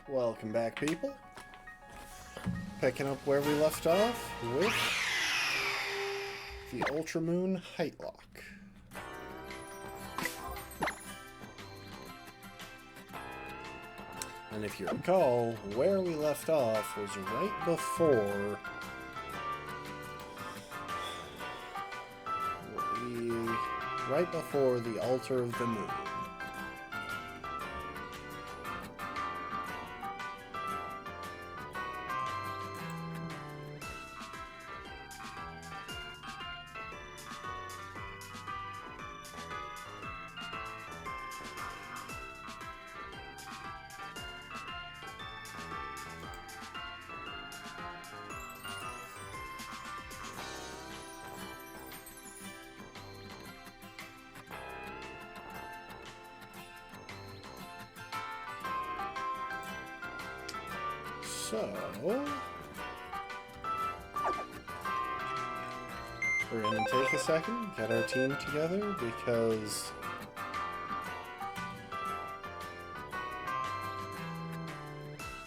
Welcome back, people. Picking up where we left off with the UltraMoon Height Lock. And if you recall, where we left off was right before the Altar of the Moon. So, we're going to take a second, get our team together, because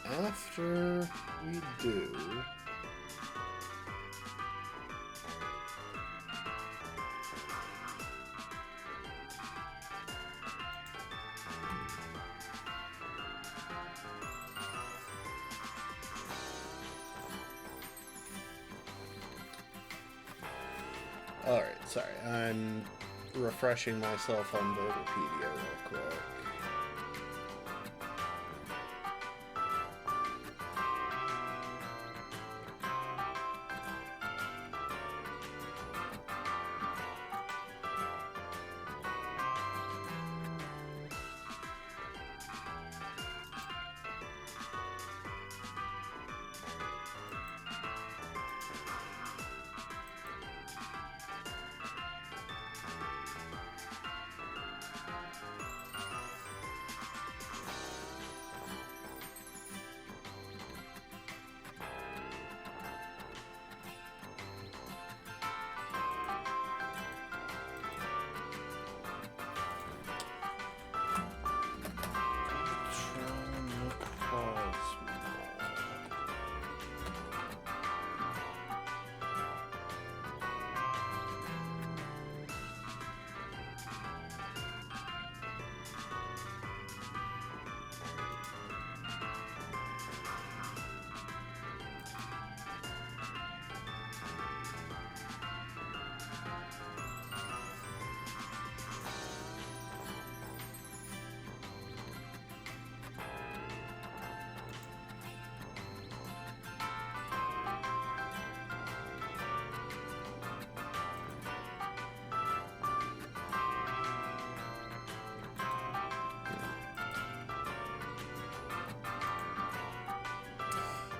after we do, alright, sorry, I'm refreshing myself on Wikipedia real quick.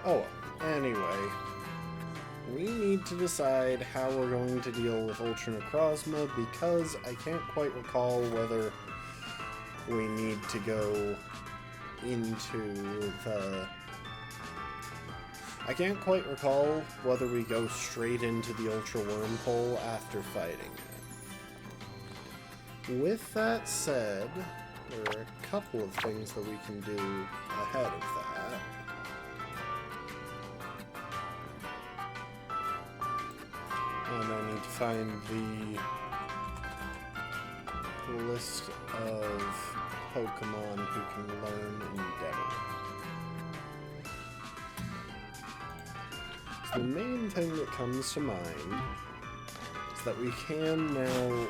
Oh, anyway, we need to decide how we're going to deal with Ultra Necrozma, because I can't quite recall whether we need to go into the... I can't quite recall whether we go straight into the Ultra Wormhole after fighting it. With that said, there are a couple of things that we can do ahead of that. And I need to find the list of Pokemon who can learn Endeavor. So the main thing that comes to mind is that we can now...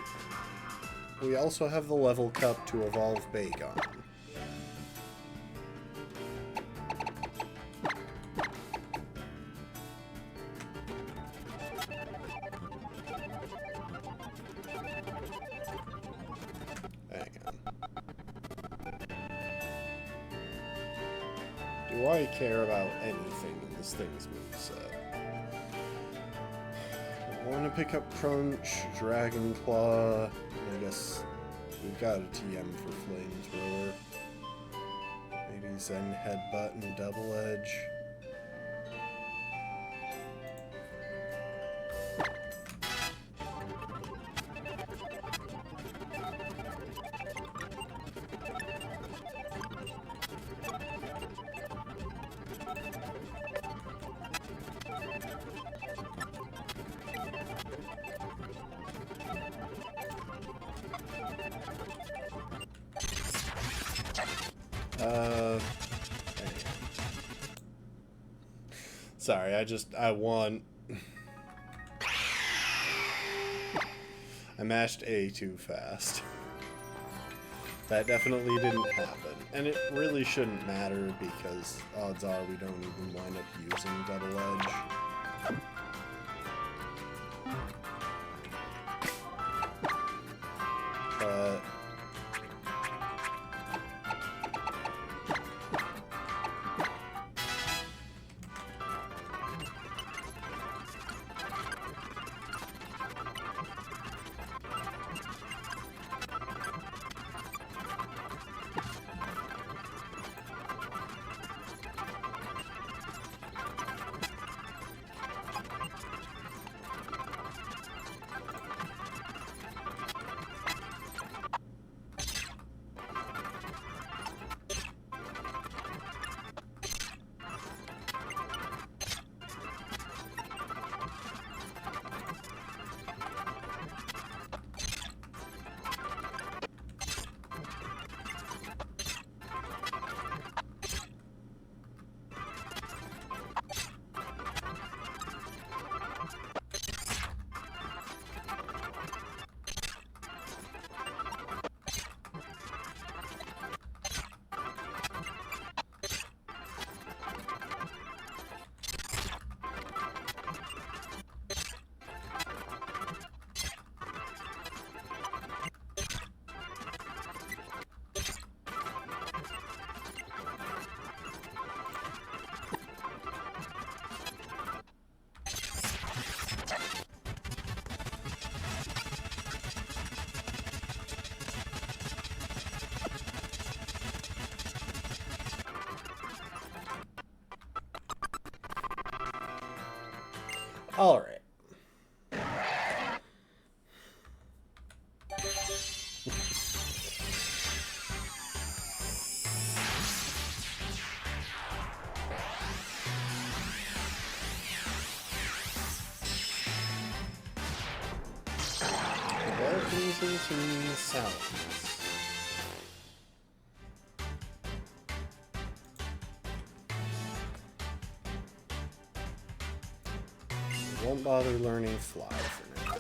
We also have the level cup to evolve Bagon. Do I care about anything in this thing's moveset? I want to pick up Crunch, Dragon Claw, and I guess we've got a TM for Flamethrower. Maybe Zen Headbutt and Double Edge. Anyway. Sorry, I won. I mashed A too fast. That definitely didn't happen. And it really shouldn't matter because odds are we don't even wind up using Double Edge. But all right. Welcome to South. Won't bother learning Fly for now.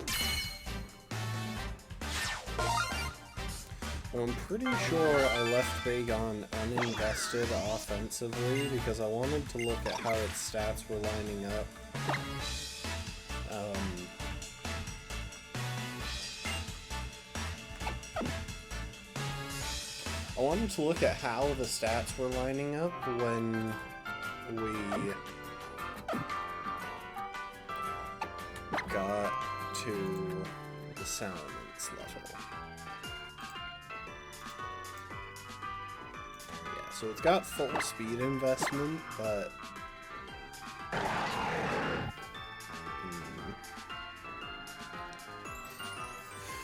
But I'm pretty sure I left Bagon uninvested offensively because I wanted to look at how its stats were lining up. I wanted to look at how the stats were lining up when we got to the Salamence level. Yeah, so it's got full speed investment, but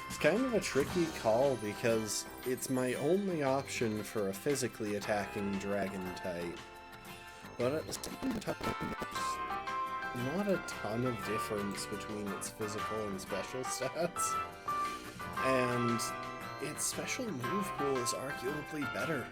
it's kind of a tricky call because it's my only option for a physically attacking dragon type, but at the same time not a ton of difference between its physical and special stats, and its special move pool is arguably better.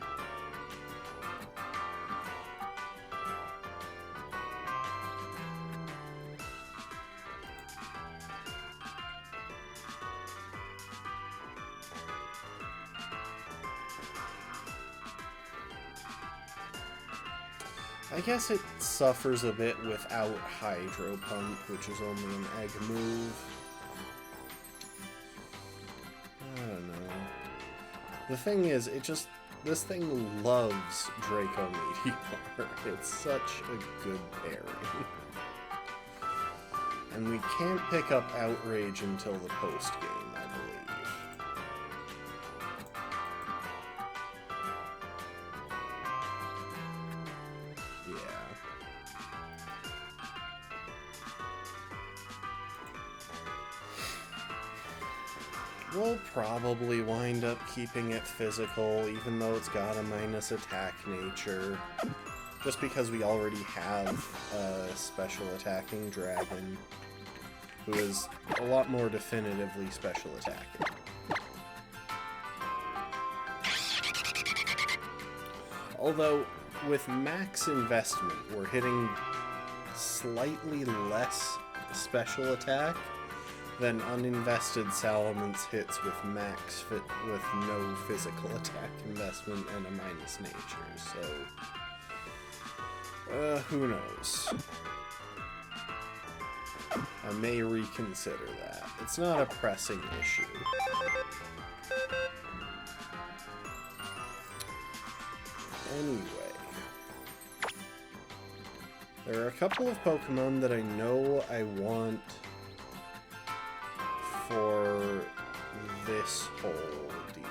I guess it suffers a bit without Hydro Pump, which is only an egg move. I don't know. The thing is, this thing loves Draco Meteor. It's such a good pairing. And we can't pick up Outrage until the post-game, I believe. We'll probably wind up keeping it physical, even though it's got a minus attack nature. Just because we already have a special attacking dragon, who is a lot more definitively special attacking. Although, with max investment, we're hitting slightly less special attack than uninvested Salamence hits with with no physical attack investment and a minus nature, so who knows? I may reconsider that. It's not a pressing issue. Anyway, there are a couple of Pokemon that I know I want for this whole deal.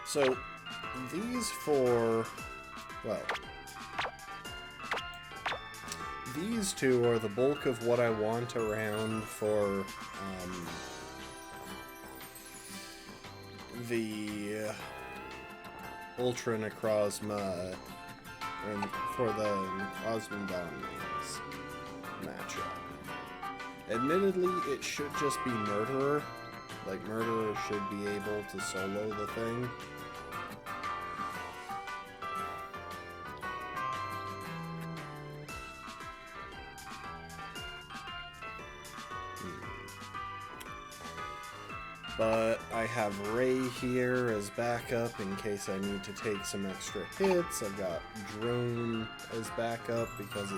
So, these four, well, these two are the bulk of what I want around for the Ultra Necrozma, or for the Necrozma-Dawnwings matchup. Admittedly, it should just be Murderer. Like, Murderer should be able to solo the thing. But I have Ray here as backup in case I need to take some extra hits. I've got Drone as backup because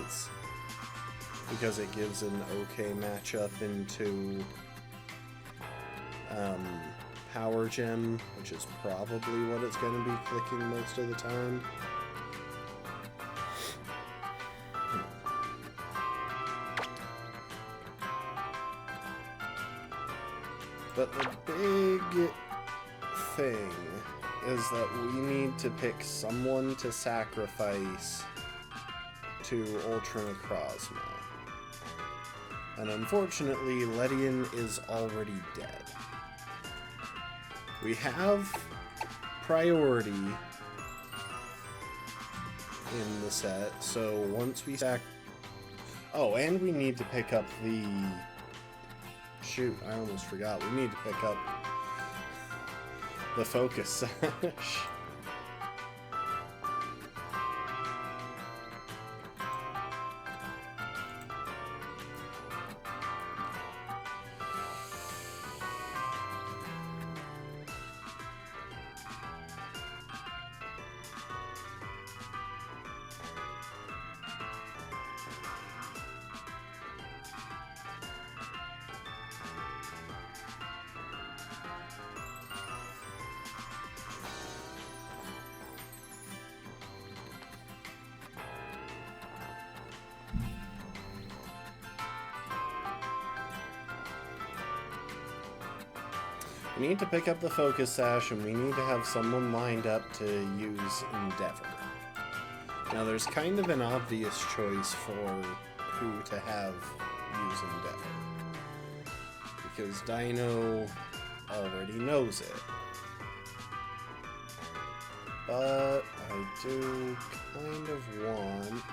it gives an okay matchup into Power Gem, which is probably what it's going to be clicking most of the time. But the big thing is that we need to pick someone to sacrifice to Ultra Necrozma. And unfortunately, Ledian is already dead. We have priority in the set, so once we oh, and we need to pick up the... Shoot, I almost forgot. We need to pick up the Focus Sash. We need to pick up the Focus Sash, and we need to have someone lined up to use Endeavor. Now, there's kind of an obvious choice for who to have use Endeavor, because Dino already knows it. But I do kind of want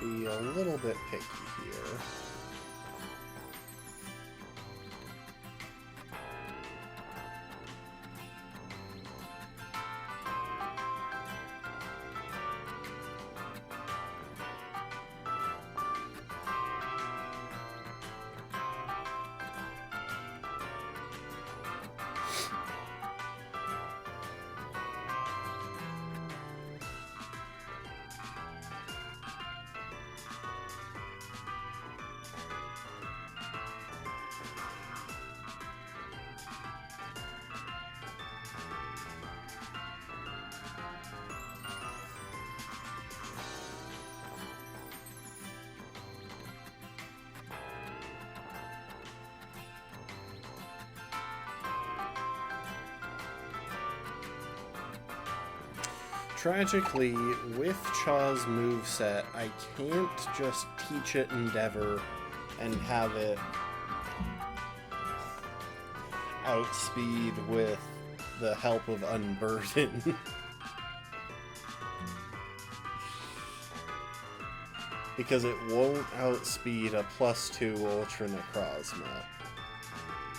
to be a little bit picky here. Tragically, with Chaw's moveset, I can't just teach it Endeavor and have it outspeed with the help of Unburden. Because it won't outspeed a +2 Ultra Necrozma.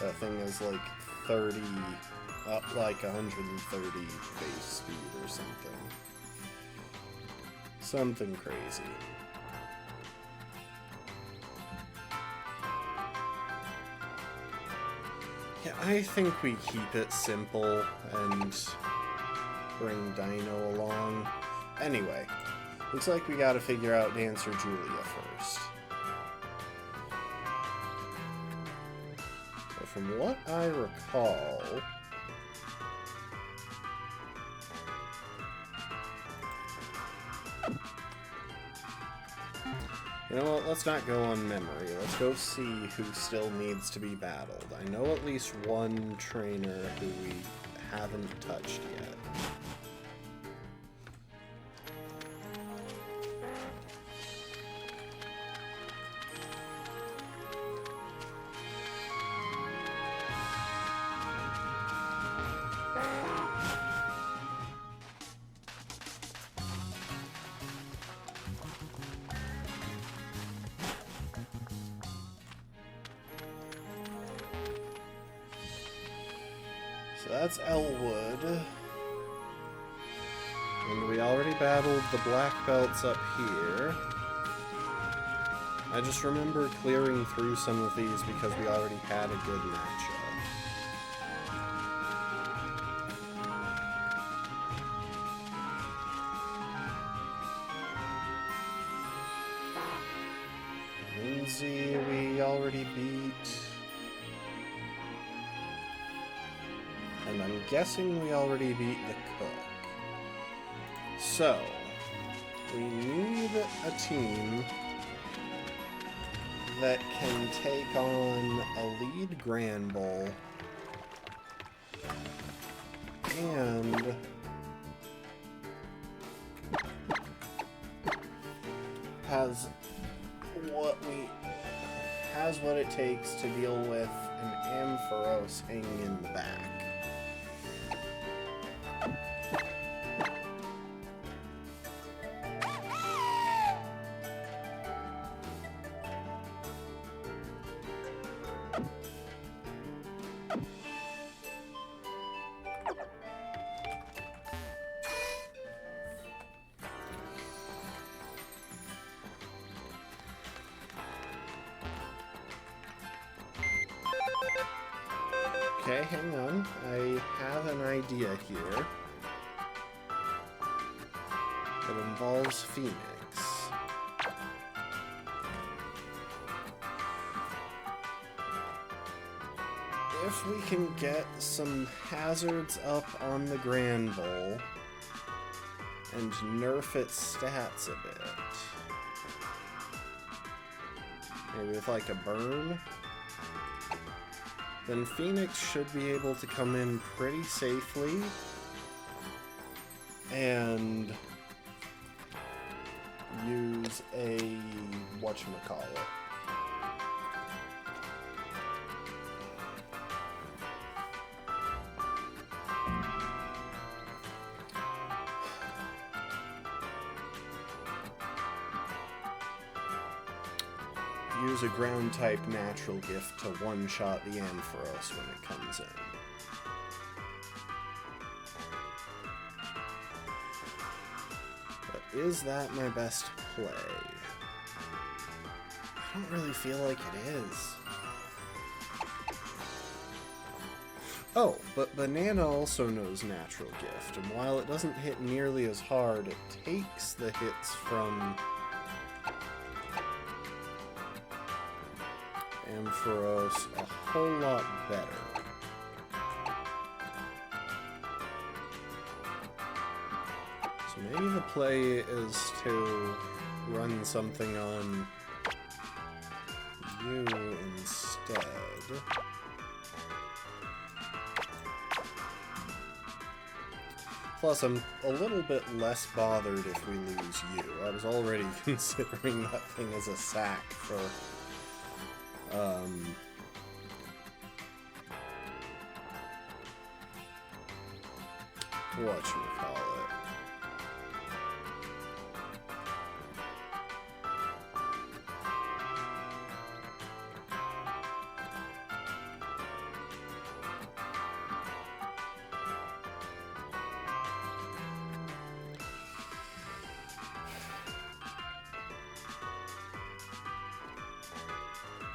That thing is like 30, like 130 base speed or something. Something crazy. Yeah, I think we keep it simple and bring Dino along. Anyway, looks like we gotta figure out Dancer Julia first. So from what I recall, you know what, let's not go on memory. Let's go see who still needs to be battled. I know at least one trainer who we haven't touched yet. So that's Elwood. And we already battled the black belts up here. I just remember clearing through some of these because we already had a good matchup. Lindsay, we already beat. And I'm guessing we already beat the cook. So, we need a team that can take on a lead Grand Bull and has what it takes to deal with an Ampharos hanging in the back. Okay, hang on. I have an idea here. It involves Phoenix. If we can get some hazards up on the Grand Bull and nerf its stats a bit. Maybe with like a burn. Then Phoenix should be able to come in pretty safely and use a whatchamacallit. Use a ground-type natural gift to one-shot the Ampharos when it comes in. But is that my best play? I don't really feel like it is. Oh, but Banana also knows natural gift, and while it doesn't hit nearly as hard, it takes the hits from Ampharos a whole lot better. So maybe the play is to run something on you instead. Plus, I'm a little bit less bothered if we lose you. I was already considering that thing as a sack for whatchamacallit.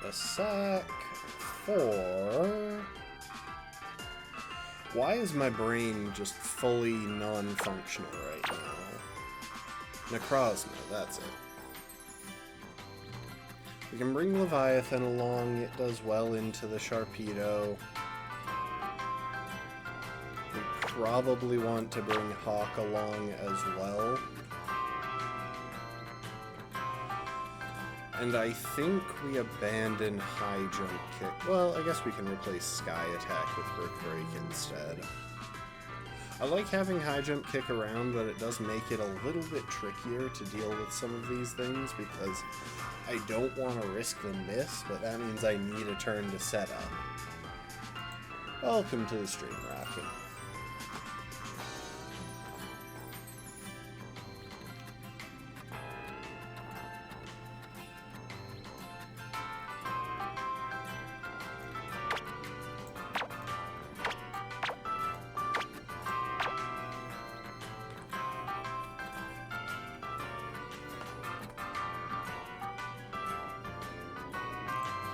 A sack for... Why is my brain just fully non-functional right now? Necrozma, that's it. We can bring Leviathan along, it does well into the Sharpedo. We probably want to bring Hawk along as well. And I think we abandon High Jump Kick. Well, I guess we can replace Sky Attack with Brick Break instead. I like having High Jump Kick around, but it does make it a little bit trickier to deal with some of these things because I don't want to risk the miss, but that means I need a turn to set up. Welcome to the stream, Rocket.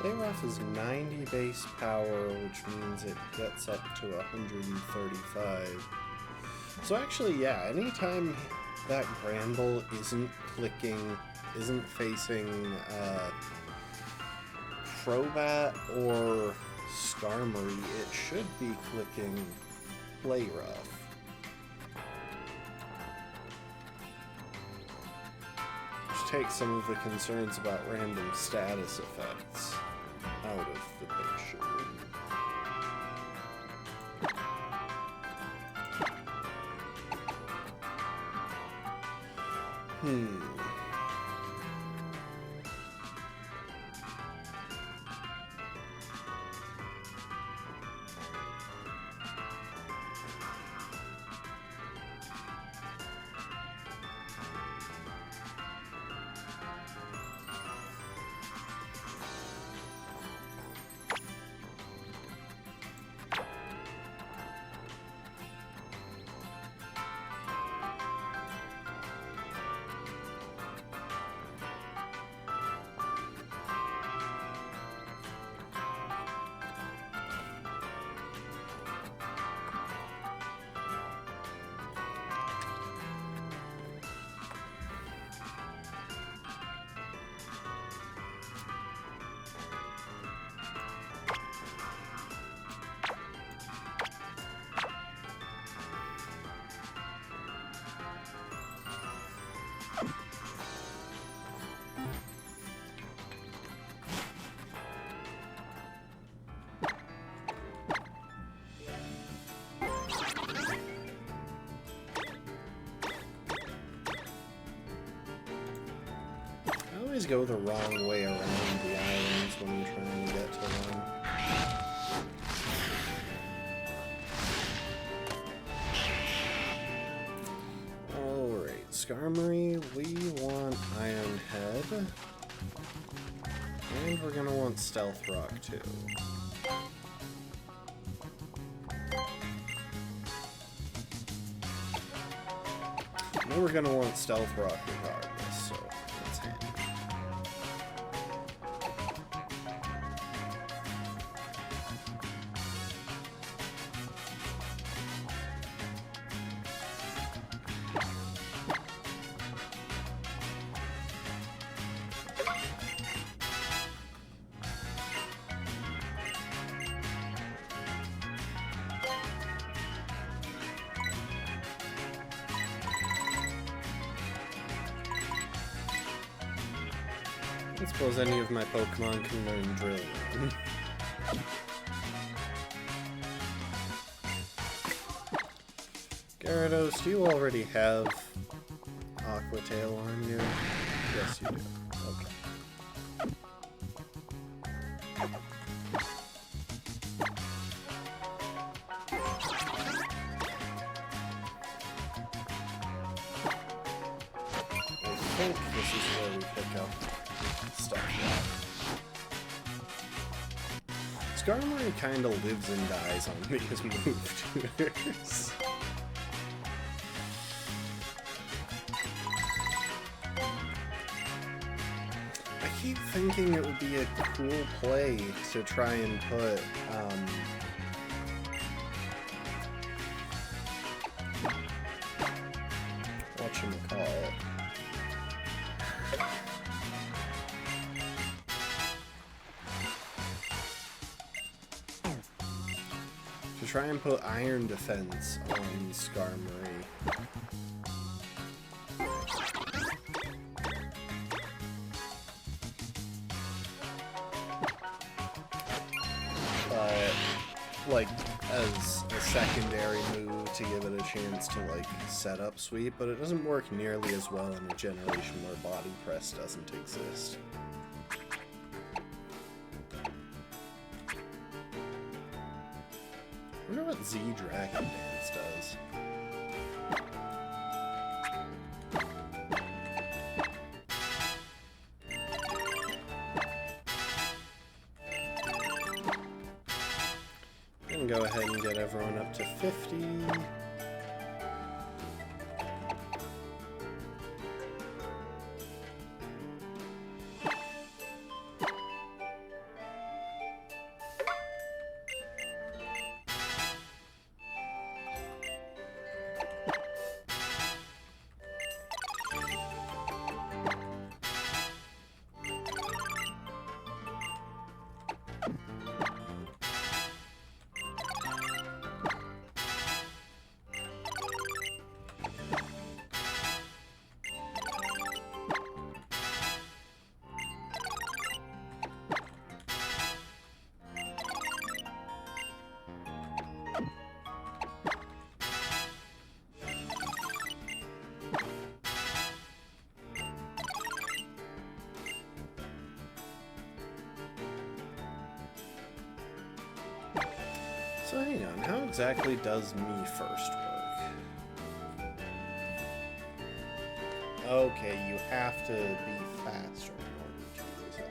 Layroff is 90 base power, which means it gets up to 135. So actually, yeah, anytime that Granbull isn't clicking, isn't facing Crobat or Skarmory, it should be clicking Layroff. Which takes some of the concerns about random status effects out of the picture. I always go the wrong way around the islands when I'm trying to get to them. Alright, Skarmory, we want Iron Head. And we're gonna want Stealth Rock too. And we're gonna want Stealth Rock regardless, so that's handy. I suppose any of my Pokemon can learn Drill. Gyarados, do you already have Aqua Tail on you? Yes, you do. Okay. think this is where we pick up stuff. Skarmory kind of lives and dies on me as move tuners. I keep thinking it would be a cool play to try and put, whatchamacallit. To try and put Iron Defense on Skarmory. Like, as a secondary move to give it a chance to, like, set up sweep, but it doesn't work nearly as well in a generation where Body Press doesn't exist. I wonder what Z Dragon Dance does. And go ahead and get everyone up to 50. So hang on, how exactly does me first work? Okay, you have to be faster in order to use it.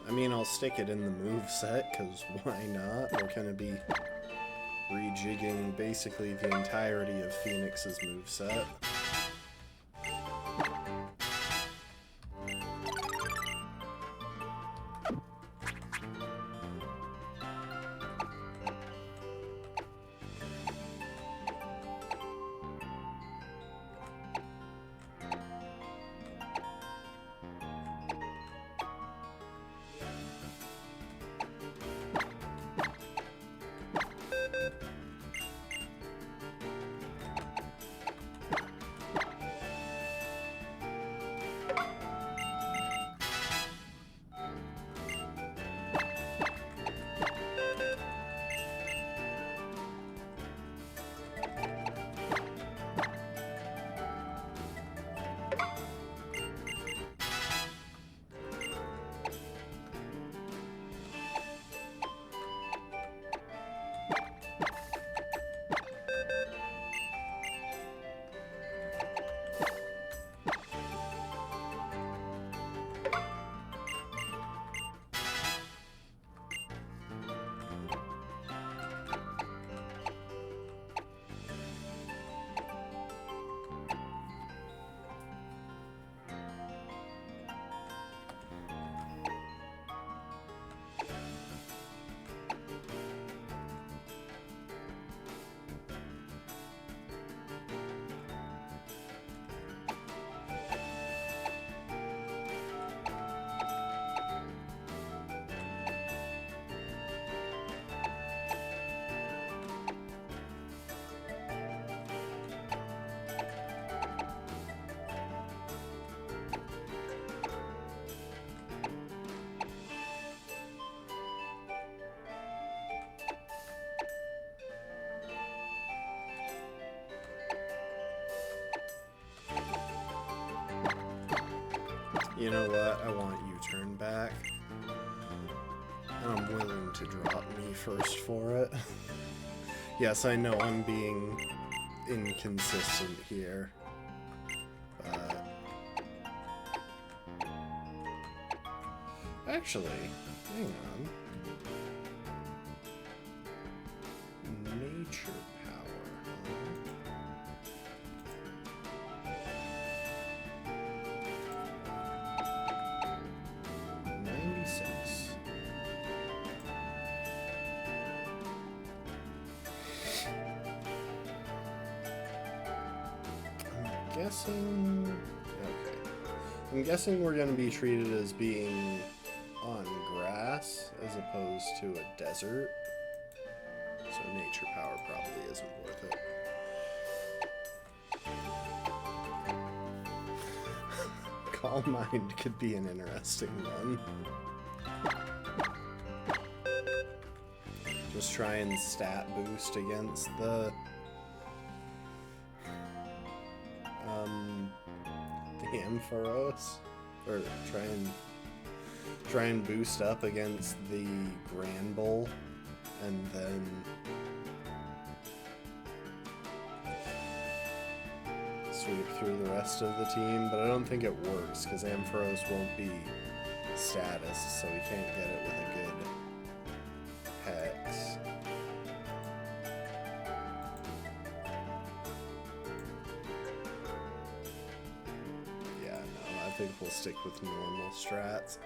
I mean, I'll stick it in the moveset, because why not? We're going to be rejigging basically the entirety of Phoenix's moveset. You know what? I want U-turn back. I'm willing to drop me first for it. Yes, I know I'm being inconsistent here. But... actually, hang on. Nature power, huh? 96. I'm guessing we're going to be treated as being on grass as opposed to a desert. So nature power probably isn't worth it. Calm Mind could be an interesting one. Just try and stat boost against the Ampharos, or try and boost up against the Granbull, and then sweep through the rest of the team. But I don't think it works because Ampharos won't be status, so we can't get it with a good hex. I think we'll stick with normal strats.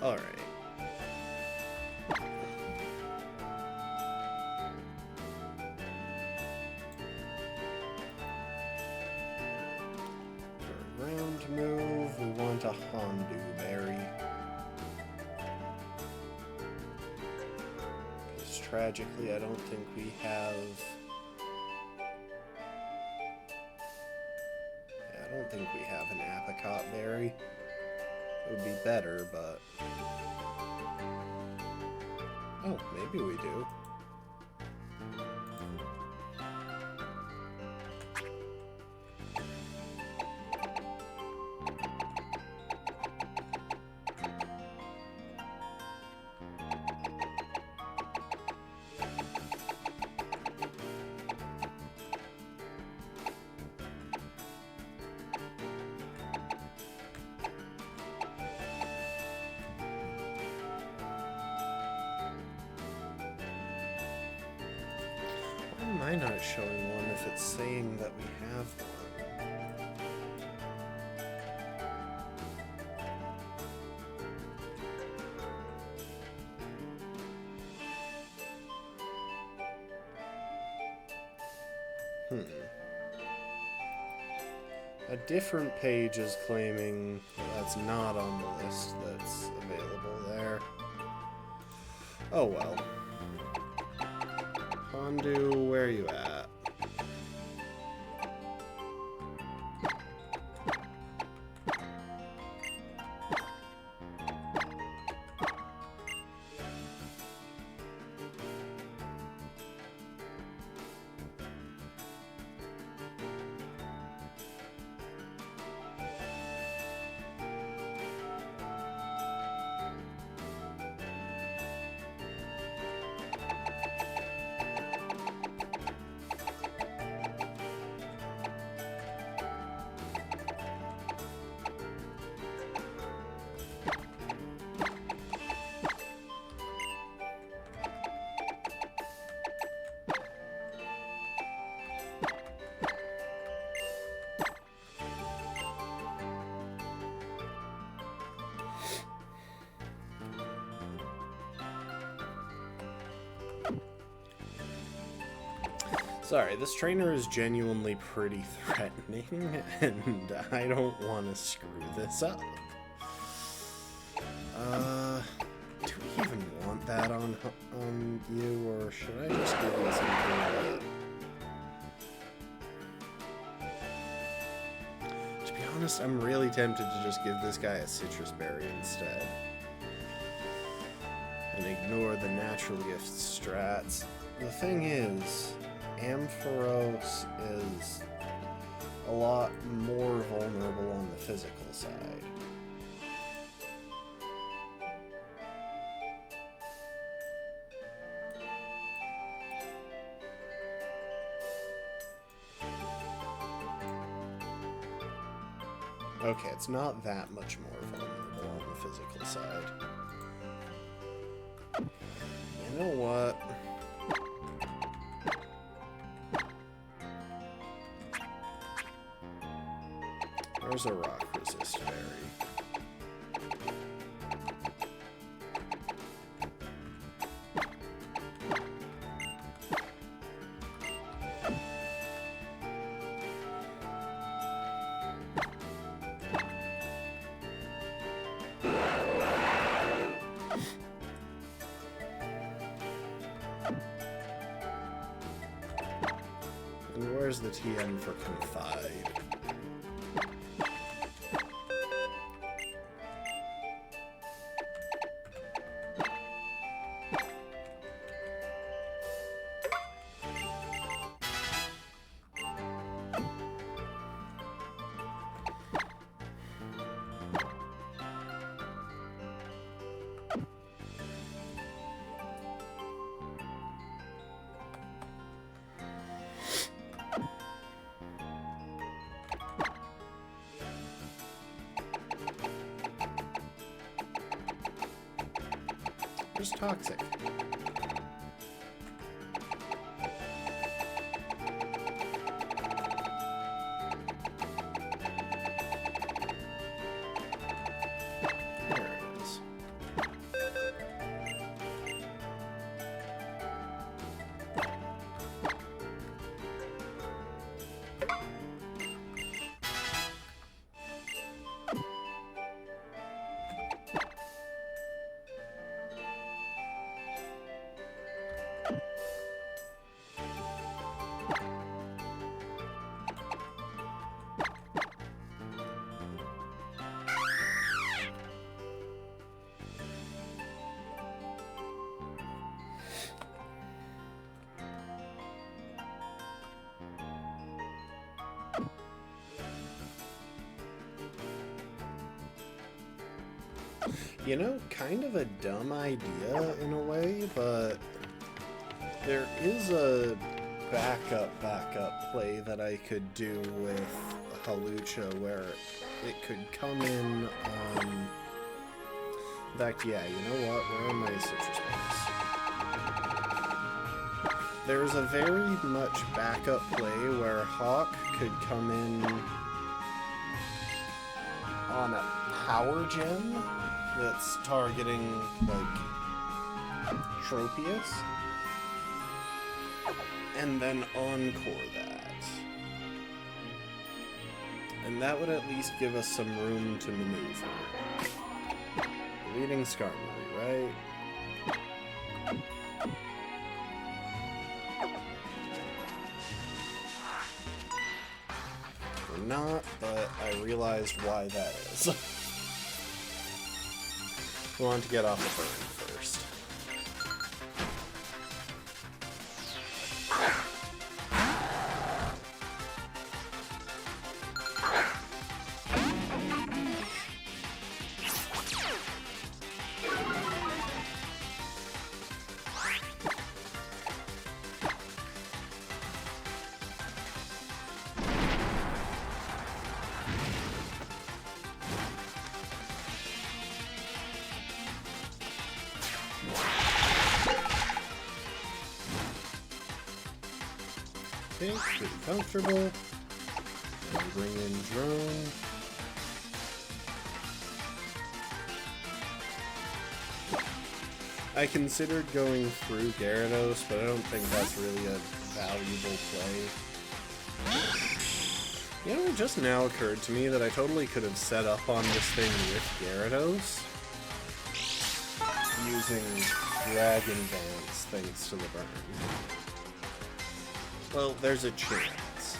All right. For a ground move, we want a Hondu berry. Because tragically, I don't think we have... yeah, I don't think we have an apricot berry. It would be better, but... oh, maybe we do. Why am I not showing one if it's saying that we have one? A different page is claiming that's not on the list that's available there. Oh well. Hondu, where are you at? Sorry, this trainer is genuinely pretty threatening, and I don't want to screw this up. Do we even want that on you, or should I just give you something like... To be honest, I'm really tempted to just give this guy a citrus berry instead. And ignore the natural gifts strats. The thing is, Ampharos is a lot more vulnerable on the physical side. Okay, it's not that much more vulnerable on the physical side. You know what? There's a rock resist berry. And where's the TM for Confide? Just toxic. There it is. You know, kind of a dumb idea in a way, but there is a backup play that I could do with Hawlucha where it could come in on... In fact, yeah, you know what? Where are my citrus berries? There's a very much backup play where Hawk could come in on a power gem that's targeting, like, Tropius, and then encore that. And that would at least give us some room to maneuver. Leading Skarmory, right? We're not, but I realized why that is. We want to get off the burn first. Okay, pretty comfortable. And bring in drone. I considered going through Gyarados, but I don't think that's really a valuable play. You know, it just now occurred to me that I totally could have set up on this thing with Gyarados using Dragon Dance thanks to the burn. Well, there's a chance.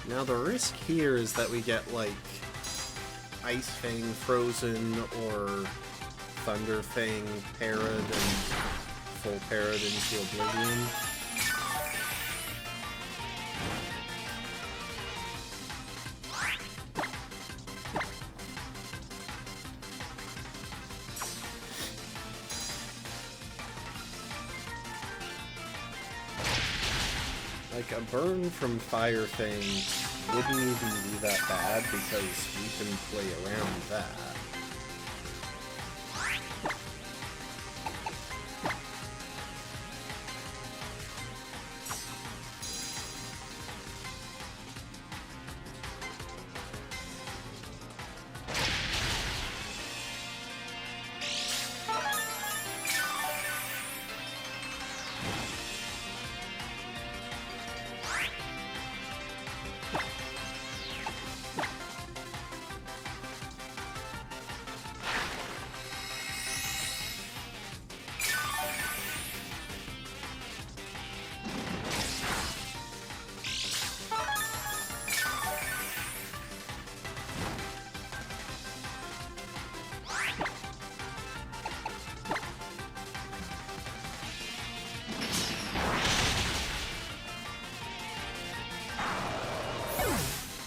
Now the risk here is that we get like Ice Fang Frozen or Thunder Fang Parried and full Parried into Oblivion. Like, a burn from Fire Fang wouldn't even be that bad because we can play around that.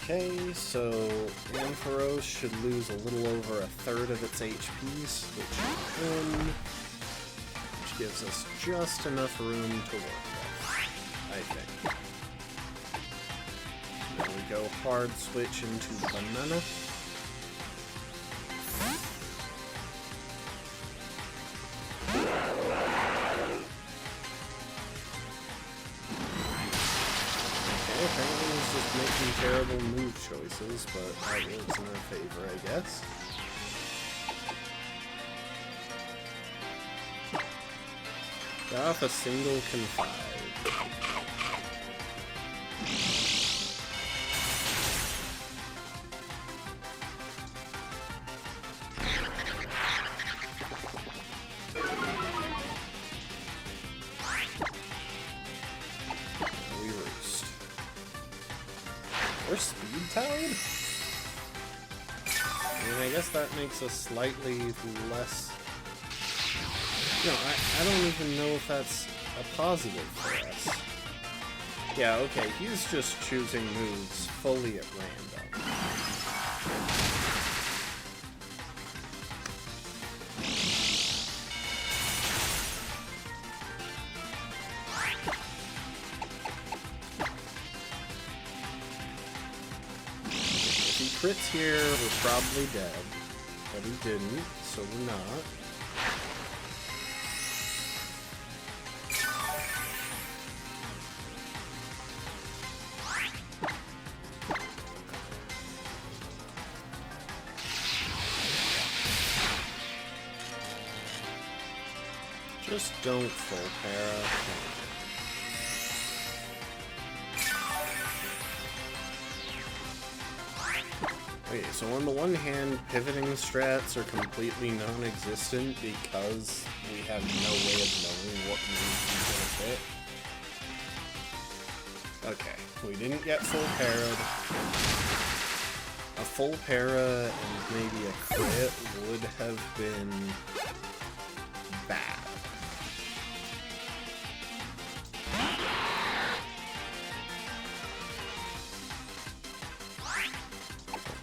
Okay, so Ampharos should lose a little over a third of its HP, which gives us just enough room to work with, I think. Now we go hard switch into Banana. Making terrible move choices, but that works in our favor, I guess. Got off a single Confide. We're speed-tied? I mean, I guess that makes us slightly less... No, I don't even know if that's a positive for us. Yeah, okay, he's just choosing moves fully at random. Crits here, we're probably dead, but he didn't, so we're not. Just don't full para. Okay, so on the one hand, pivoting strats are completely non-existent because we have no way of knowing what moves he's gonna fit. Okay, we didn't get full parried. A full para and maybe a crit would have been bad.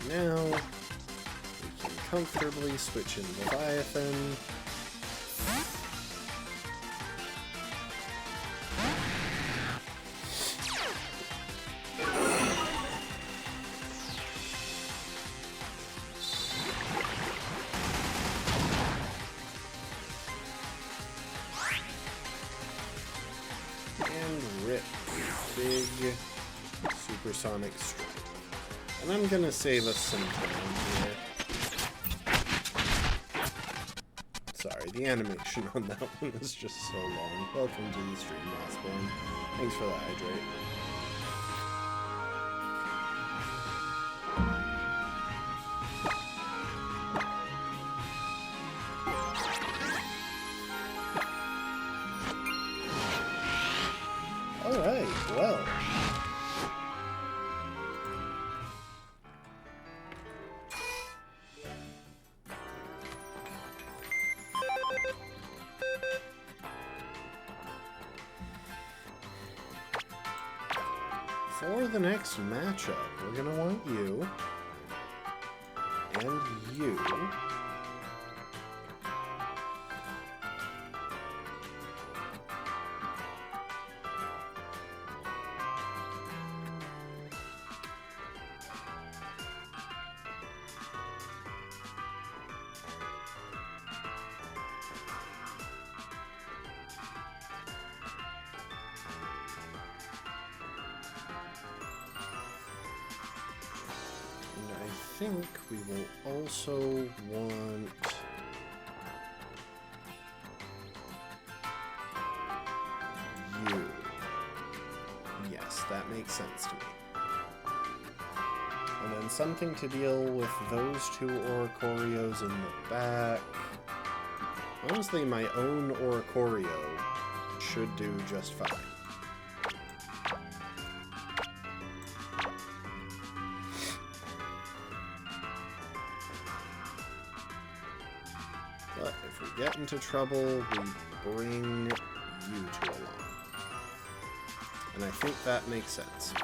Now, we can comfortably switch in Leviathan. Supersonic Strike. And I'm gonna save us some time here. Sorry, the animation on that one is just so long. Welcome to the stream, Lastborn. Thanks for the hydrate. Alright, well. For the next matchup, we're gonna want you and you. I think we will also want you. Yes, that makes sense to me. And then something to deal with those two Oricorios in the back. Honestly, my own Oricorio should do just fine. But if we get into trouble, we bring you two along. And I think that makes sense.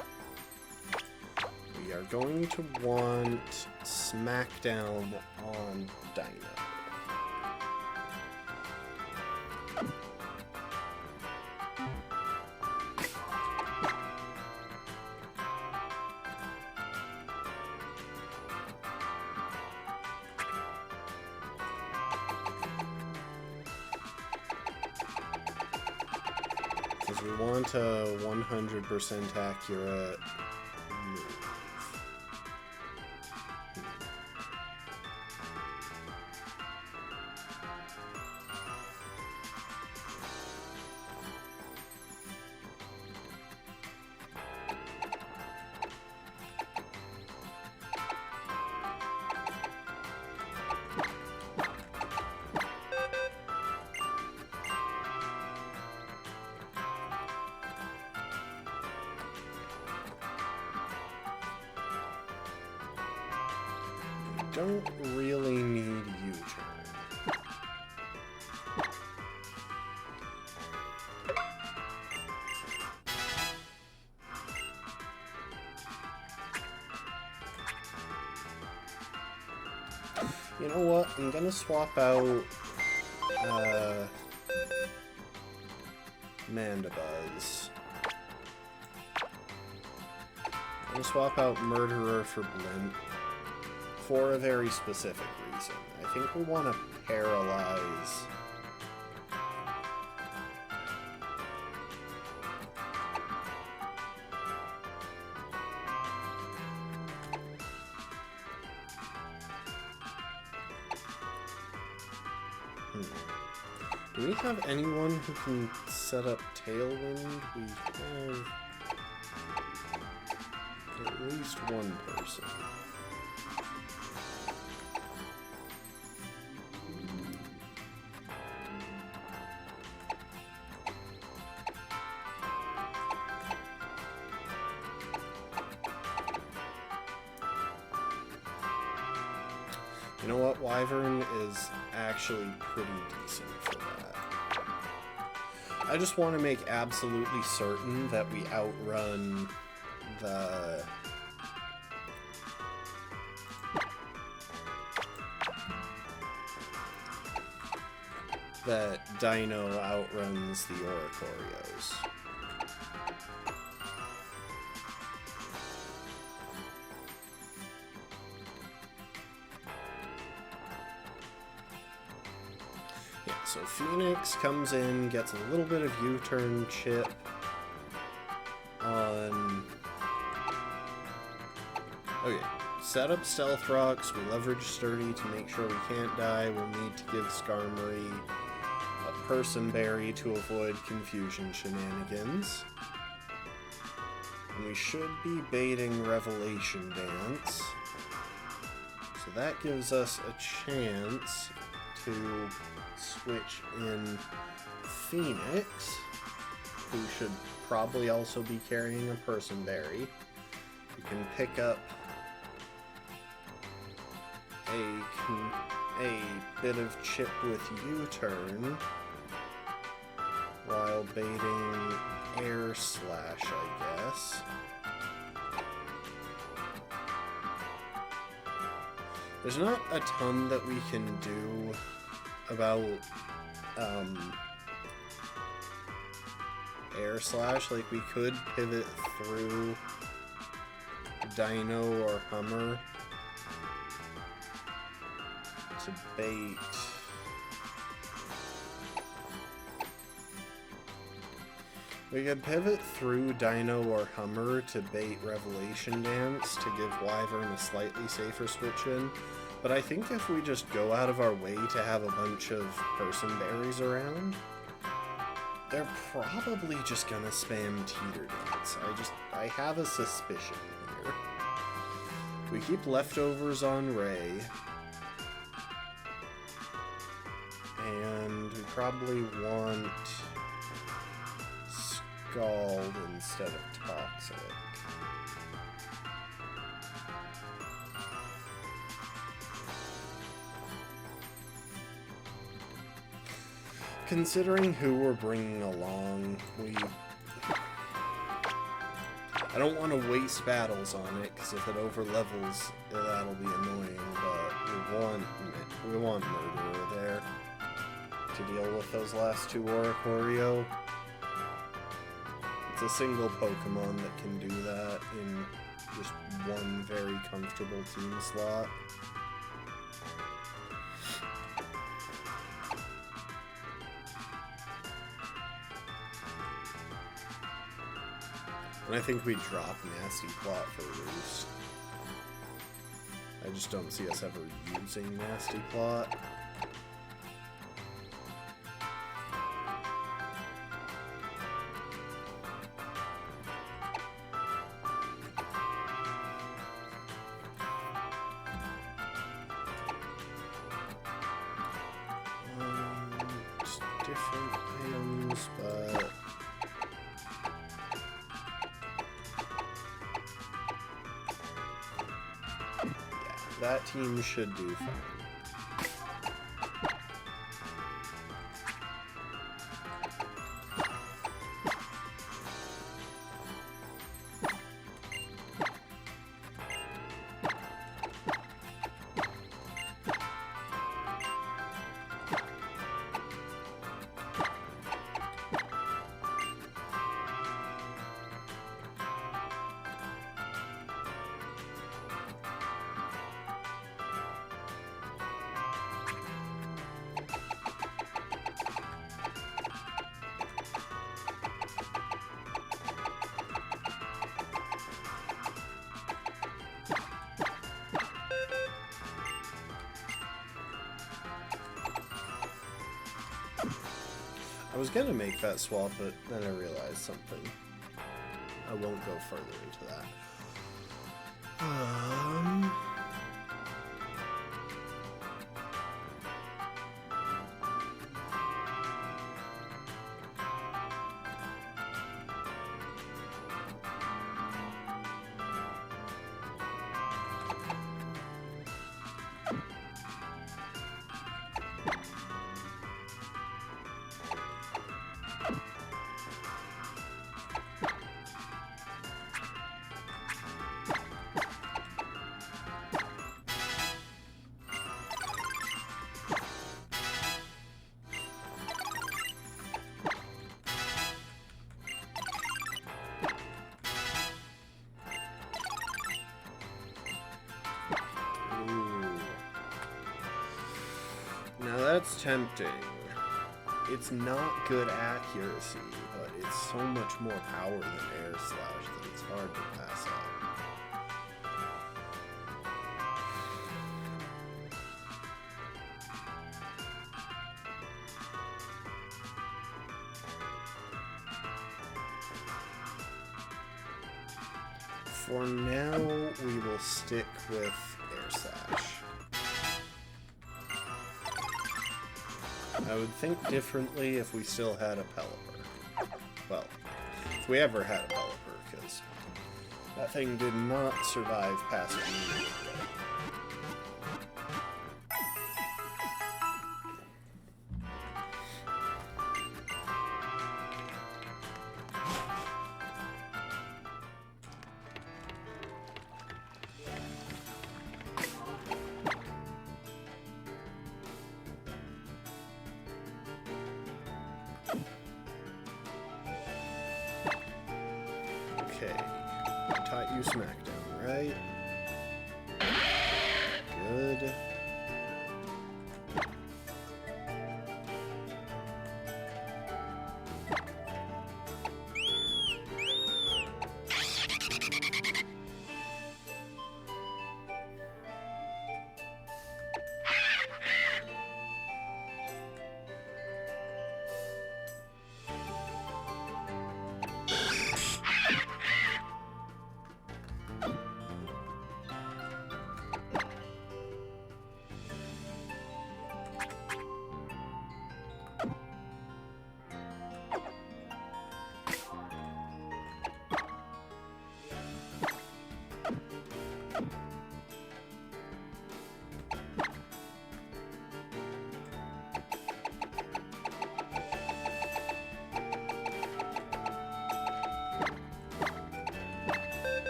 We are going to want Smackdown on Dino. Because we want a 100% accurate move. Don't really need U-turn. You know what? I'm gonna swap out Mandibuzz. I'm gonna swap out Murderer for Blimp. For a very specific reason. I think we want to paralyze Do we have anyone who can set up Tailwind? We have at least one person. You know what? Wyvern is actually pretty decent for that. I just want to make absolutely certain that we outrun the... that Dino outruns the Oricorios. So Phoenix comes in, gets a little bit of U-turn chip on set up Stealth Rocks, we leverage Sturdy to make sure we can't die, we'll need to give Skarmory a Person Berry to avoid confusion shenanigans. And we should be baiting Revelation Dance. So that gives us a chance to switch in Phoenix, who should probably also be carrying a Person Berry. We can pick up a bit of chip with U-turn while baiting Air Slash, I guess. There's not a ton that we can do about Air Slash. Like, we could pivot through Dino or Hummer to bait. We could pivot through Dino or Hummer to bait Revelation Dance to give Wyvern a slightly safer switch in, but I think if we just go out of our way to have a bunch of Person Berries around, they're probably just gonna spam Teeter Dance. I have a suspicion here. We keep Leftovers on Ray, and we probably want Scald instead of Toxic. Considering who we're bringing along, I don't want to waste battles on it, because if it overlevels, that'll be annoying, but we want Murderer there to deal with those last two Oricorio. It's a single Pokemon that can do that in just one very comfortable team slot. And I think we drop Nasty Plot for Roost. I just don't see us ever using Nasty Plot. Just different items, but that team should do fine. I was gonna make that swap, but then I realized something. I won't go further into that. Now that's tempting. It's not good accuracy, but it's so much more power than Air Slash that it's hard to pass For now, we will stick with Air Slash. I would think differently if we still had a Pelipper. Well, if we ever had a Pelipper, because that thing did not survive past me. Okay, I taught you Smackdown, right? Good.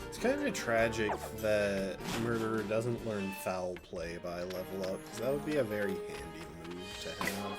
It's kind of tragic that Murderer doesn't learn Foul Play by level up, because that would be a very handy move to have.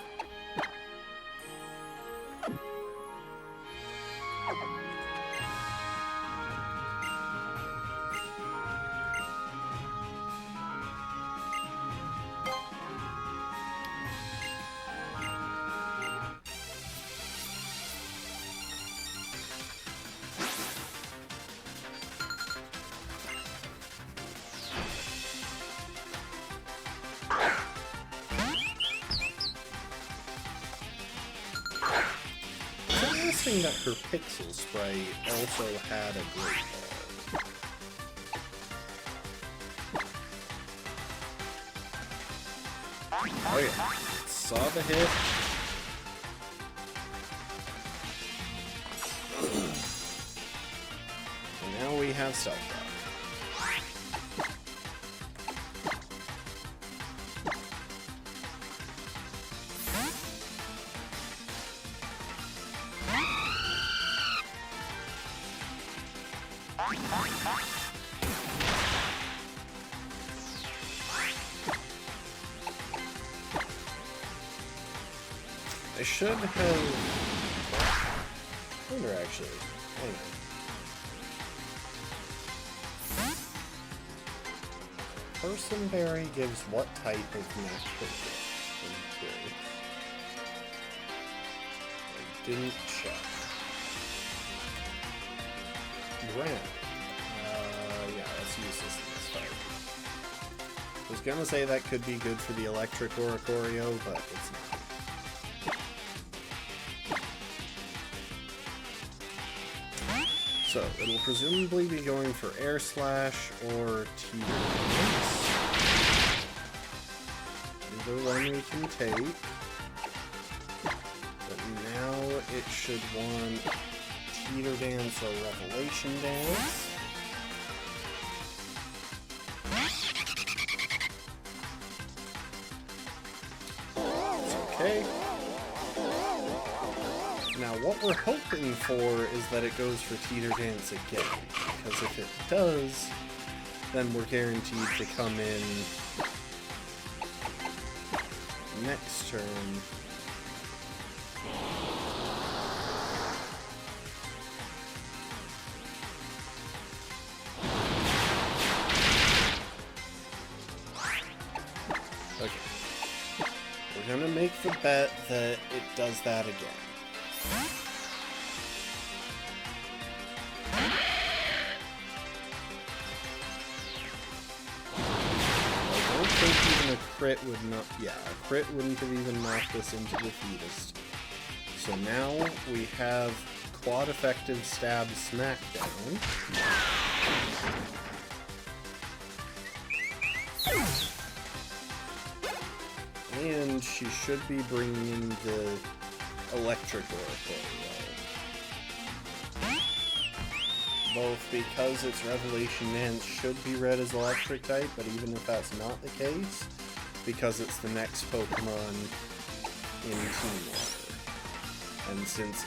That her pixel sprite also had a great ball. Oh yeah, saw the hit. And now we have Stealth Rock. I should have... I wonder actually. Hang on. Personberry gives what type of match? I didn't check. Ground. Yeah, let's use this in this fight. I was gonna say that could be good for the electric Oricorio, but it's not. So, it'll presumably be going for Air Slash or T-Dance. Either one we can take. But now it should want Teeter Dance or Revelation Dance. It's okay. Now what we're hoping for is that it goes for Teeter Dance again, because if it does, then we're guaranteed to come in next turn. Okay. We're gonna make the bet that it does that again. crit would not... Yeah, a crit wouldn't have even knocked us into defeatist. So now we have quad effective stab smackdown. And she should be bringing in the electric oracle. Both because its Revelation Dance should be read as electric type, but even if that's not the case, because it's the next Pokemon in Team Water. And since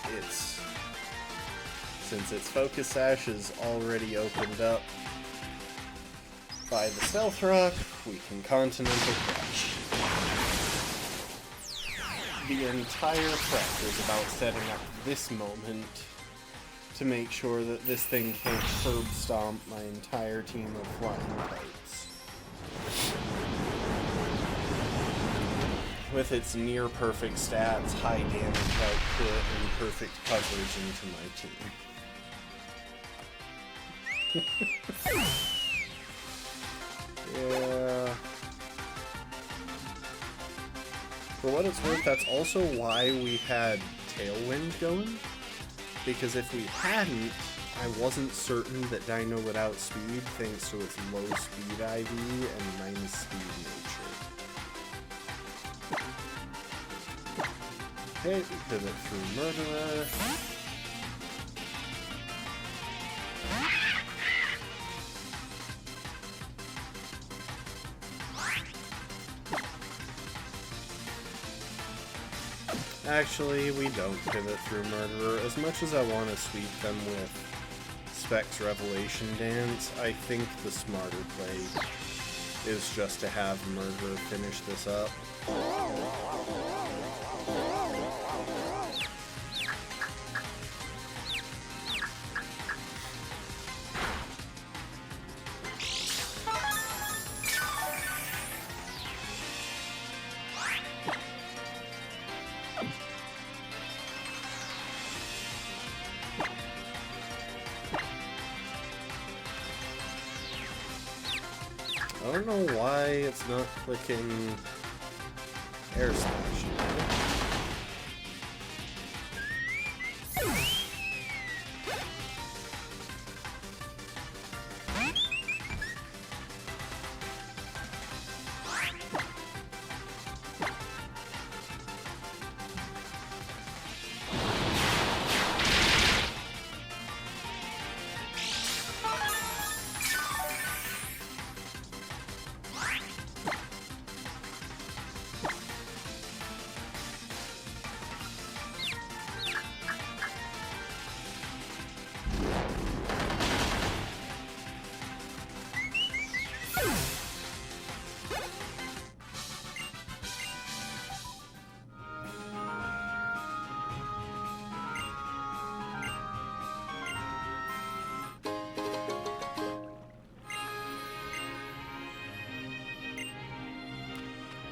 its Focus Sash is already opened up by the Stealth Rock, we can Continental Crush. The entire prep is about setting up this moment to make sure that this thing can't curb stomp my entire team of flying types. With its near perfect stats, high damage output, and perfect coverage into my team. Yeah. For what it's worth, that's also why we had Tailwind going. Because if we hadn't, I wasn't certain that Dino would outspeed thanks to its low speed IV and minus speed nature. Okay, we pivot through Murderer. Actually, we don't pivot through Murderer. As much as I want to sweep them with Specs Revelation Dance, I think the smarter play is just to have Murderer finish this up. I don't know why it's not clicking Air Slash.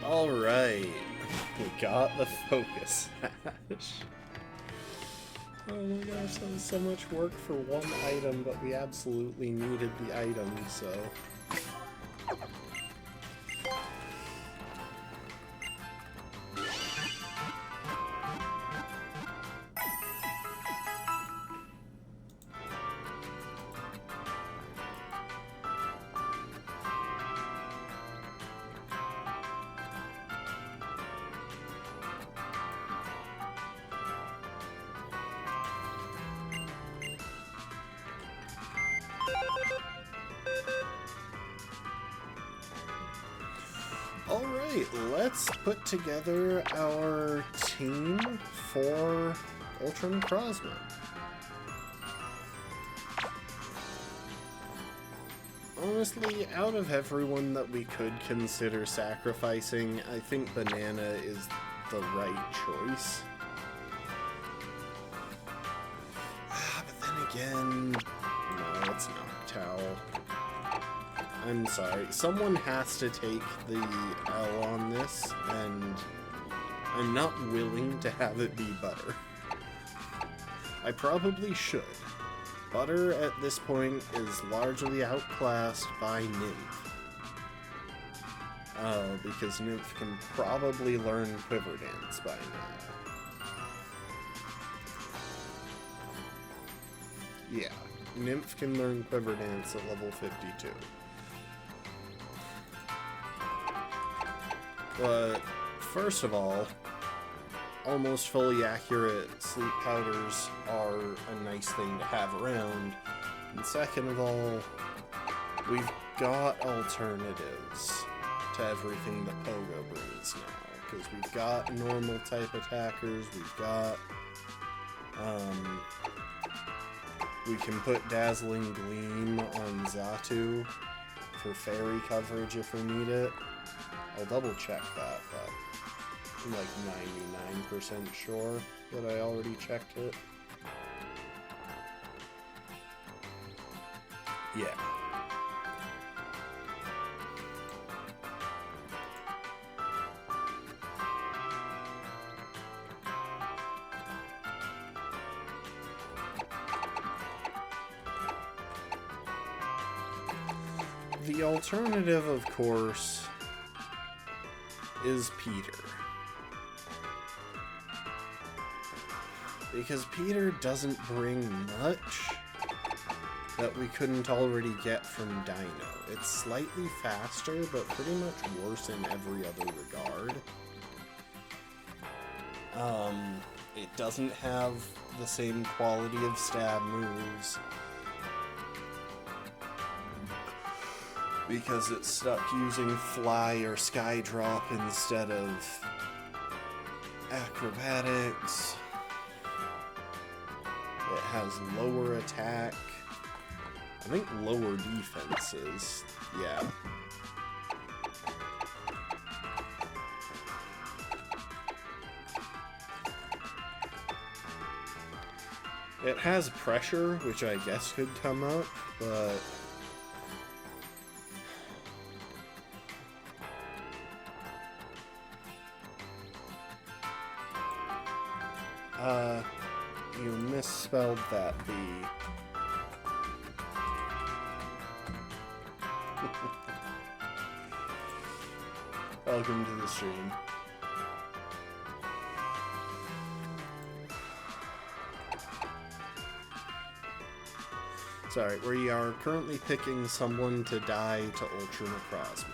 Alright, we got the Focus Sash. Oh my gosh, that was so much work for one item, but we absolutely needed the item, so... Alright, let's put together our team for UltraMoon Cosmo. Honestly, out of everyone that we could consider sacrificing, I think Banana is the right choice. But then again, no, it's not Towel. I'm sorry. Someone has to take the L on this, and I'm not willing to have it be Butter. I probably should. Butter at this point is largely outclassed by Nymph. because Nymph can probably learn Quiver Dance by now. Yeah, Nymph can learn Quiver Dance at level 52. But, first of all, almost fully accurate sleep powders are a nice thing to have around. And second of all, we've got alternatives to everything that Pogo brings now. Because we've got normal type attackers, we've got, we can put Dazzling Gleam on Xatu for fairy coverage if we need it. I'll double check that, but I'm like 99% sure that I already checked it. Yeah. The alternative, of course, is Peter. Because Peter doesn't bring much that we couldn't already get from Dino. It's slightly faster, but pretty much worse in every other regard. It doesn't have the same quality of stab moves, because it's stuck using Fly or Sky Drop instead of Acrobatics. It has lower attack. I think lower defenses. Yeah. It has pressure, which I guess could come up, but you misspelled that B. Welcome to the stream. Sorry, we are currently picking someone to die to UltraMoon.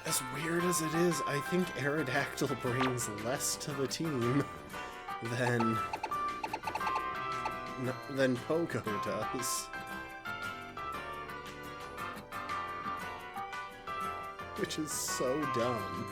As weird as it is, I think Aerodactyl brings less to the team than Pogo does. Which is so dumb.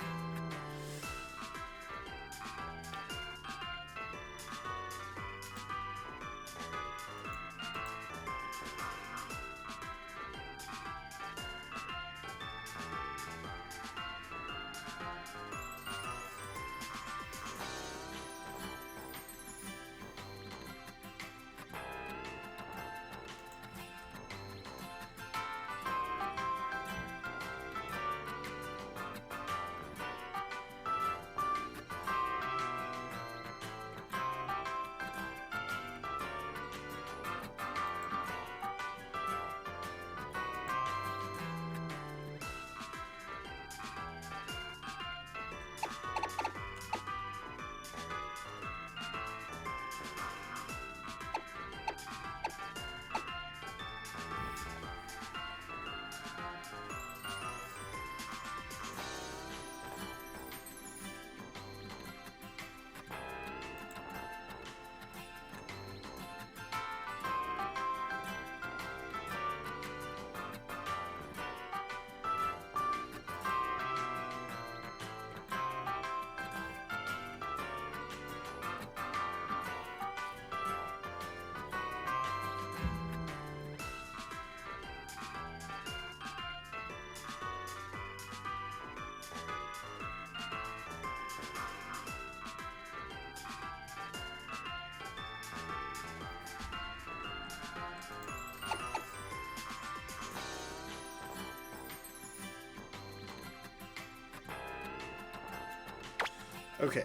Okay.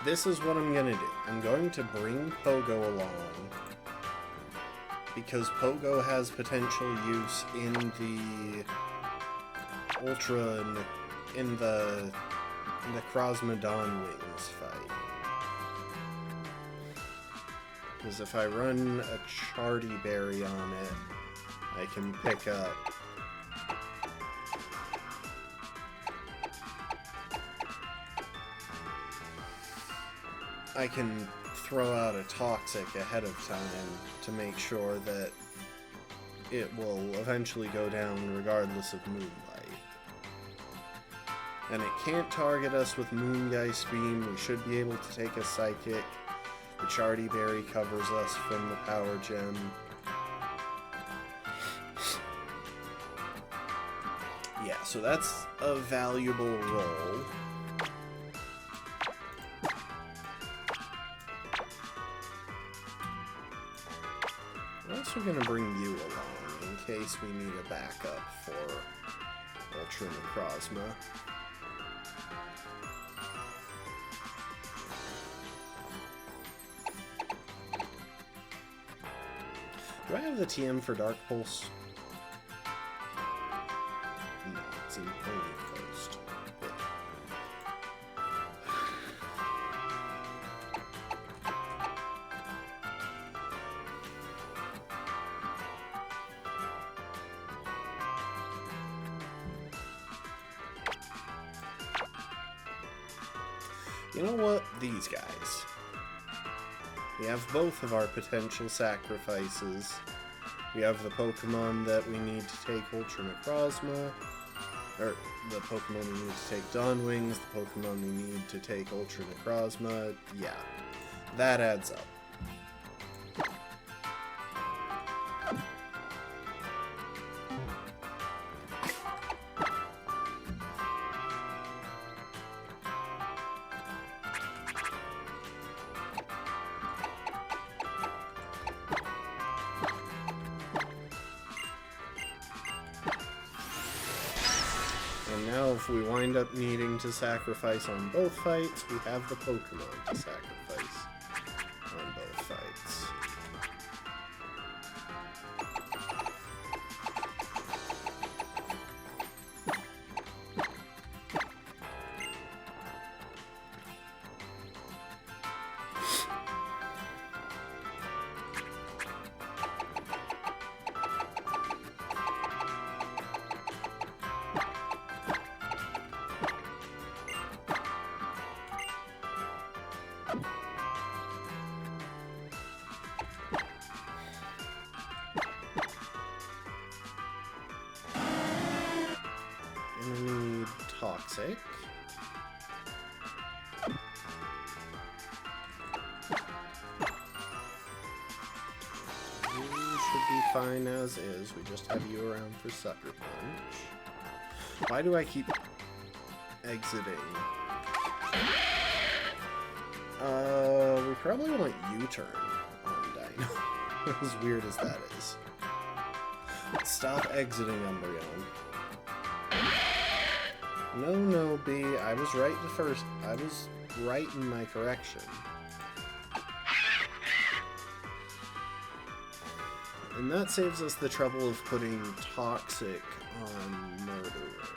This is what I'm gonna do. I'm going to bring Pogo along because Pogo has potential use in the in the Necrozma Wings fight. Because if I run a Charty Berry on it, I can pick up I can throw out a Toxic ahead of time to make sure that it will eventually go down regardless of Moonlight. And it can't target us with Moongeist Beam. We should be able to take a Psychic. The Charty Berry covers us from the Power Gem. Yeah, so that's a valuable roll. We're also going to bring you along in case we need a backup for Ultra Necrozma. Do I have the TM for Dark Pulse? No, it's in Pony Coast. Yeah. You know what? These guys. We have both of our potential sacrifices. We have the Pokemon that we need to take Ultra Necrozma, or the Pokemon we need to take Dawn Wings, the Pokemon we need to take Ultra Necrozma. Yeah, that adds up. And now if we wind up needing to sacrifice on both fights, we have the Pokemon to sacrifice on both fights. And I need Toxic. You should be fine as is. We just have you around for Sucker Punch. Why do I keep exiting? We probably want U-turn on Dino. As weird as that is. Stop exiting, Umbreon. No, B. I was right the first. I was right in my correction. And that saves us the trouble of putting Toxic on Murderer.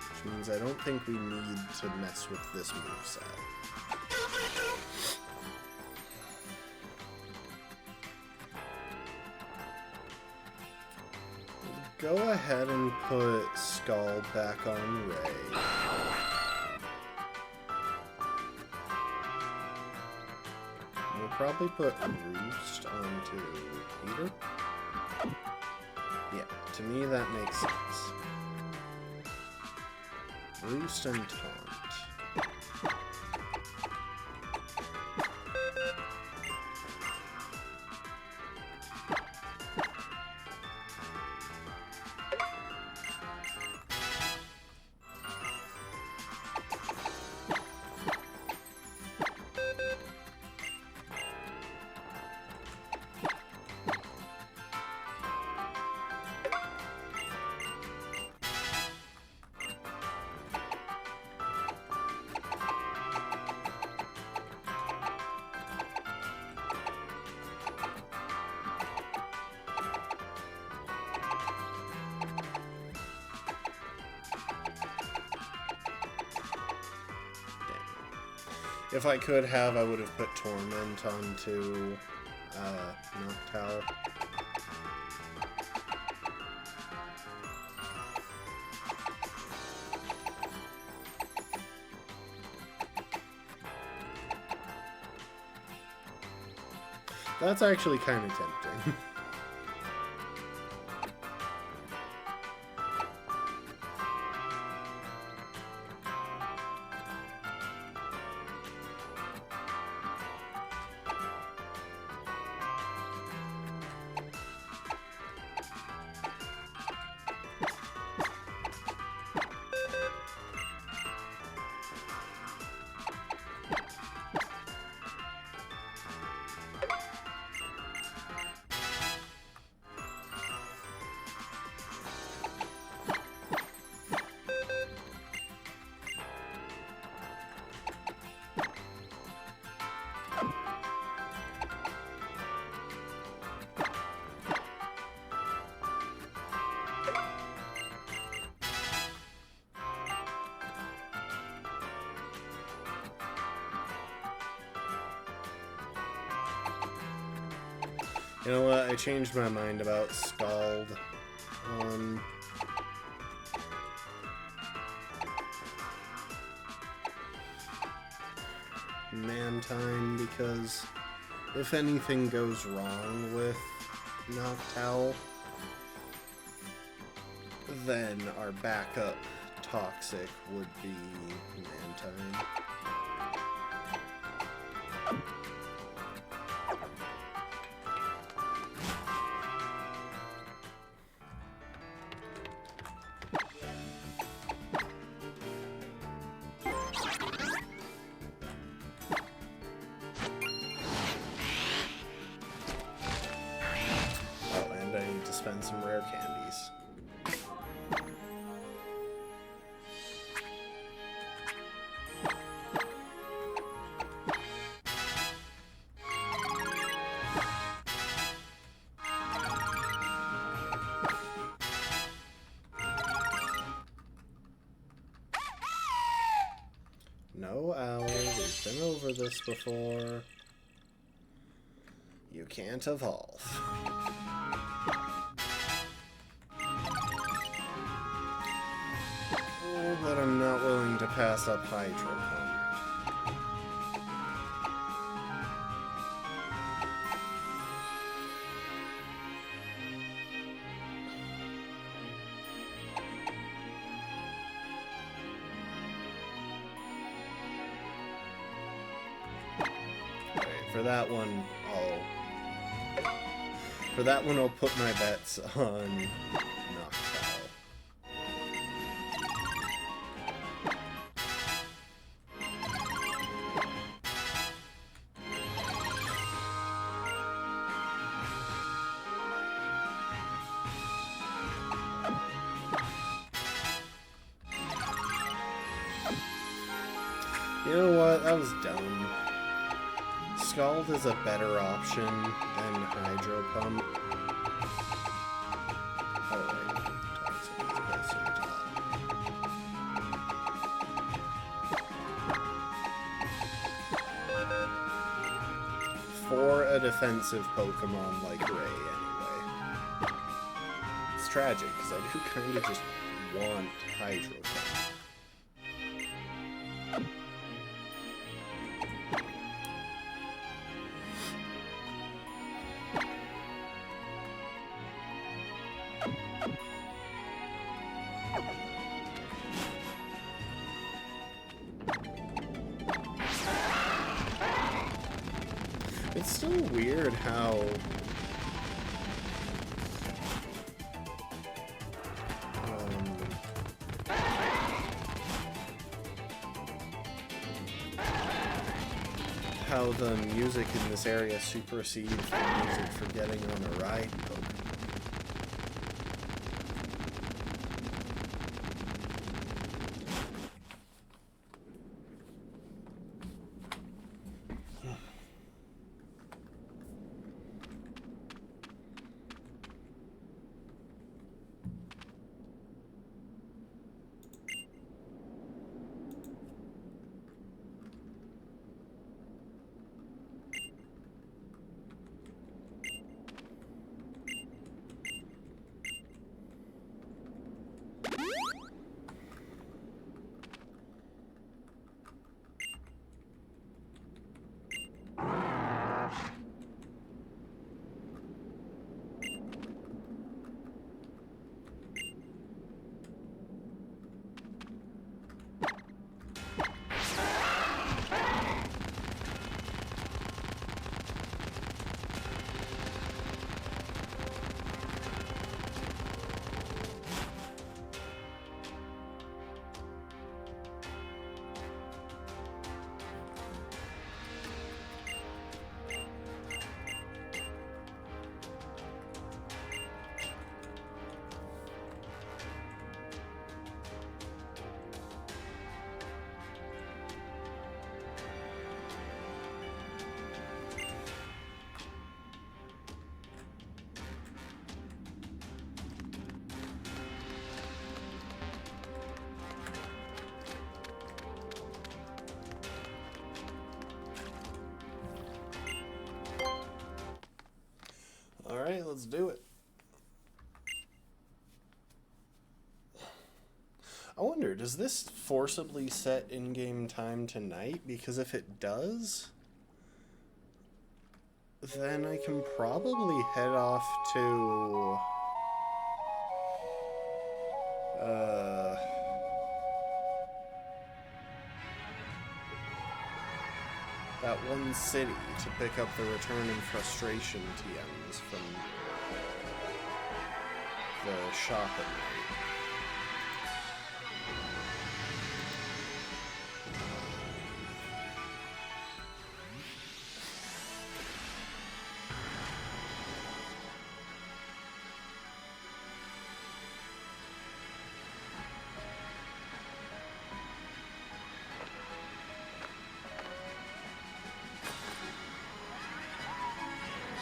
Which means I don't think we need to mess with this moveset. Go ahead and put Skull back on Ray. We'll probably put Roost onto Peter. Yeah, to me that makes sense. Roost and Taunt. If I could have, I would have put Torment onto Noctowl. That's actually kind of tempting. You know what? I changed my mind about Scald. Mantine, because if anything goes wrong with Noctowl, then our backup Toxic would be Mantine. Spend some rare candies. No, Owl, we've been over this before. You can't evolve. But I'm not willing to pass up Hydro Pump. Alright, for that one, I'll put my bets on Noctowl. You know what? That was dumb. Scald is a better option than Hydro Pump. Alright. Toxic is closer to top. For a defensive Pokemon like Ray, anyway. It's tragic, because I do kind of just want Hydro Pump. It's still weird how the music in this area supersedes the music for getting on a ride Pokemon. do it. I wonder, does this forcibly set in-game time to night? Because if it does, then I can probably head off to... that one city to pick up the Return and Frustration TMs from the shop at night.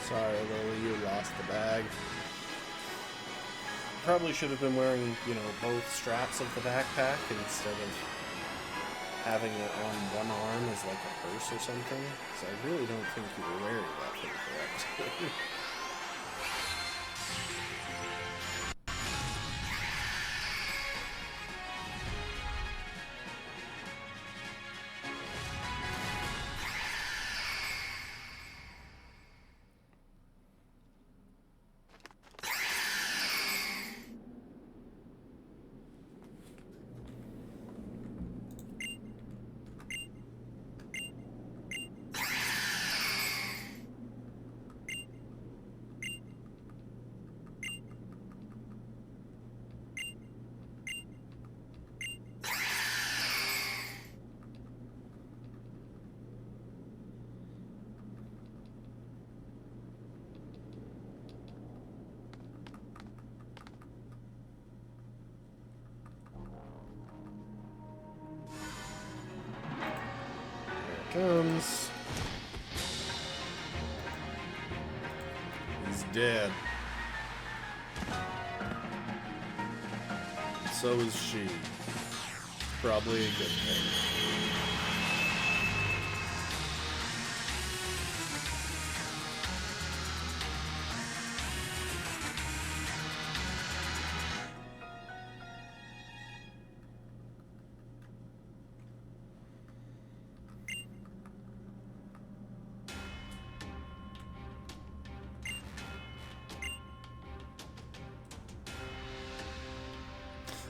Sorry, Lily, you lost the bag. Probably should have been wearing, you know, both straps of the backpack instead of having it on one arm as like a purse or something. So I really don't think you were wearing that thing correctly. Comes. He's dead. So is she. Probably a good thing.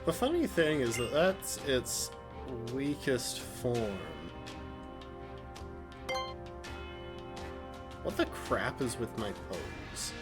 The funny thing is that that's its weakest form. What the crap is with my pose?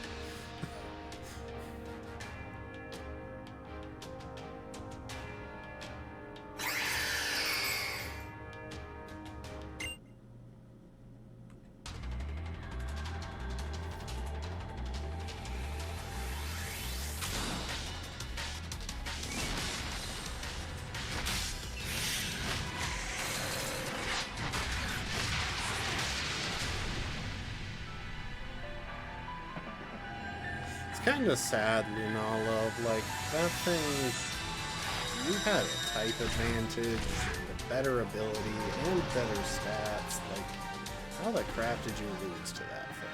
Kind of sad, Lunala. Like, that thing, you had a type advantage, a better ability, and better stats. Like, how the crap did you lose to that thing?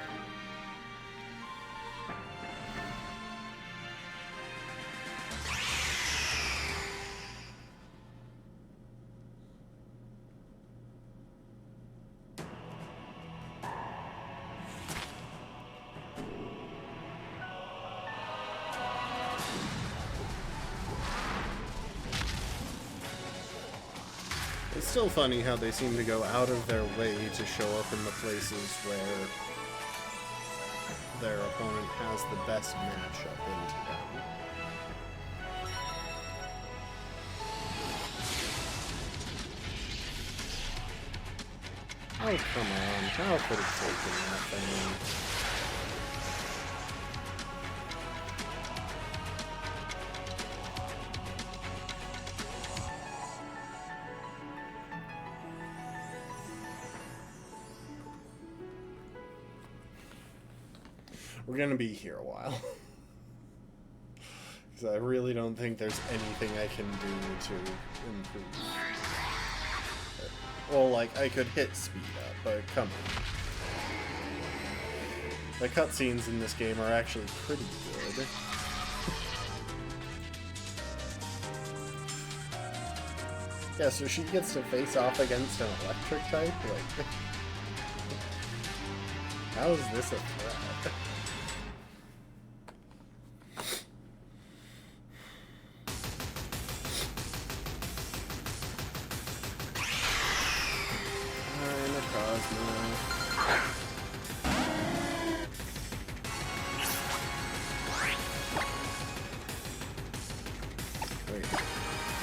It's still funny how they seem to go out of their way to show up in the places where their opponent has the best matchup into them. Oh, come on. How could have taken that thing? We're gonna be here a while. Because I really don't think there's anything I can do to improve. Well, like, I could hit speed up, but come on. The cutscenes in this game are actually pretty good. Yeah, so she gets to face off against an electric type? Like, how is this a threat?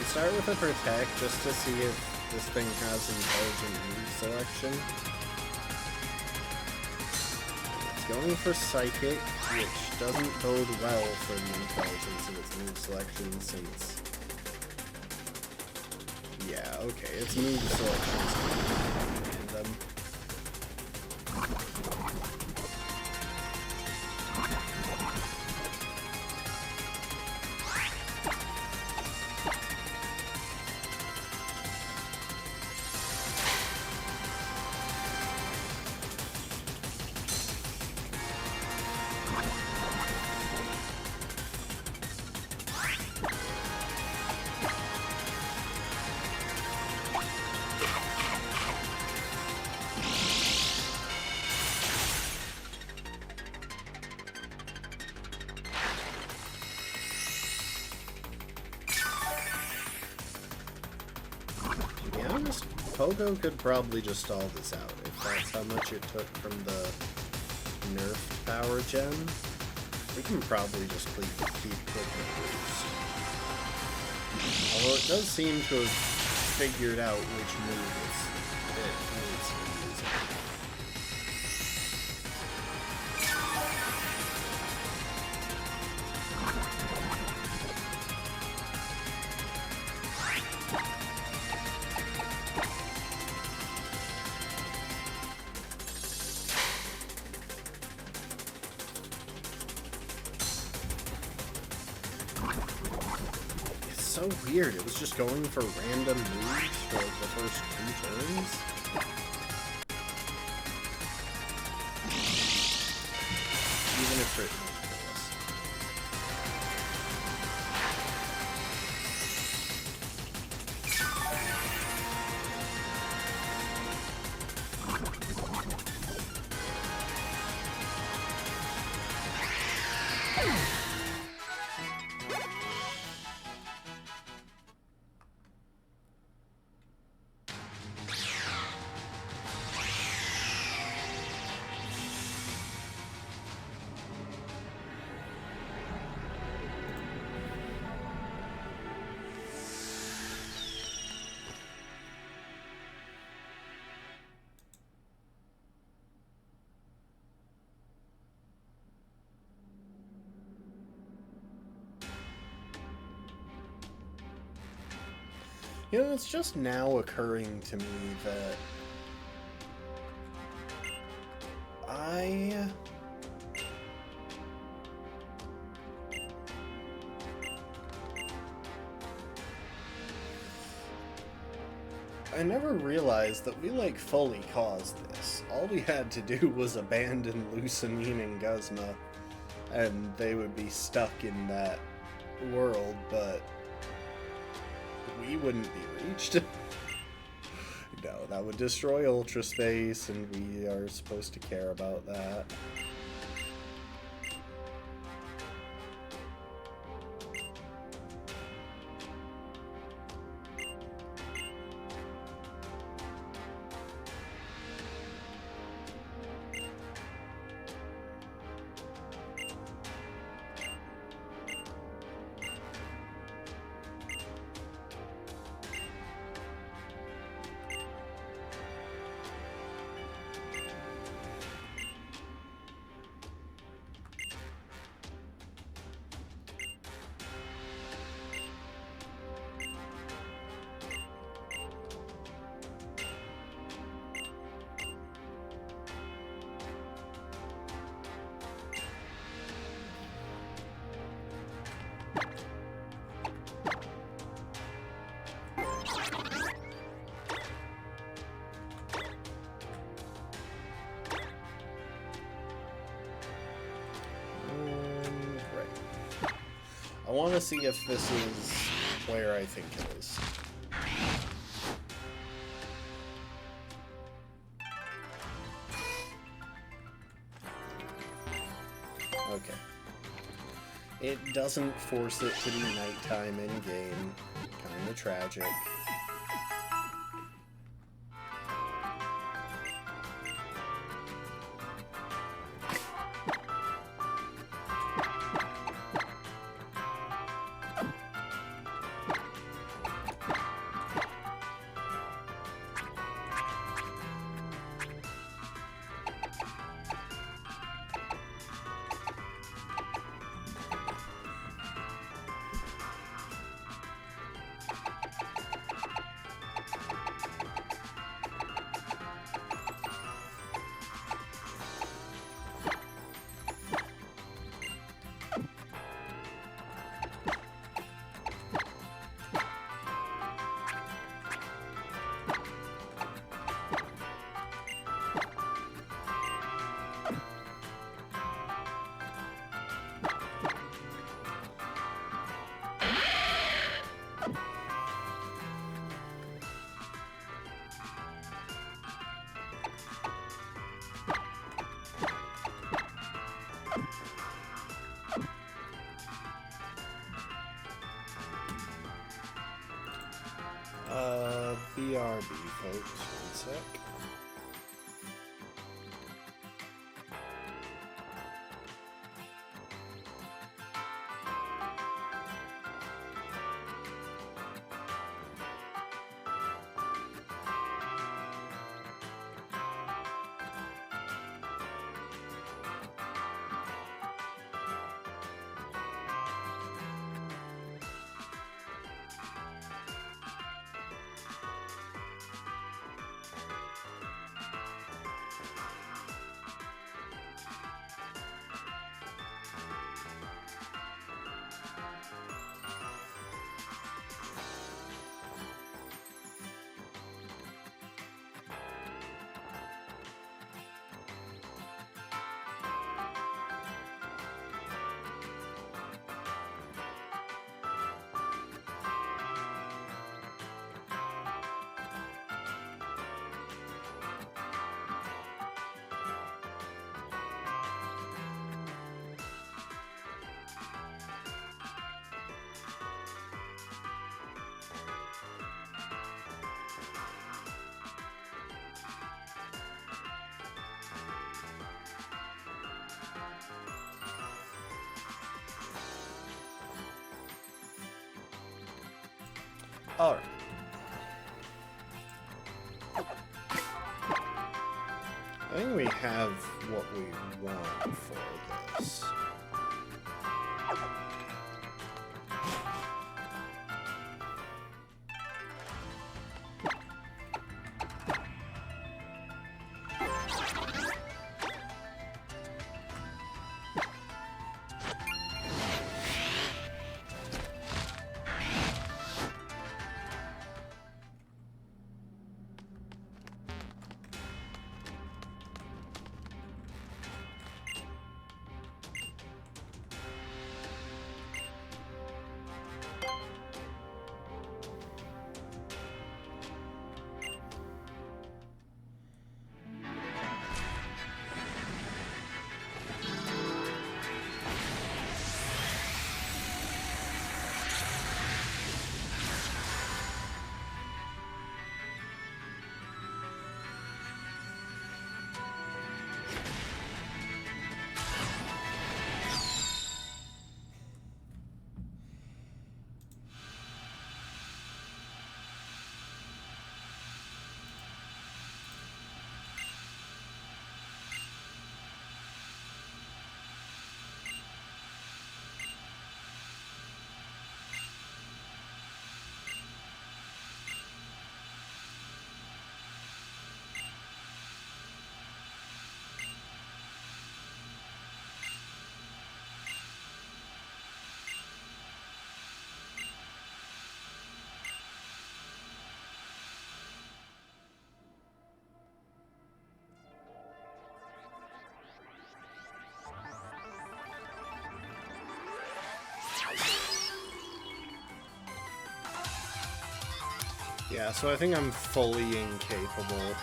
Start with a protect just to see if this thing has intelligent move selection. It's going for psychic, which doesn't bode well for the intelligence of its move selection since... Yeah, okay, its move selection is random. Pogo could probably just stall this out, if that's how much it took from the nerfed power gem. We can probably just keep clicking boost. Although it does seem to have figured out which move it needs to be using. So weird, it was just going for random moves for like the first 2 turns. Even if it You know, it's just now occurring to me that I never realized that we, like, fully caused this. All we had to do was abandon Lucamine and Guzma, and they would be stuck in that world, but we wouldn't be reached. No, that would destroy Ultra Space, and we are supposed to care about that. I want to see if this is where I think it is. Okay. It doesn't force it to be nighttime in-game. Kinda tragic. BRB, folks. One sec. Alright. I think we have what we want for this. Yeah, so I think I'm fully incapable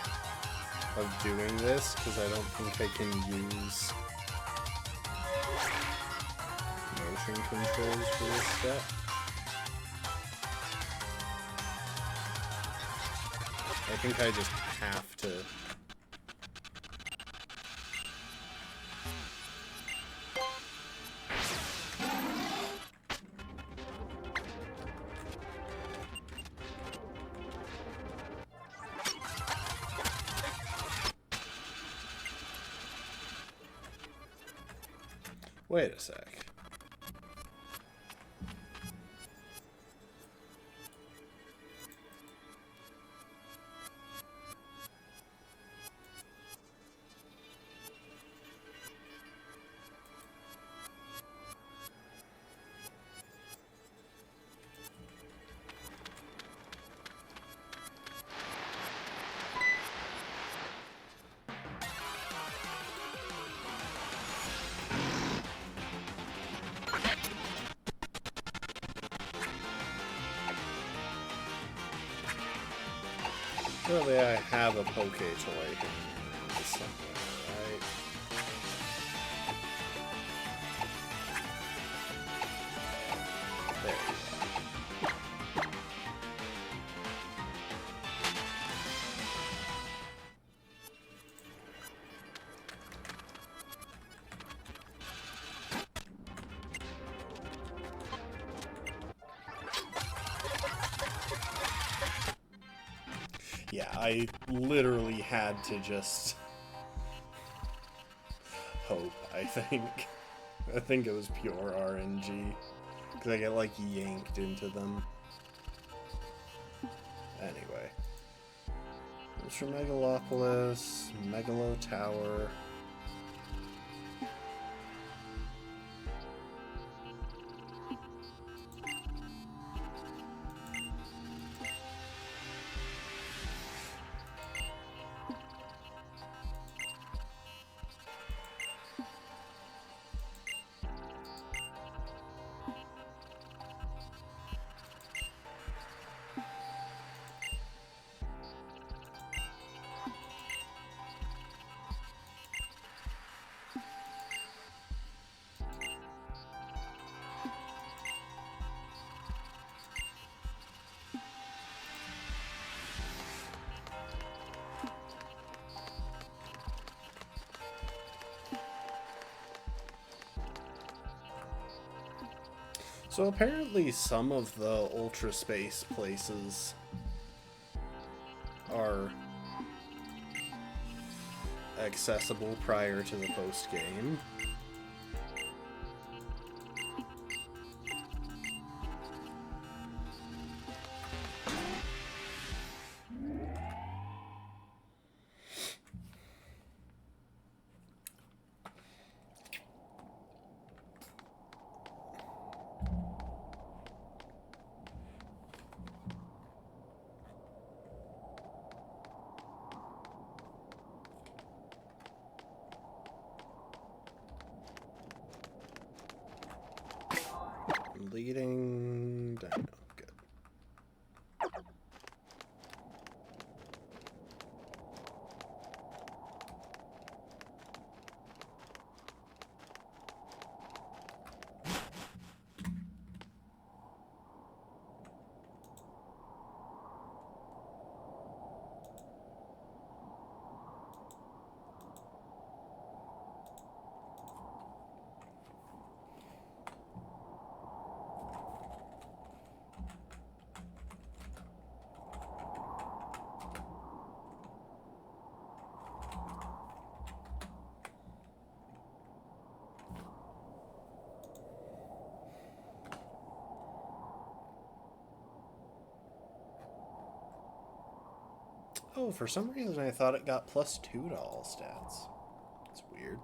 of doing this, because I don't think I can use motion controls for this step. I think I just have to. Wait a sec. Surely I have a Poke Toy here somewhere, right? There you go. Yeah, I literally had to just hope, I think. I think it was pure RNG. Because I get, like, yanked into them. Anyway. Ultra Megalopolis, Megalo Tower. So apparently some of the Ultra Space places are accessible prior to the post-game. Leading down. Good. Oh, for some reason I thought it got +2 to all stats. That's weird.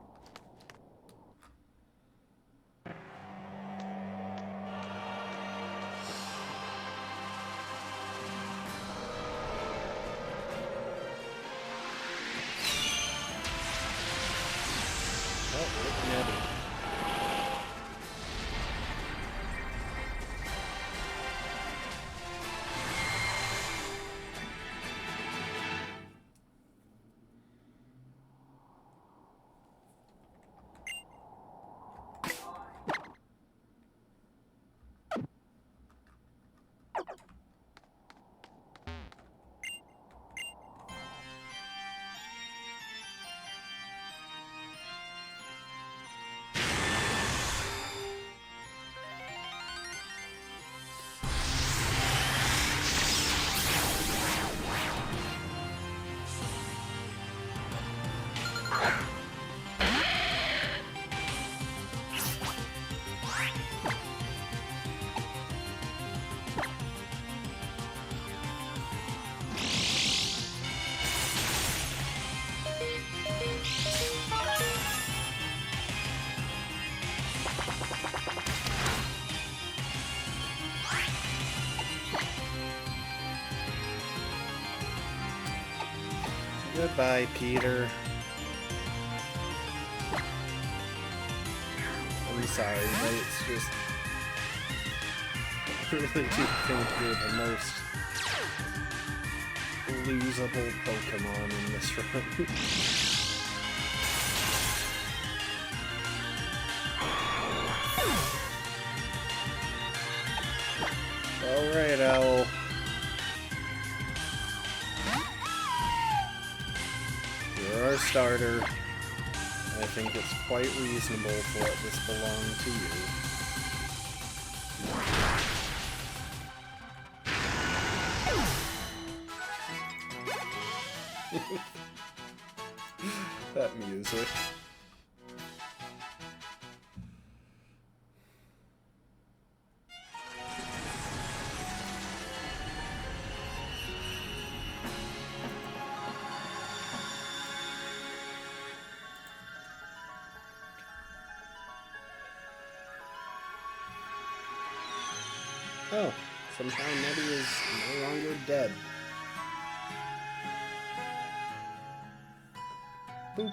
Oh, looking at it. Goodbye, Peter. I'm sorry, but it's just... I really do think you're the most losable Pokemon in this run. Alright, Owl. You're our starter. I think it's quite reasonable for it this belong to you. That music. Oh, somehow Nettie is no longer dead. Boop.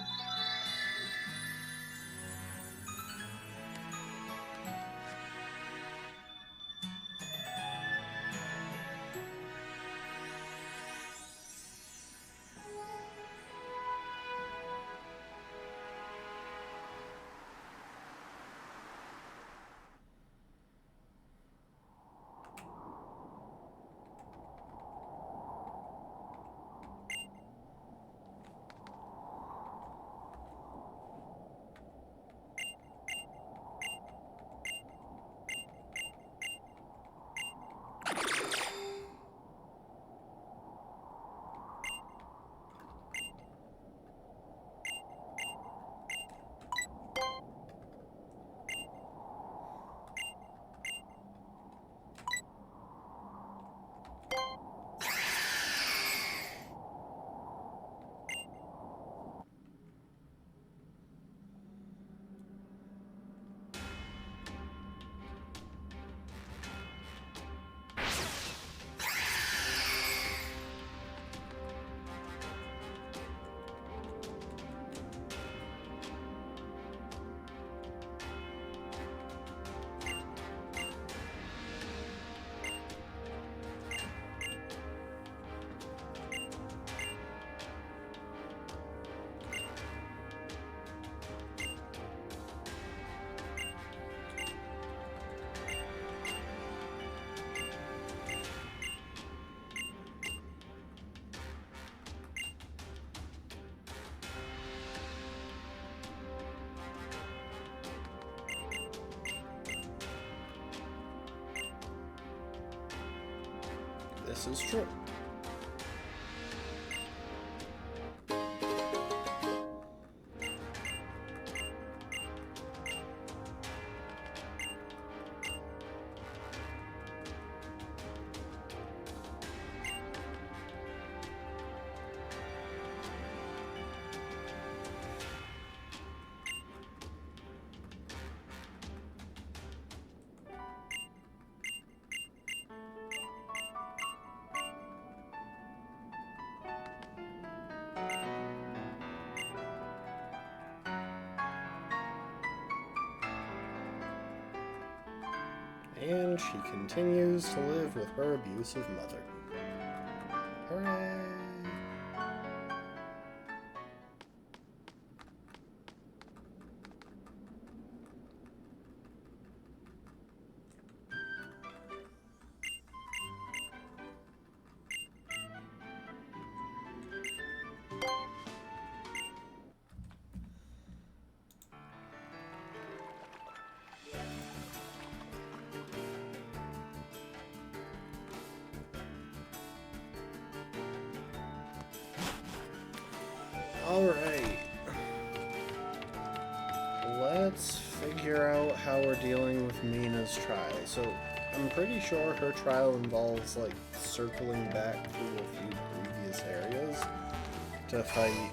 This is true. And she continues to live with her abusive mother. Hooray! Alright. let's figure out how we're dealing with Mina's trial. So, I'm pretty sure her trial involves, like, circling back through a few previous areas to fight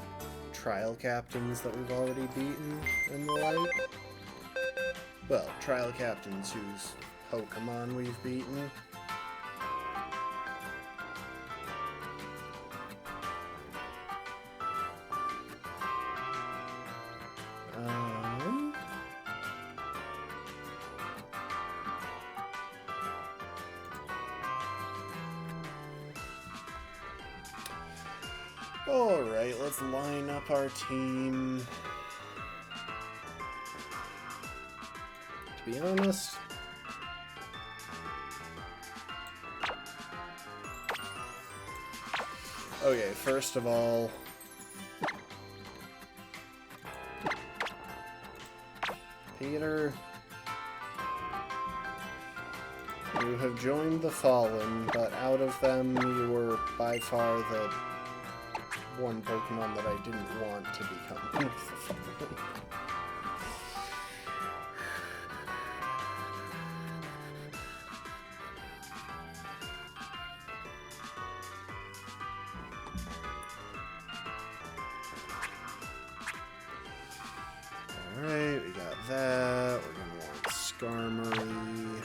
trial captains that we've already beaten and the like. Well, trial captains whose Pokemon we've beaten. Alright, let's line up our team. To be honest, okay, first of all, Peter, you have joined the Fallen, but out of them, you were by far the one Pokemon that I didn't want to become one of the Fallen. Alright, we got that. We're gonna want Skarmory.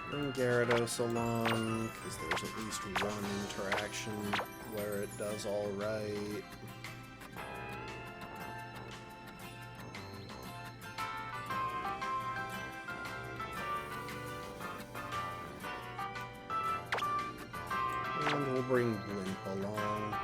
Bring Gyarados along, because there's at least one interaction where it does alright. And we'll bring Blimp along.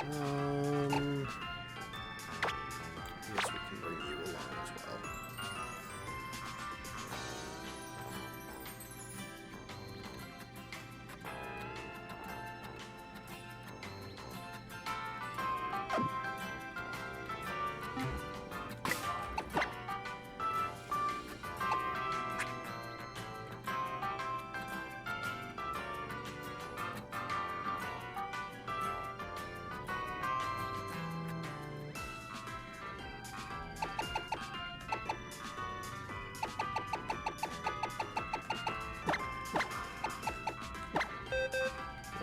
I guess we can bring you along as well.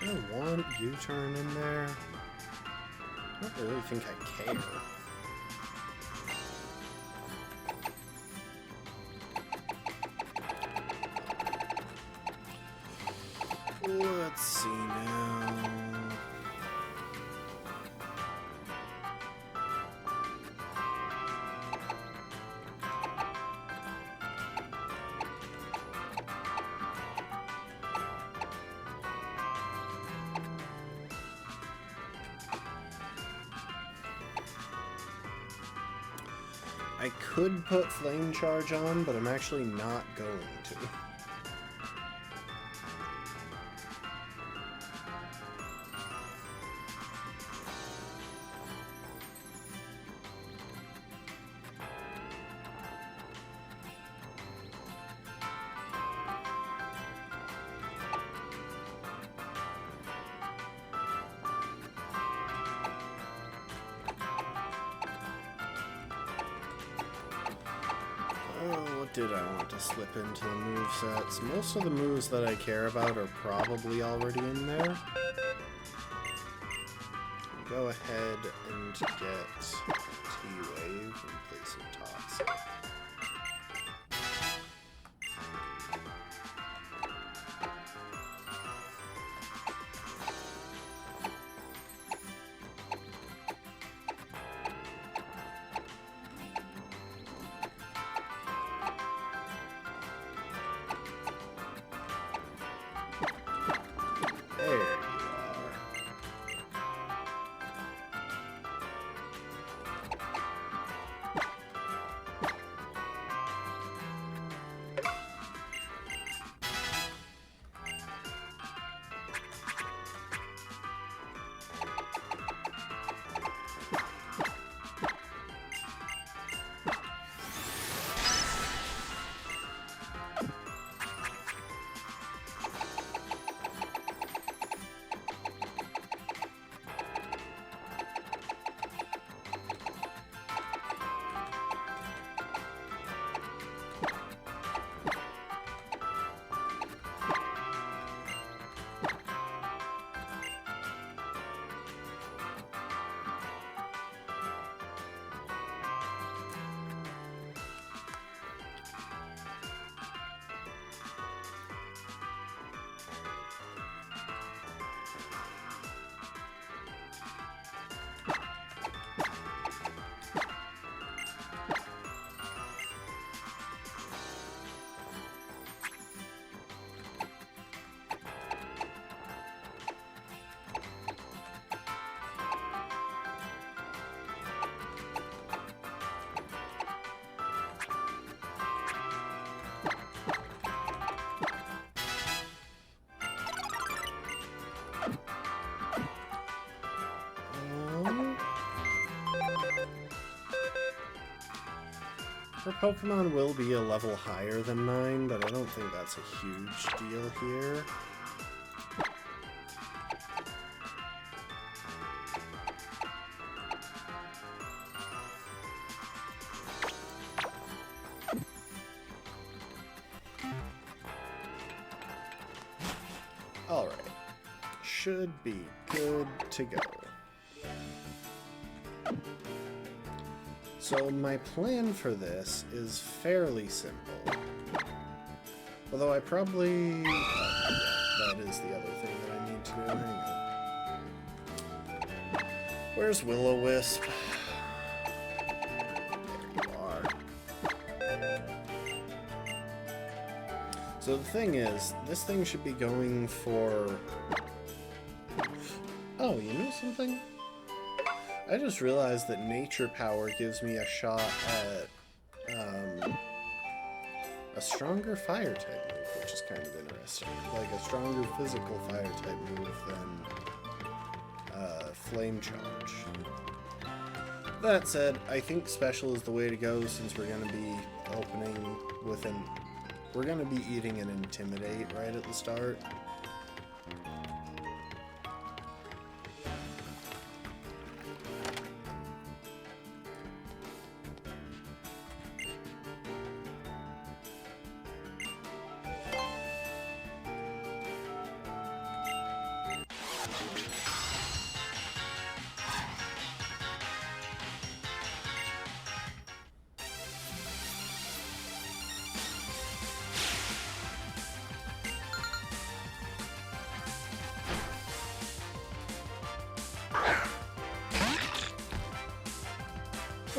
I want U-turn in there. I don't really think I care. Let's see now. I could put Flame Charge on, but I'm actually not going to. what did I want to slip into the movesets? Most of the moves that I care about are probably already in there. Go ahead and get T-Wave and play some Toxic. There you are. Her Pokemon will be a level higher than mine, but I don't think that's a huge deal here. Alright. Should be good to go. So my plan for this is fairly simple. Although I probably... that is the other thing that I need to do. Hang on. Where's Will-O-Wisp? There you are. So the thing is, this thing should be going for... Oh, you know something? I just realized that Nature Power gives me a shot at a stronger Fire-type move, which is kind of interesting. Like a stronger physical Fire-type move than Flame Charge. That said, I think Special is the way to go since we're going to be opening with an... We're going to be eating an Intimidate right at the start.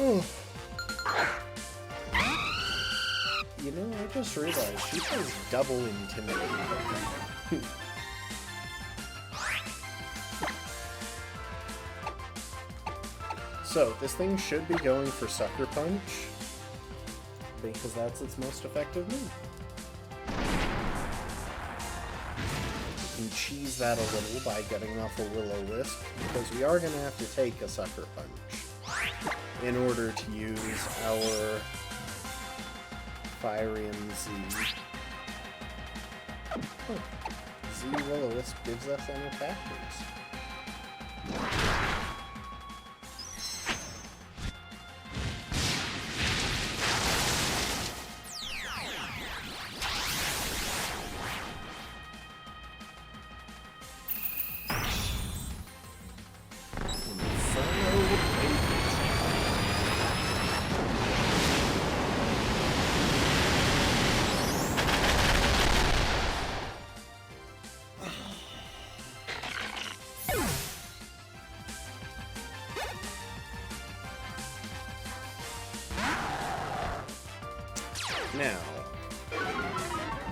Oh. You know, I just realized she has double Intimidate. So, this thing should be going for Sucker Punch, because that's its most effective move. You can cheese that a little by getting off a Will-O-Wisp, because we are going to have to take a Sucker Punch in order to use our Firium Z. Huh. Z Will-O-Wisp gives us an attack boost. Now,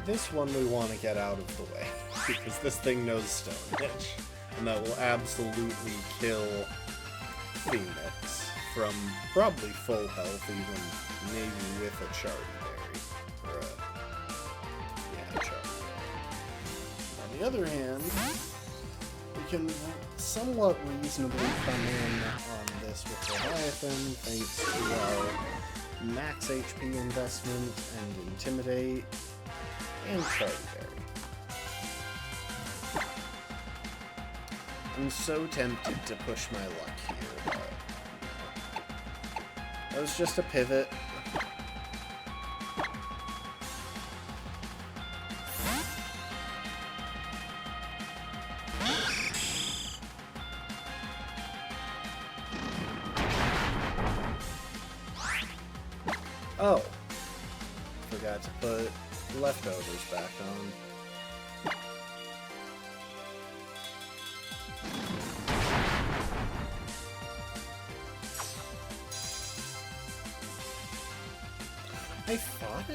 this one we want to get out of the way, because this thing knows Stone Edge, and that will absolutely kill Phoenix from probably full health, even maybe with a Charge Berry. Or a Charge Berry. On the other hand, we can somewhat reasonably come in on this with Leviathan, thanks to our max HP investment and Intimidate and Charge Berry. I'm so tempted to push my luck here, but that was just a pivot. Oh, forgot to put leftovers back on. I thought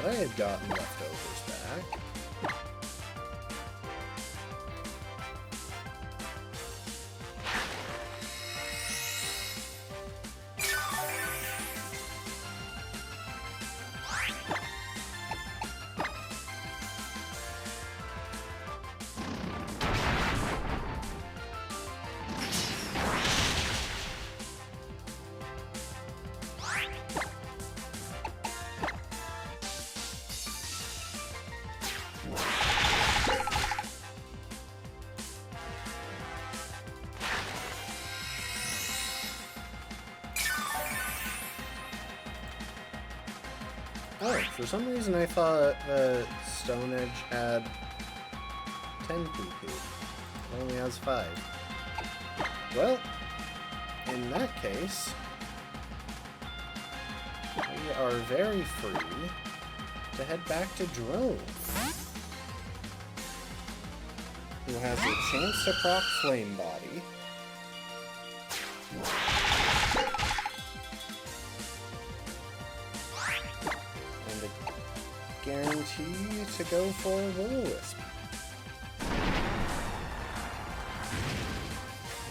I had gotten leftovers back. Oh, for some reason I thought that Stone Edge had 10 PP. It only has 5. Well, in that case, we are very free to head back to Drone, who has a chance to proc Flame Body. Guarantee to go for a Will-O-Wisp.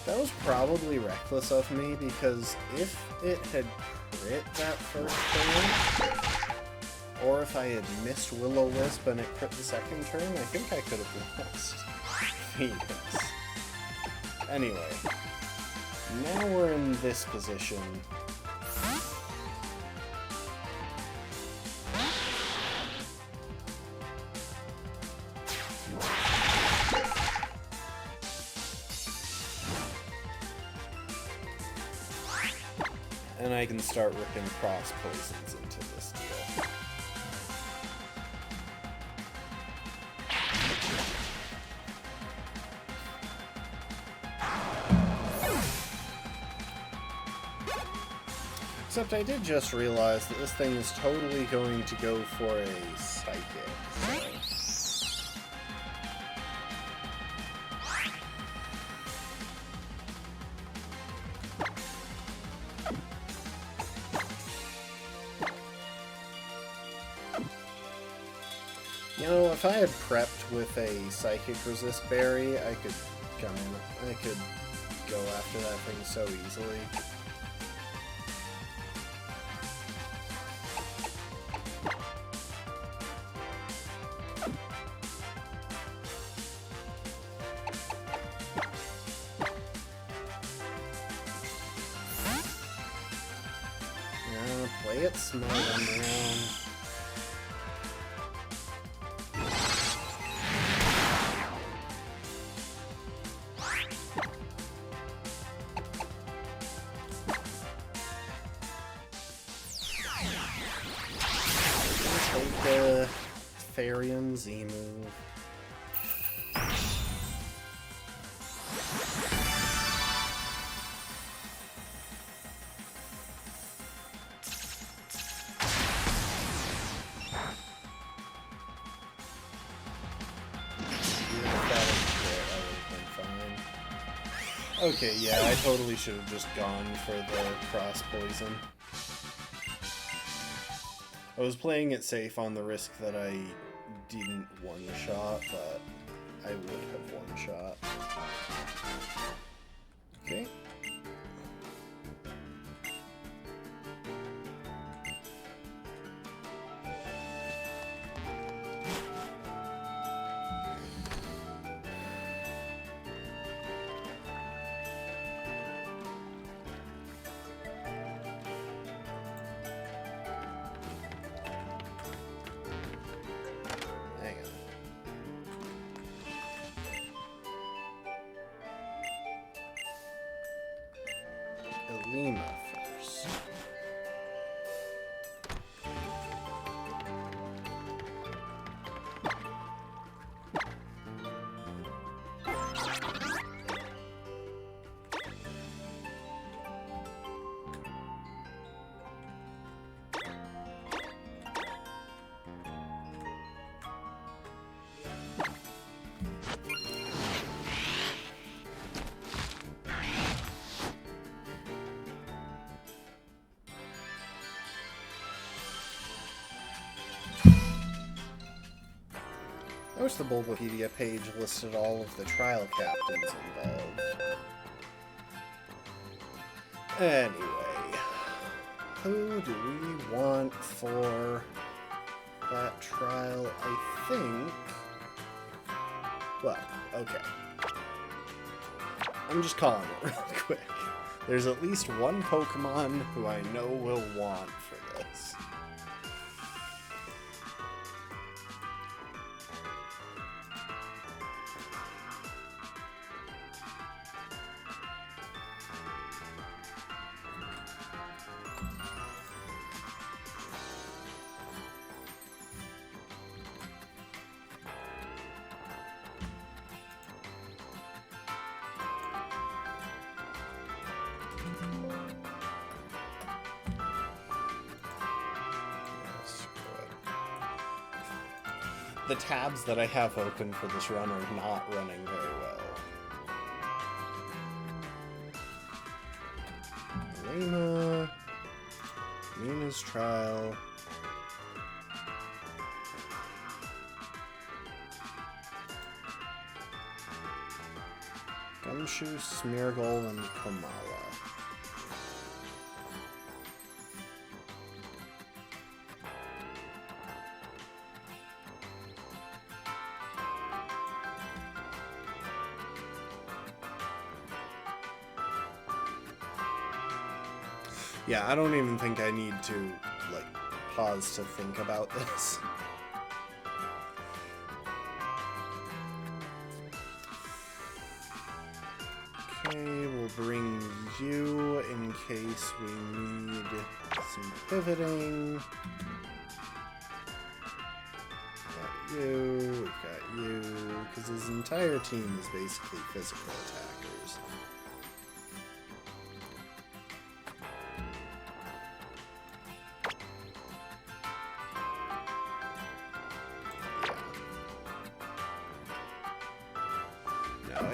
That was probably reckless of me, because if it had crit that first turn, or if I had missed Will-O-Wisp and it crit the second turn, I think I could have lost Phoenix. Anyway, now we're in this position. And I can start ripping cross poisons into this deal. Except I did just realize that this thing is totally going to go for a Psychic. You know, if I had prepped with a Psychic Resist Berry, I could go after that thing so easily. Yeah, play it smart on the round. The Therian Z move. Okay, yeah, I totally should have just gone for the cross poison. I was playing it safe on the risk that I didn't one-shot, but I would have one-shot. Okay. Lima first. I wish the Bulbapedia page listed all of the trial captains involved. Anyway, who do we want for that trial? I think... Well, okay. I'm just calling it real quick. There's at least one Pokemon who I know will want for this. The tabs that I have open for this run are not running very well. Lima, Mina's trial. Gumshoe, Smeargle, and Kamala. Yeah, I don't even think I need to, like, pause to think about this. Okay, we'll bring you in case we need some pivoting. Got you, we've got you, because his entire team is basically physical attackers.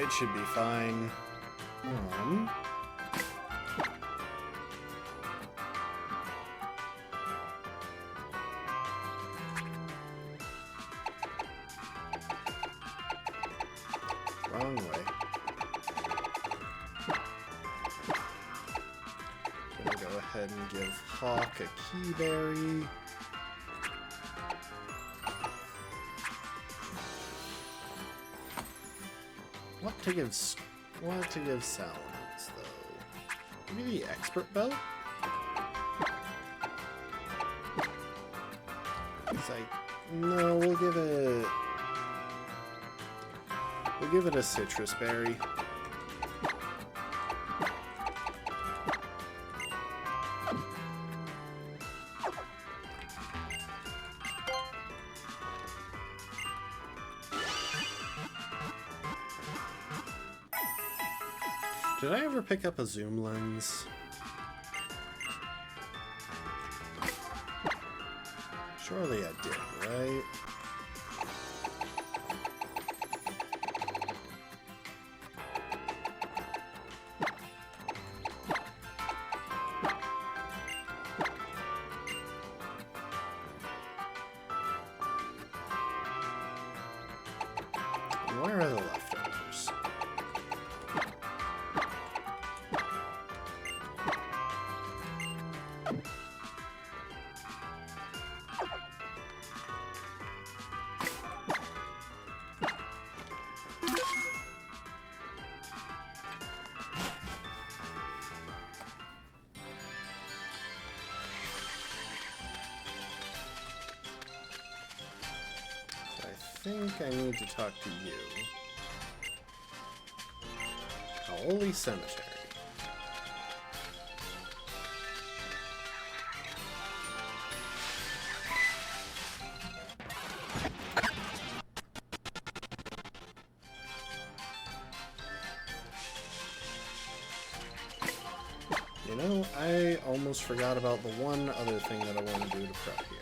It should be fine. Wrong way. Gonna go ahead and give Hawk a Keyberry. What to give Salamence, though? Maybe the Expert Belt? No, we'll give it a Citrus Berry. Did I ever pick up a zoom lens? Surely I did, right? Where are the leftovers? I think I need to talk to you. Holy Cemetery. You know, I almost forgot about the one other thing that I want to do to prep here.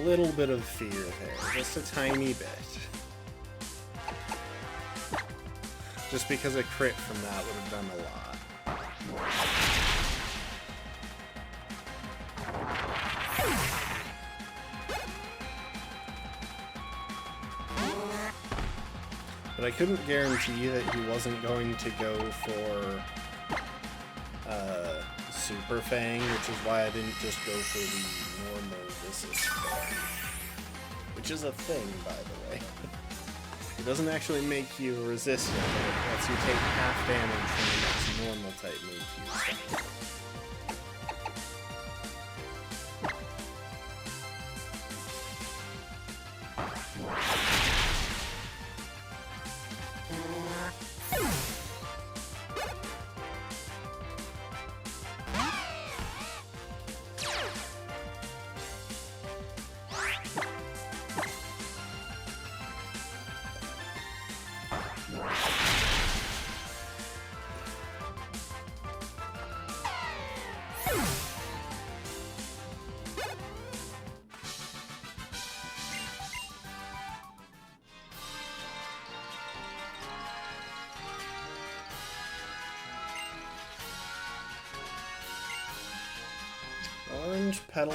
Little bit of fear there, just a tiny bit. Just because a crit from that would have done a lot. But I couldn't guarantee that he wasn't going to go for Super Fang, which is why I didn't just go for the normal resist, which is a thing, by the way. It doesn't actually make you resistant, but it lets you take half damage from the next normal type move you use. Orange petal.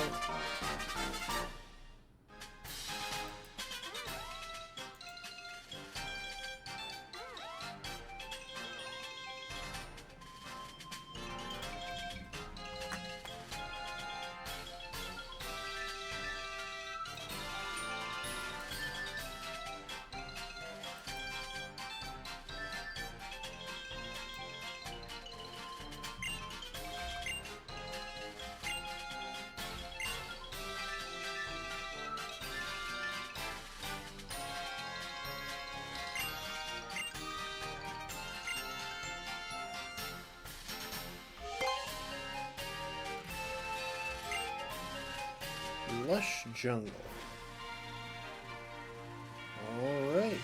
lush jungle. Alright.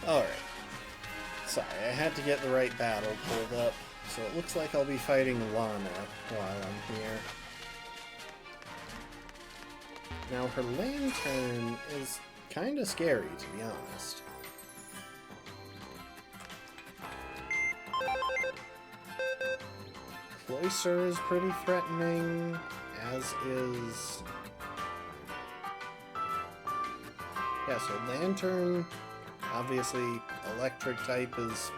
Alright. Sorry, I had to get the right battle pulled up, so it looks like I'll be fighting Lana while I'm here. Now, her lantern is kind of scary, to be honest. Cloyster is pretty threatening, as is... Yeah, so Lantern, obviously electric type is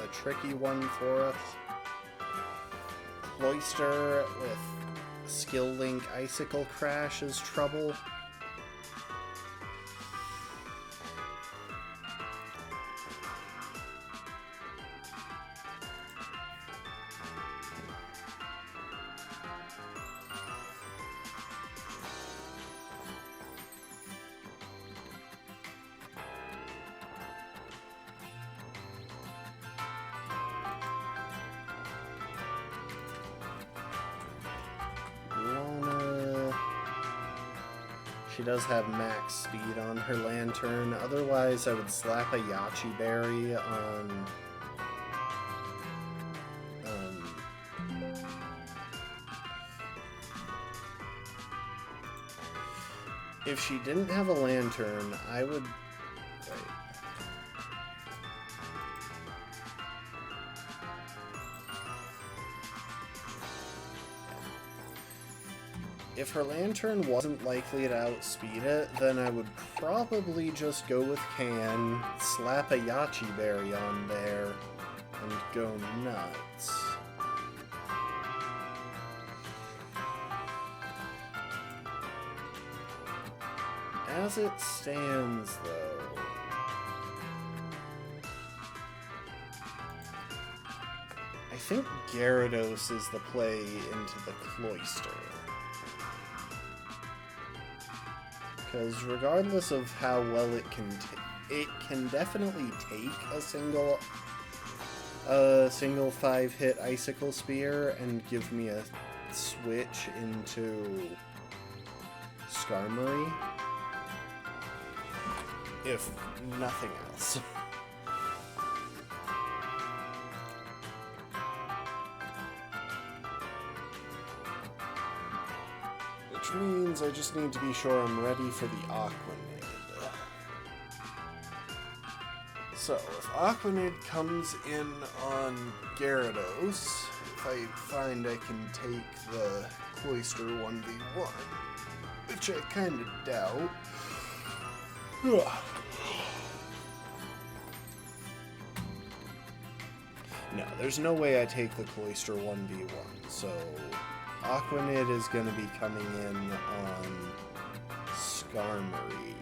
a tricky one for us. Cloyster with Skill Link Icicle Crash is trouble. She does have max speed on her lantern. Otherwise, I would slap a Yachi Berry on... if she didn't have a lantern, I would... Wait. If her lantern wasn't likely to outspeed it, then I would probably just go with Can, slap a Yachi Berry on there, and go nuts. As it stands, though... I think Gyarados is the play into the Cloyster. Because regardless of how well it can definitely take a single 5-hit Icicle Spear and give me a switch into Skarmory, if nothing else. Which means I just need to be sure I'm ready for the Aquanid. So, if Aquanid comes in on Gyarados, if I find I can take the Cloyster 1v1, which I kind of doubt. No, there's no way I take the Cloyster 1v1, so... Aquanid is going to be coming in on Skarmory.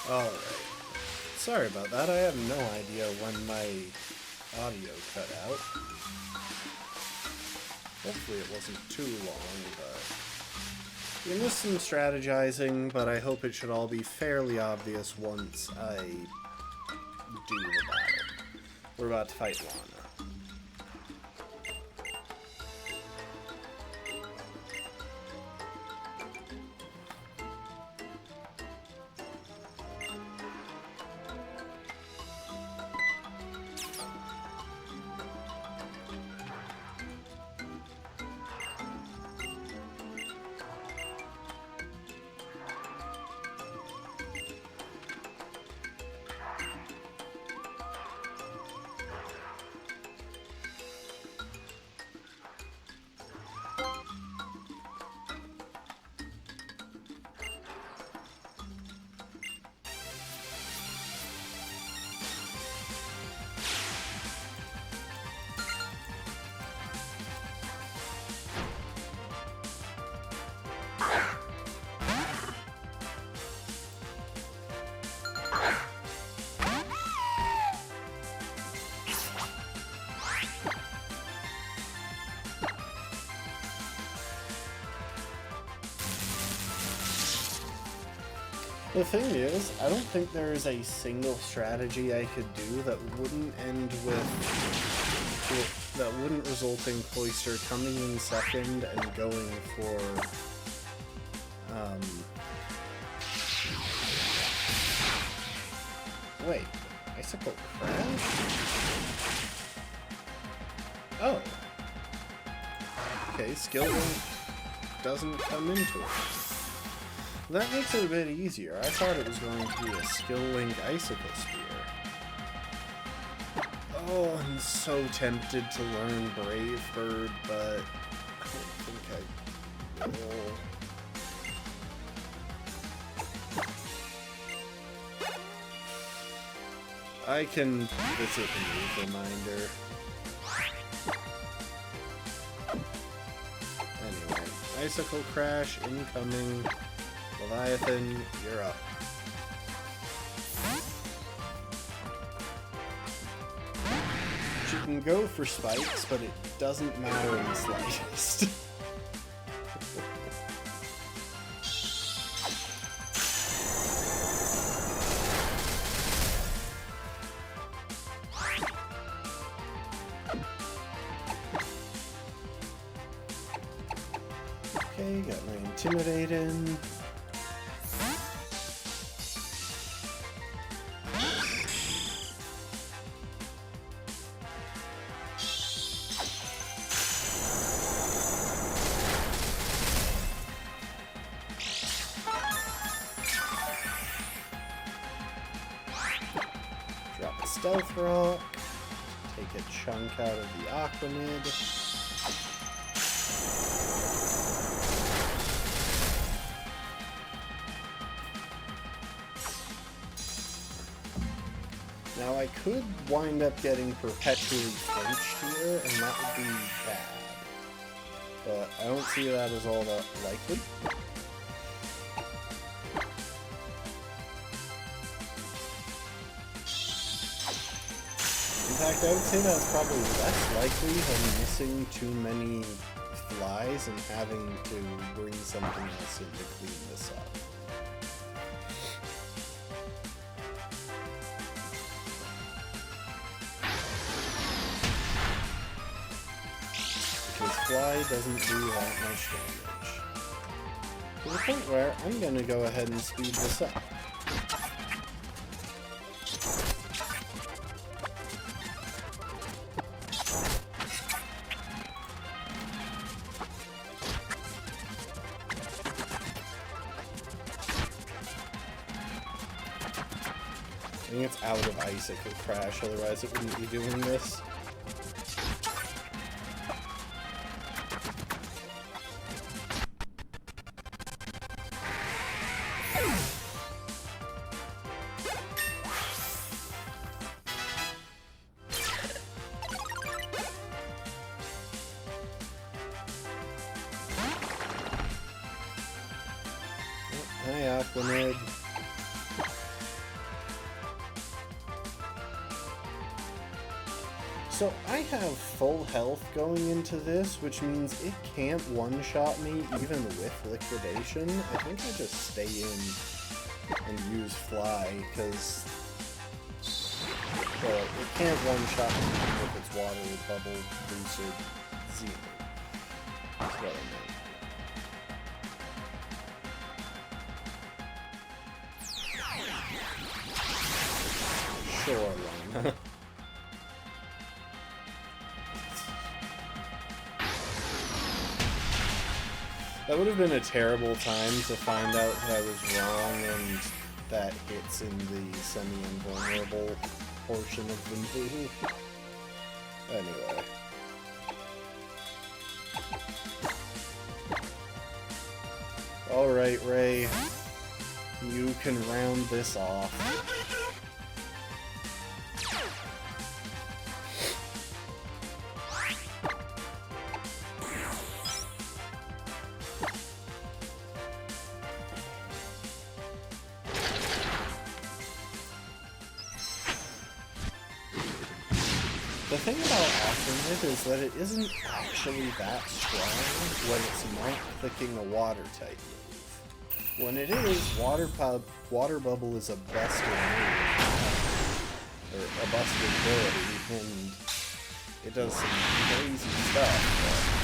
Alright. Sorry about that, I have no idea when my audio cut out. Hopefully it wasn't too long, but... You missed some strategizing, but I hope it should all be fairly obvious once I do the battle. We're about to fight Lana. The thing is, I don't think there is a single strategy I could do that wouldn't end with that wouldn't result in Cloyster coming in second and going for wait, Icicle Crash? Oh. Okay, skill link doesn't come into it. That makes it a bit easier. I thought it was going to be a skill link icicle spear. Oh, I'm so tempted to learn Brave Bird, but I don't think I will. I can visit the move reminder. Anyway, Icicle Crash incoming. Leviathan, you're up. She can go for spikes, but it doesn't matter in the slightest. Okay, got my Intimidating. Drop a Stealth Rock. Take a chunk out of the Aquanid. Now I could wind up getting perpetually flinched here, and that would be bad. But I don't see that as all that likely. In fact, I would say that's probably less likely than missing too many flies and having to bring something else in to clean this up. Fly doesn't do that much damage. To the point where I'm gonna go ahead and speed this up. I think it's out of Icicle Crash, otherwise it wouldn't be doing this. Hi, Aquanid. So I have full health going into this, which means it can't one-shot me even with Liquidation. I think I just stay in and use Fly, because, well, it can't one-shot me with its Water Bubble Boosted Zenith. That's what I meant. Sure, Lana. That would have been a terrible time to find out that I was wrong and that hits in the semi-invulnerable portion of the move. Anyway. Alright, Ray. You can round this off. The thing about Aquanid is that it isn't actually that strong when it's not clicking a water type move. When it is, Water Bubble is a busted move, or a busted ability, and it does some crazy stuff.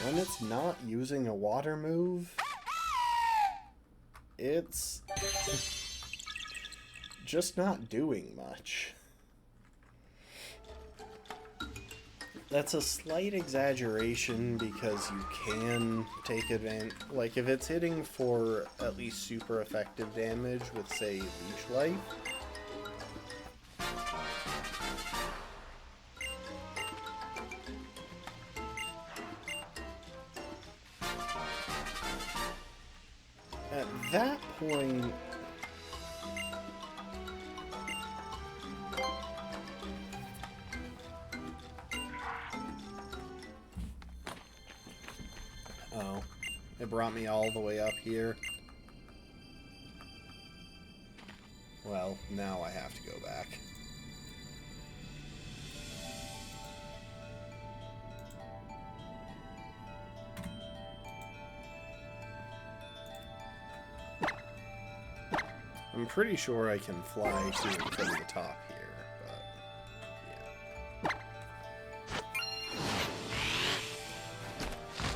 When it's not using a water move, it's just not doing much. That's a slight exaggeration because you can take advantage. Like, if it's hitting for at least super effective damage with, say, Leech Life, at that point, oh, it brought me all the way up here. Well, now I have to go back. I'm pretty sure I can fly to and from the top here, but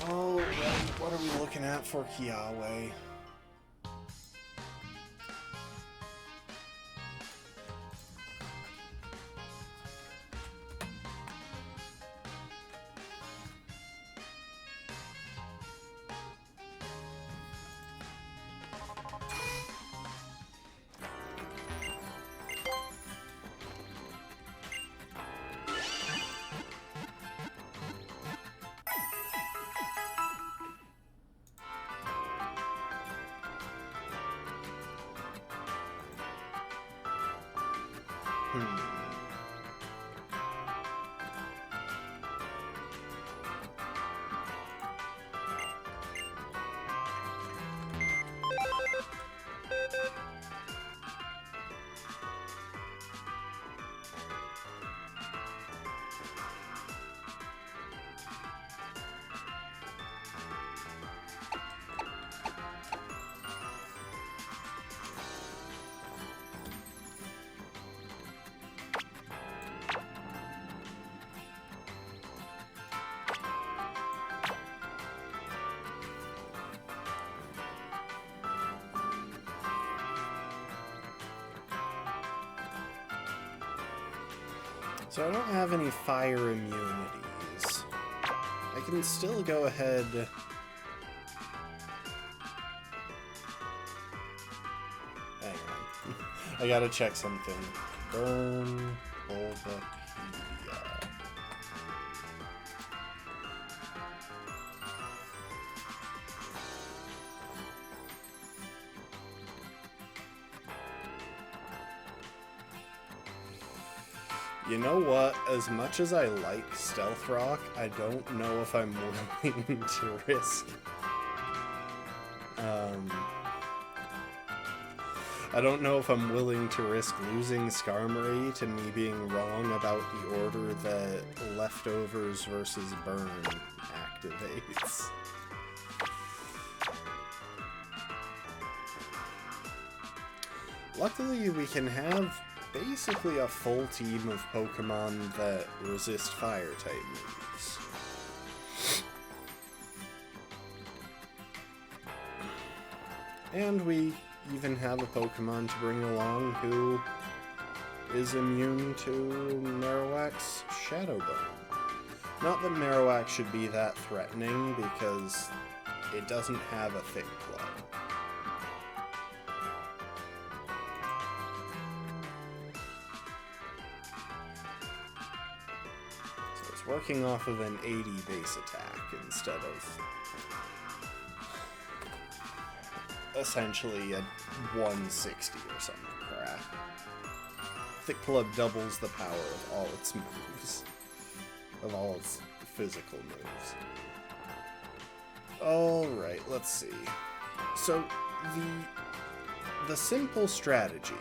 yeah. Alright, what are we looking at for Kiawe? So I don't have any fire immunities. I can still go ahead... Hang on. I gotta check something. Burn Bulbapedia. You know what? As much as I like Stealth Rock, I don't know if I'm willing to risk. I don't know if I'm willing to risk losing Skarmory to me being wrong about the order that Leftovers versus Burn activates. Luckily, we can have basically a full team of Pokemon that resist Fire-type moves. And we even have a Pokemon to bring along who is immune to Marowak's Shadow Bone. Not that Marowak should be that threatening, because it doesn't have a thick club. Working off of an 80 base attack instead of essentially a 160 or some crap. Thick Club doubles the power of all its moves, of all its physical moves. Alright, let's see. So, the simple strategy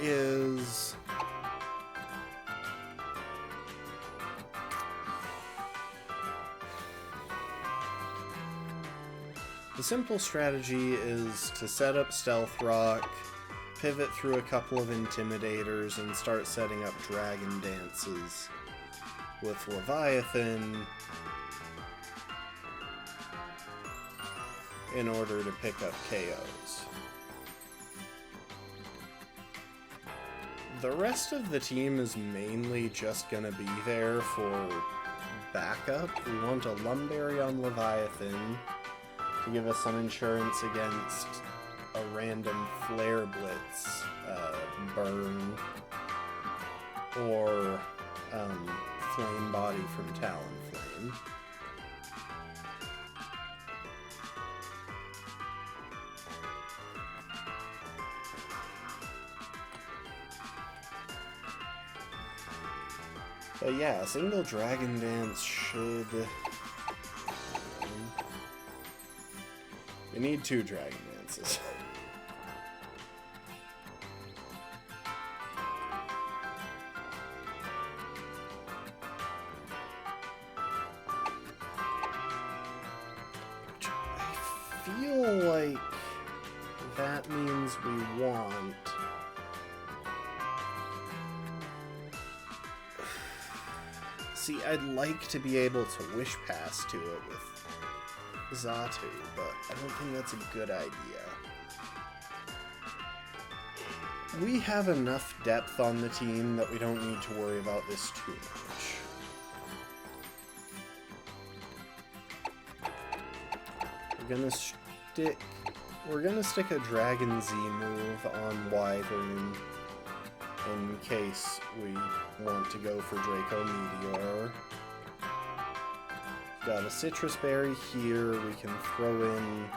is... The simple strategy is to set up Stealth Rock, pivot through a couple of Intimidators, and start setting up Dragon Dances with Leviathan in order to pick up KOs. The rest of the team is mainly just gonna be there for backup. We want a Lumberry on Leviathan to give us some insurance against a random Flare Blitz burn, or Flame Body from Talonflame. But yeah, a single Dragon Dance should... We need 2 Dragon Dances. I feel like that means we want... See, I'd like to be able to Wish Pass to it with Xatu, but I don't think that's a good idea. We have enough depth on the team that we don't need to worry about this too much. We're gonna stick a Dragon Z move on Wyvern in case we want to go for Draco Meteor. Got a Citrus Berry here. We can throw in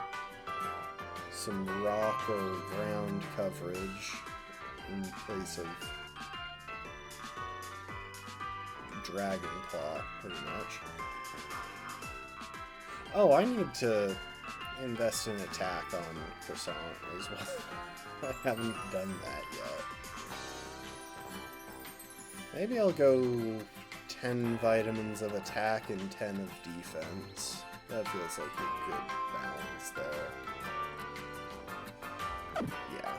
some rock or ground coverage in place of Dragon Claw, pretty much. Oh, I need to invest in attack on Croissant as well. I haven't done that yet. Maybe I'll go 10 vitamins of attack and 10 of defense. That feels like a good balance there. Yeah.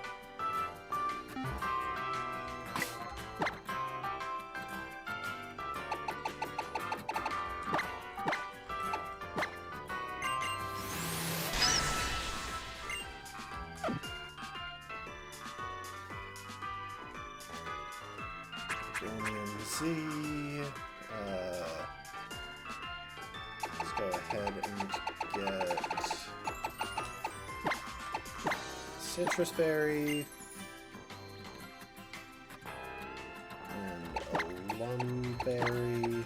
Let's go ahead and get Citrus Berry and a Lumberry.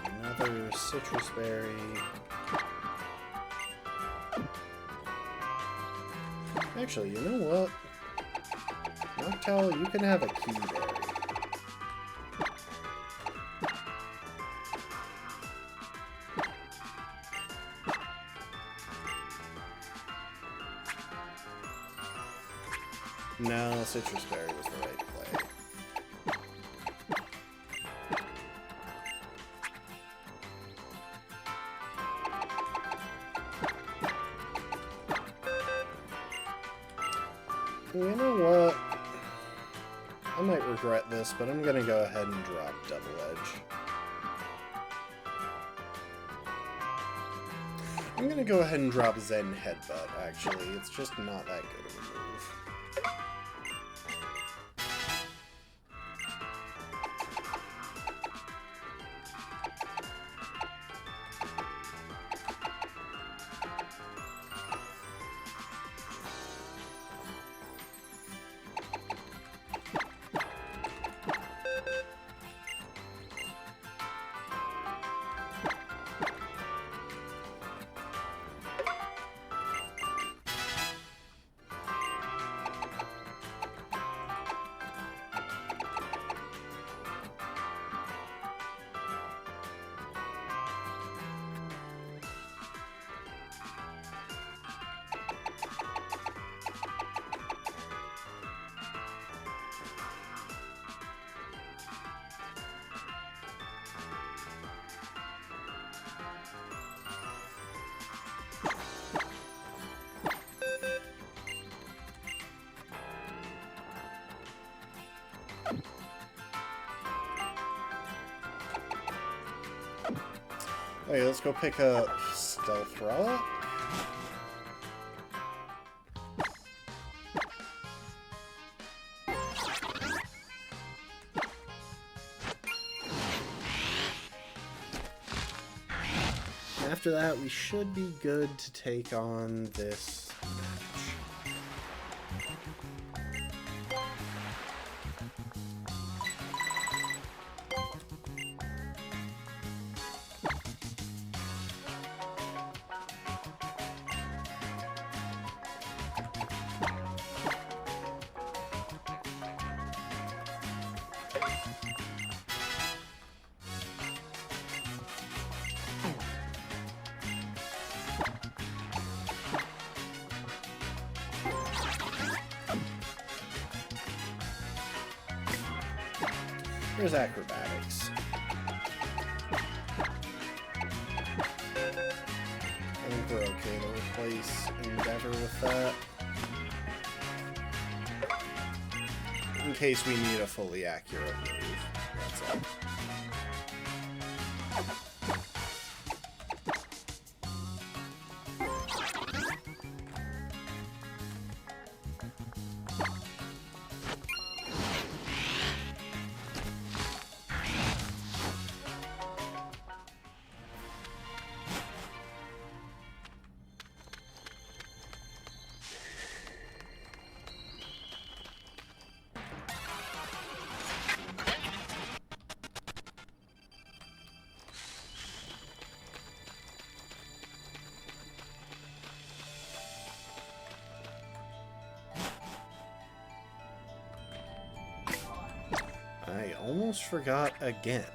And another Citrus Berry. Actually, you know what? Noctowl, you can have a Key Berry. No, Citrus Berry was the right play. You know what? I might regret this, but I'm gonna go ahead and drop Double Edge. I'm gonna go ahead and drop Zen Headbutt, actually. It's just not that good of a move. Okay, let's go pick up Stealth Relic. After that, we should be good to take on this match. There's acrobatics. I think we're okay to replace Endeavor with that. In case we need a fully accurate move. That's all. I almost forgot again.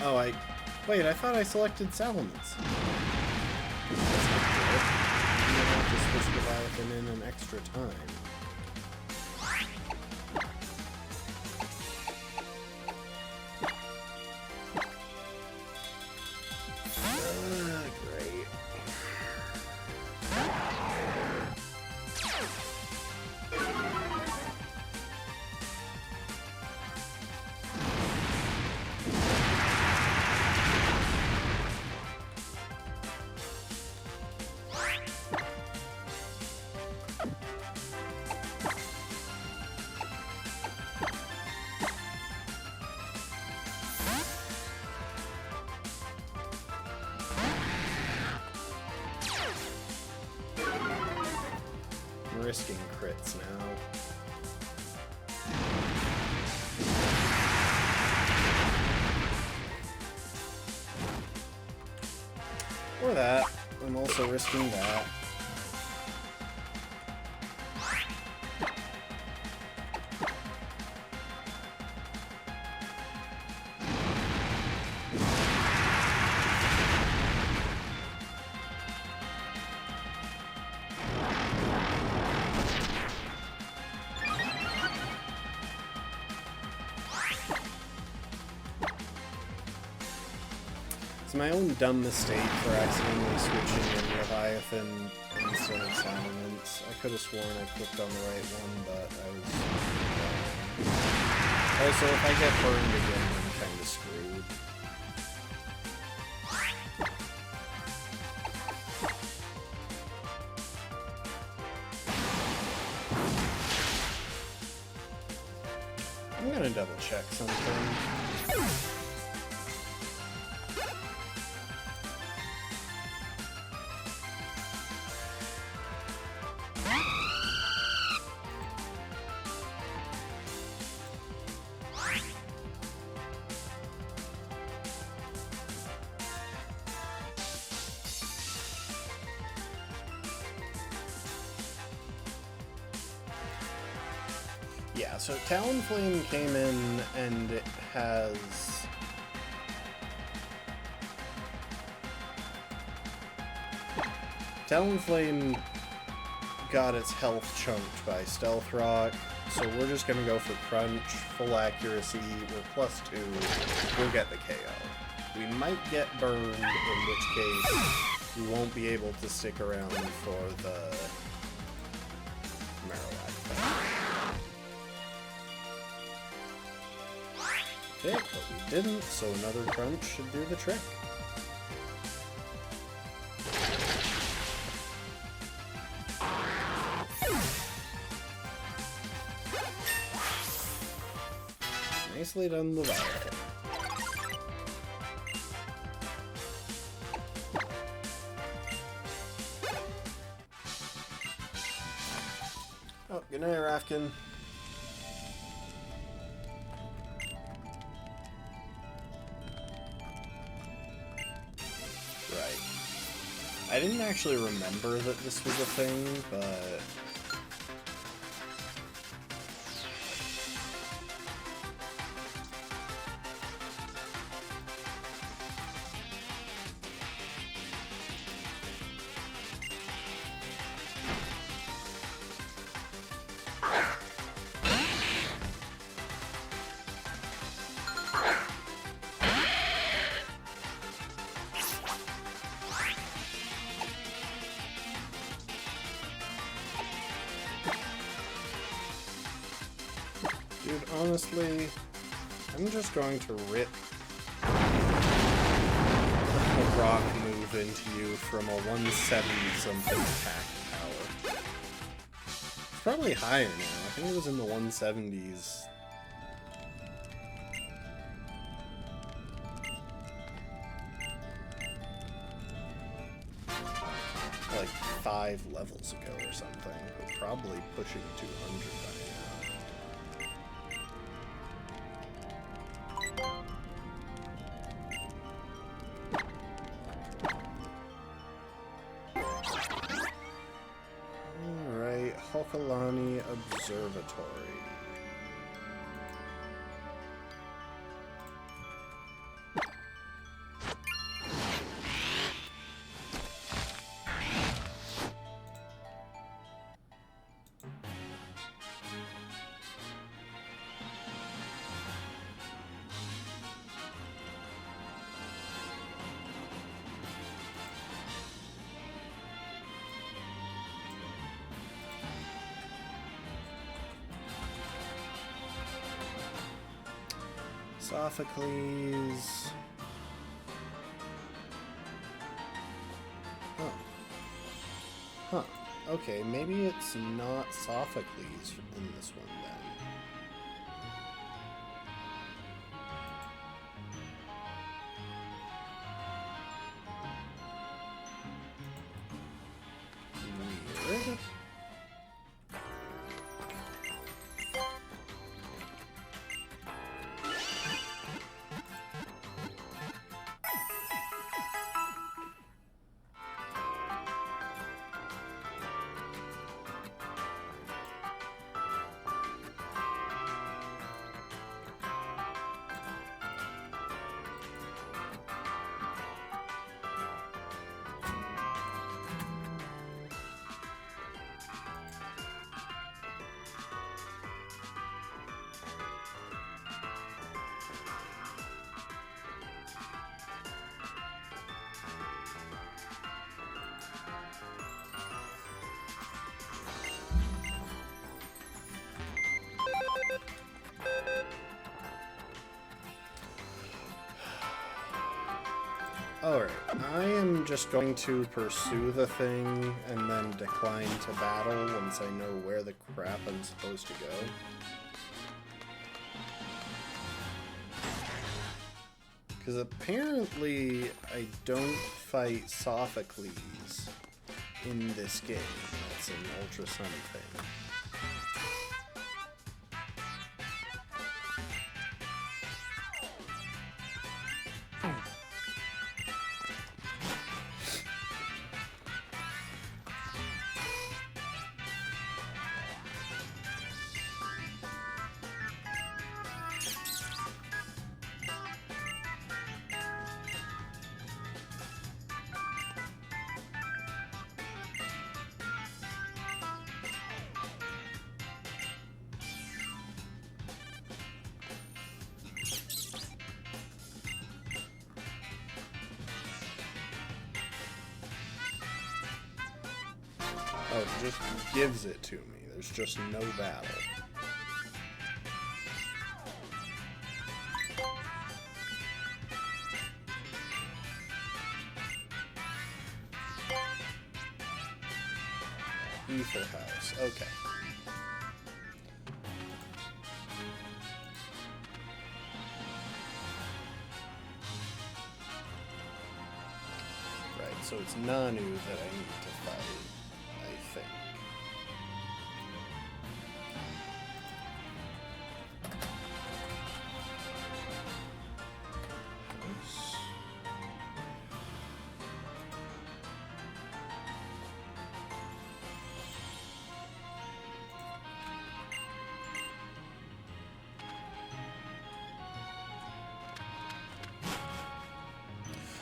Oh, wait, I thought I selected Salamence. That's not good. I'm gonna have to switch Leviathan in an extra time. Great. risking crits now. Or that. I'm also risking that. It's my own dumb mistake for accidentally switching in Leviathan instead of Silence. I could have sworn I clicked on the right one, but I was wrong. Also, if I get burned again, I'm kind of screwed. I'm gonna double check something. Yeah, so Talonflame came in and it has... Talonflame got its health chunked by Stealth Rock, so we're just gonna go for Crunch, full accuracy, we're +2, we'll get the KO. We might get burned, in which case we won't be able to stick around for the Marowak fight. Okay, but we didn't, so another Crunch should do the trick. Nicely done, Leviathan. Oh, good night, Rafkin. Right. I didn't actually remember that this was a thing, but... Dude, honestly, I'm just going to rip a rock move into you from a 170-something attack power. It's probably higher now. I think it was in the 170s. Like 5 levels ago or something. We're probably pushing 200 by now. Hokalani Observatory. Sophocles. Huh. Huh. Okay, maybe it's not Sophocles in this one then. Weird. Alright, I am just going to pursue the thing and then decline to battle once I know where the crap I'm supposed to go. Because apparently I don't fight Sophocles in this game. That's an Ultra Sun thing. Oh, it just gives it to me. There's just no battle. Ether House. Okay. Right, so it's Nanu that I need to fight, I think.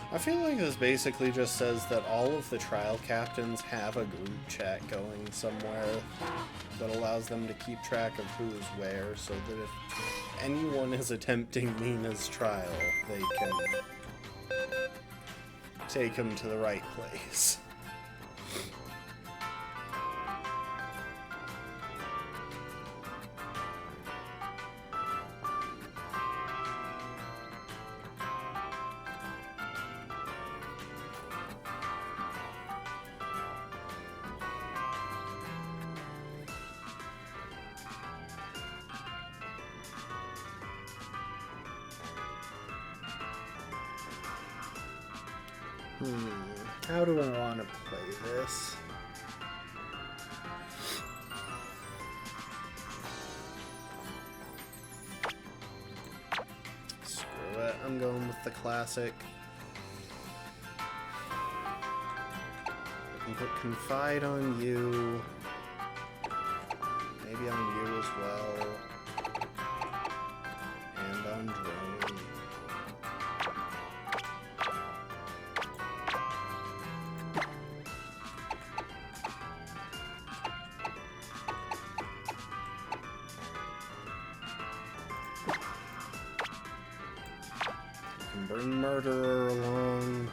I feel like this basically just says that all of the trial captains have a group chat going somewhere that allows them to keep track of who is where, so that if anyone is attempting Nina's trial, they can take him to the right place. How do I want to play this? Screw it, I'm going with the classic. I can put Confide on you. Maybe on you as well. And on Drone. Bring Murderer along.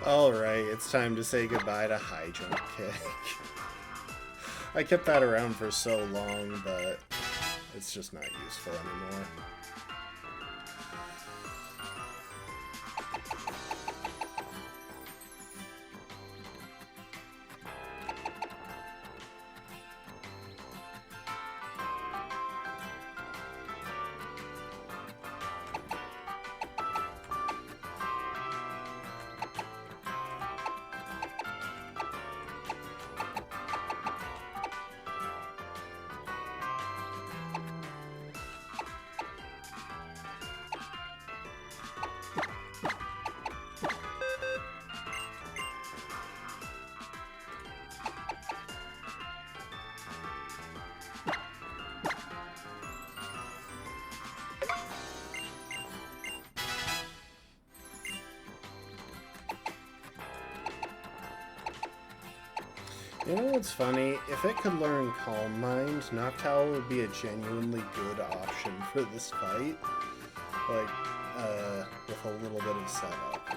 Alright, it's time to say goodbye to High Jump Kick. I kept that around for so long, but it's just not useful anymore. You know what's funny? If it could learn Calm Mind, Noctowl would be a genuinely good option for this fight. Like, with a little bit of setup.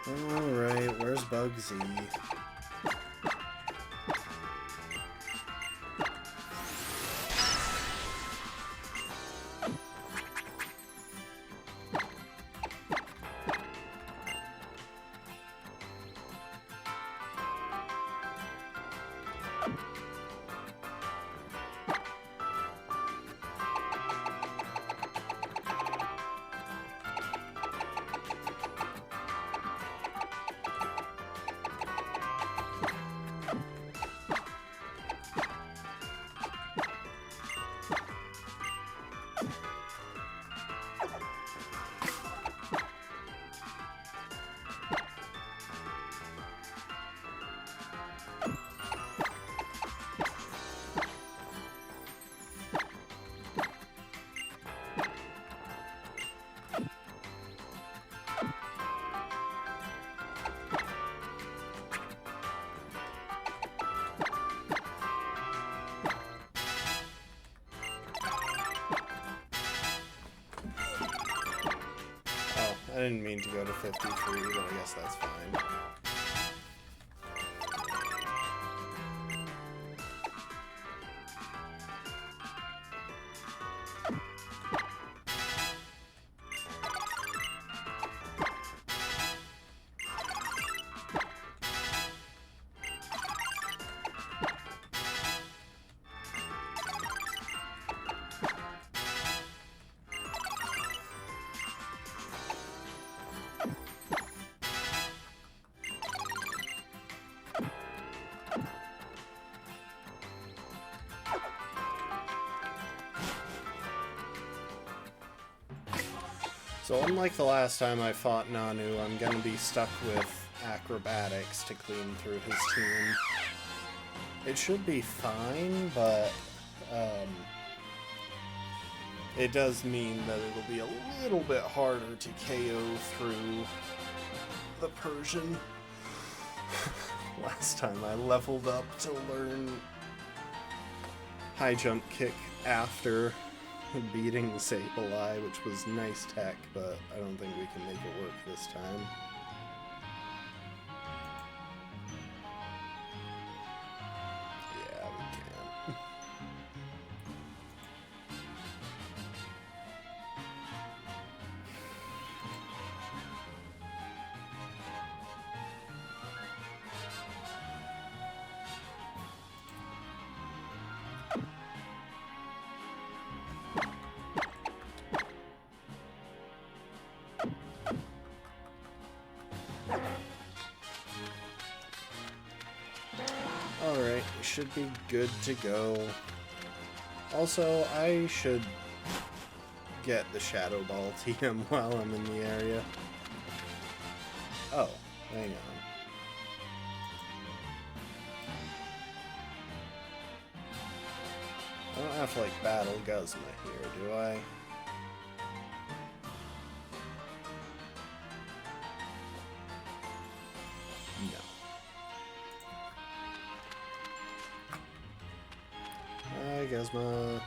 Alright, where's Bugsy? I didn't mean to go to 53, but I guess that's fine. So unlike the last time I fought Nanu, I'm gonna be stuck with acrobatics to clean through his team. It should be fine, but it does mean that it'll be a little bit harder to KO through the Persian. Last time I leveled up to learn High Jump Kick after beating Sableye, which was nice tech, but I don't think we can make it work this time. Yeah, we can. Alright, we should be good to go. Also, I should get the Shadow Ball TM while I'm in the area. Oh, hang on. I don't have to, like, battle Guzma here, do I? No. plasma.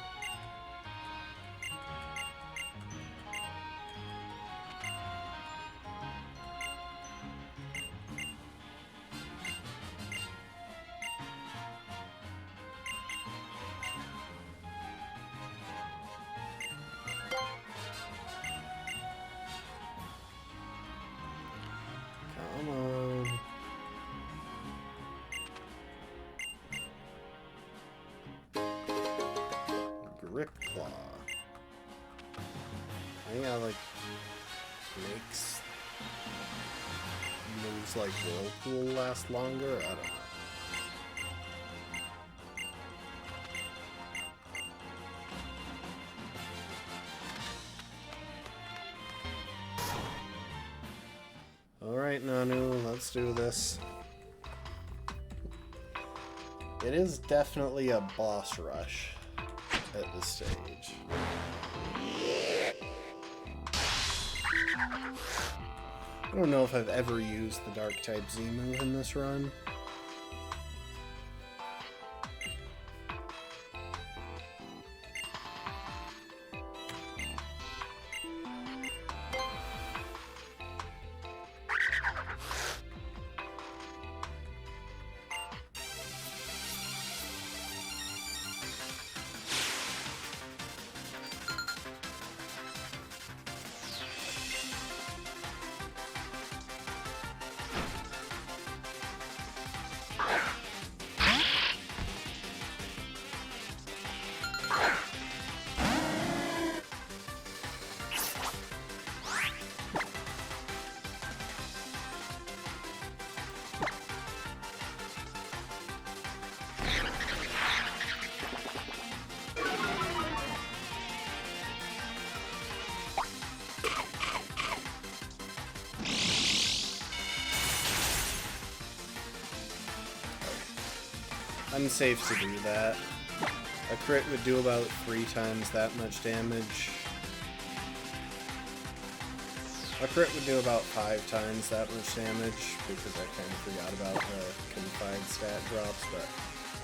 Come on. Grip Claw. I think that like makes moves like Whirlpool last longer. I don't know. Alright, Nanu, let's do this. It is definitely a boss rush at this stage. I don't know if I've ever used the Dark-type Z move in this run. Unsafe to do that. A crit would do about 3 times that much damage. A crit would do about 5 times that much damage, because I kind of forgot about the Confide stat drops, but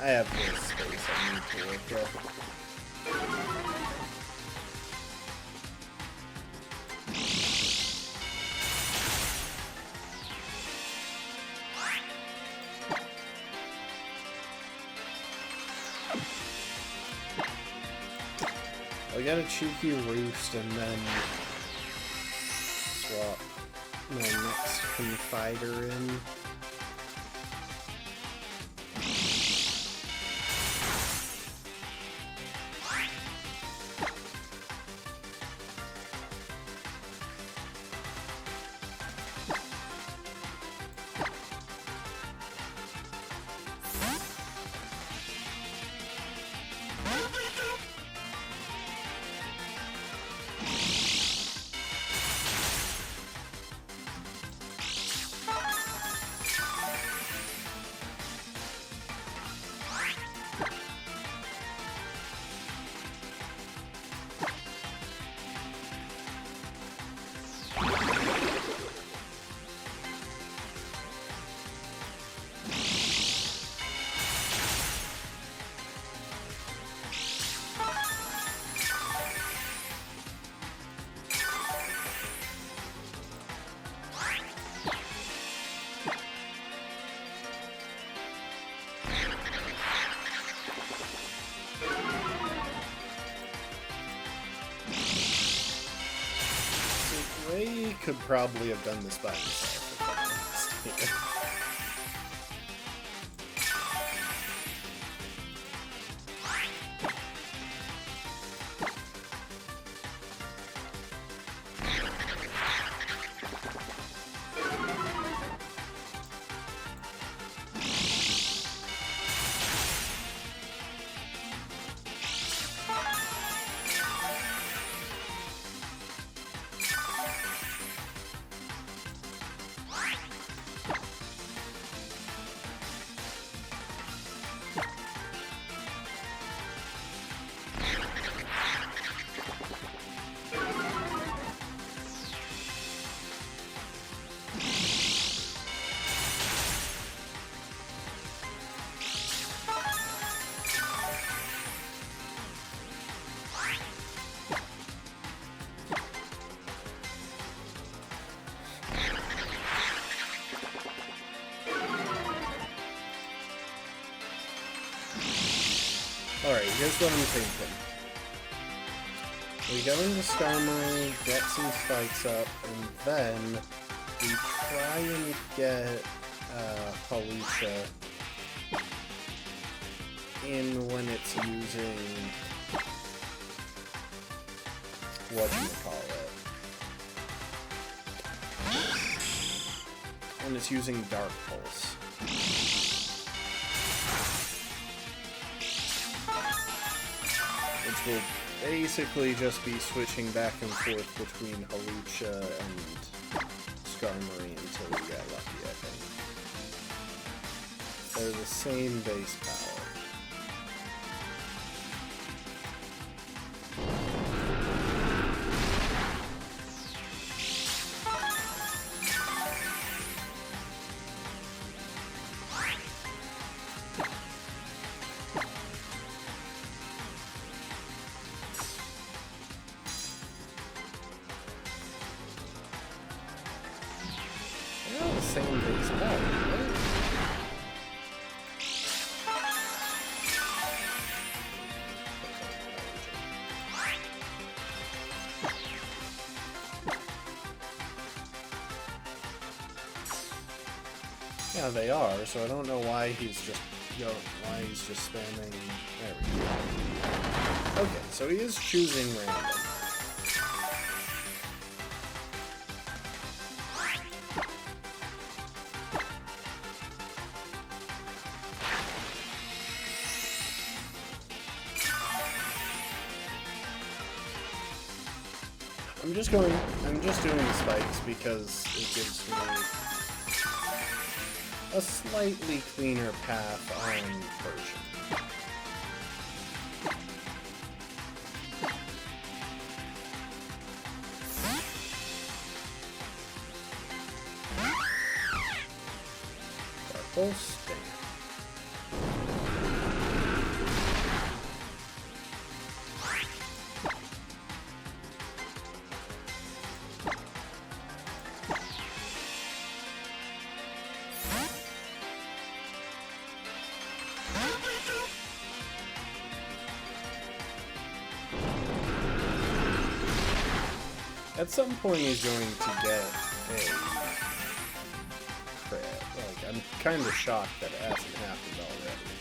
I have the space I need to work with. I got a cheeky roost and then swap my next Confider in. Ray could probably have done this by himself. here's what I'm thinking. We go into Skarmory, get some spikes up, and then we try and get Hawlucha in when it's using whatchamacallit. When it's using Dark Pulse. Which will basically just be switching back and forth between Hawlucha and Skarmory until we get lucky, I think. They're the same base power. Same base power, right? Yeah, they are, so I don't know why he's just spamming. There we go. Okay, so he is choosing random. I'm just doing the spikes because it gives me a slightly cleaner path on Persian. Dark Pulse, damn. At some point he's going to get a crit. Like, I'm kind of shocked that it hasn't happened already.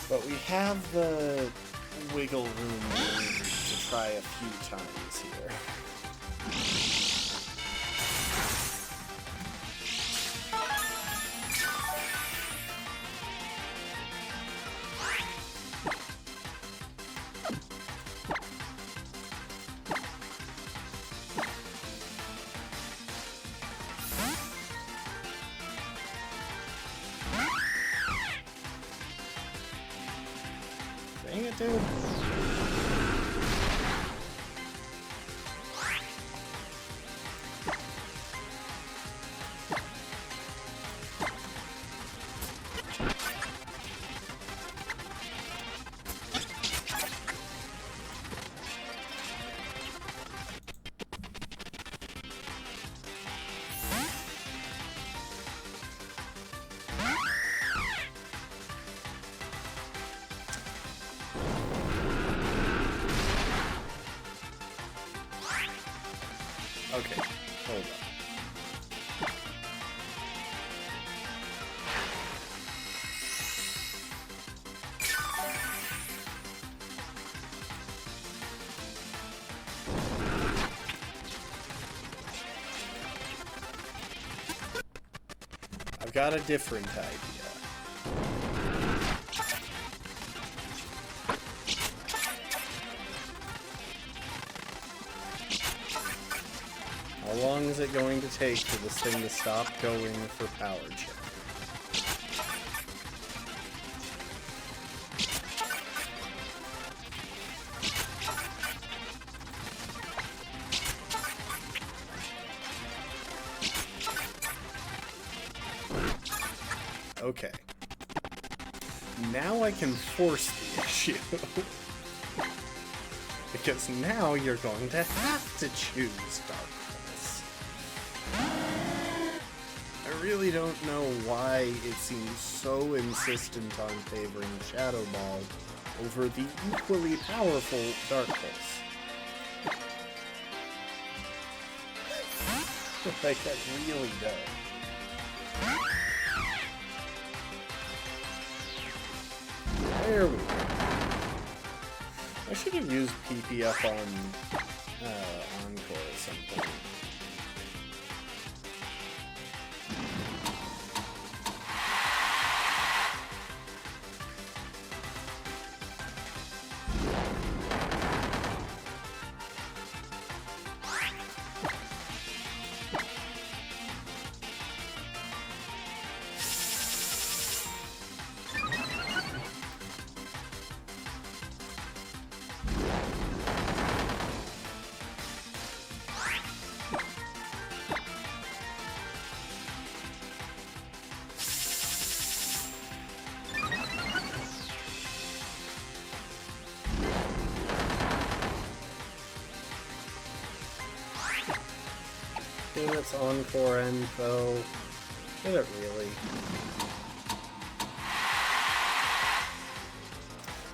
But we have the wiggle room to try a few times here. Dang it, dude. Okay, hold on. I've got a different idea. How long is it going to take for this thing to stop going for power check? Okay. Now I can force the issue. Because now you're going to have to choose Dark Pulse. I really don't know why it seems so insistent on favoring Shadow Ball over the equally powerful Dark Pulse. Like, that really does. There we go. I should have used PP up on Encore or something. It's Encore info. Did it really?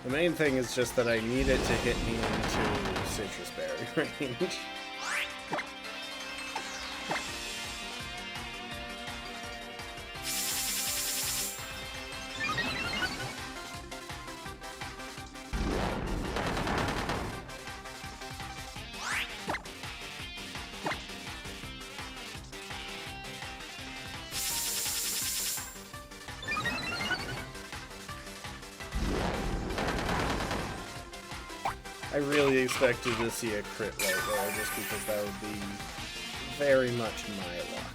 The main thing is just that I need it to hit me into Citrus Berry range. I really expected to see a crit right there, just because that would be very much my luck.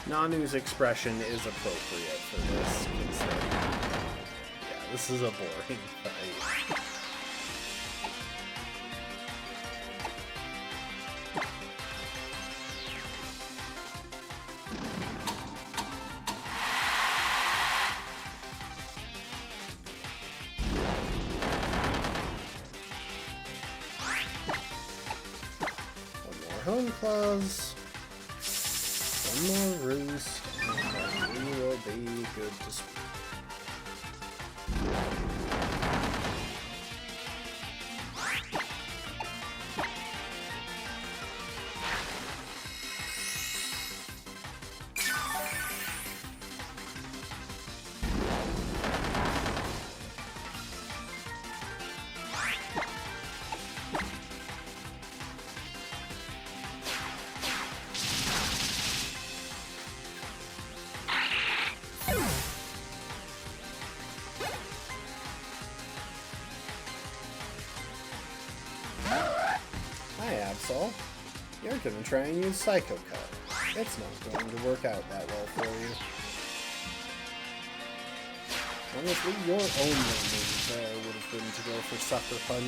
Nanu's expression is appropriate for this. Yeah, this is a boring fight. One more Home Clause. One more Roost, and then we will be good to speak. So, you're gonna try and use Psycho Cut. It's not going to work out that well for you. Honestly, your only move there would have been to go for Sucker Punch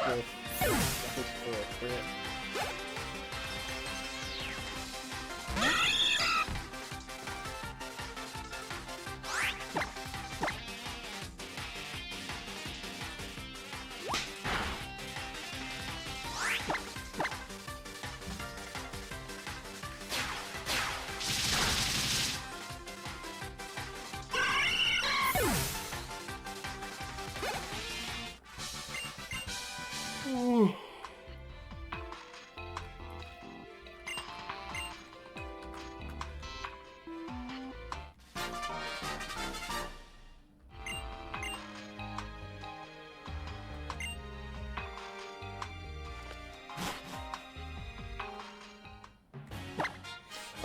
with hope for a crit.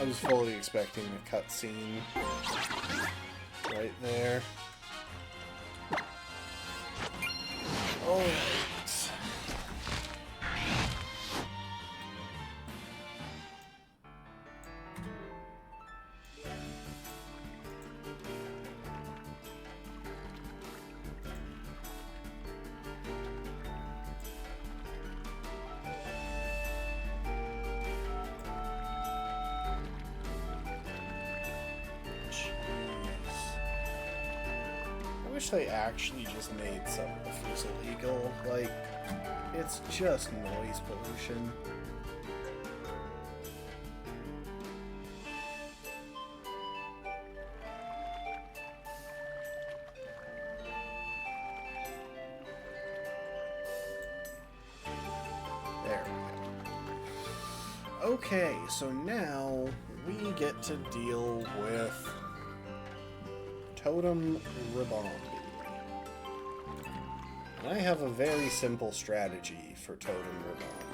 I was fully expecting a cutscene right there. Alright. wish they actually just made some refusal illegal. Like, it's just noise pollution. There we go. Okay, so now we get to deal with Totem Pokémon. And I have a very simple strategy for Totem Pokémon.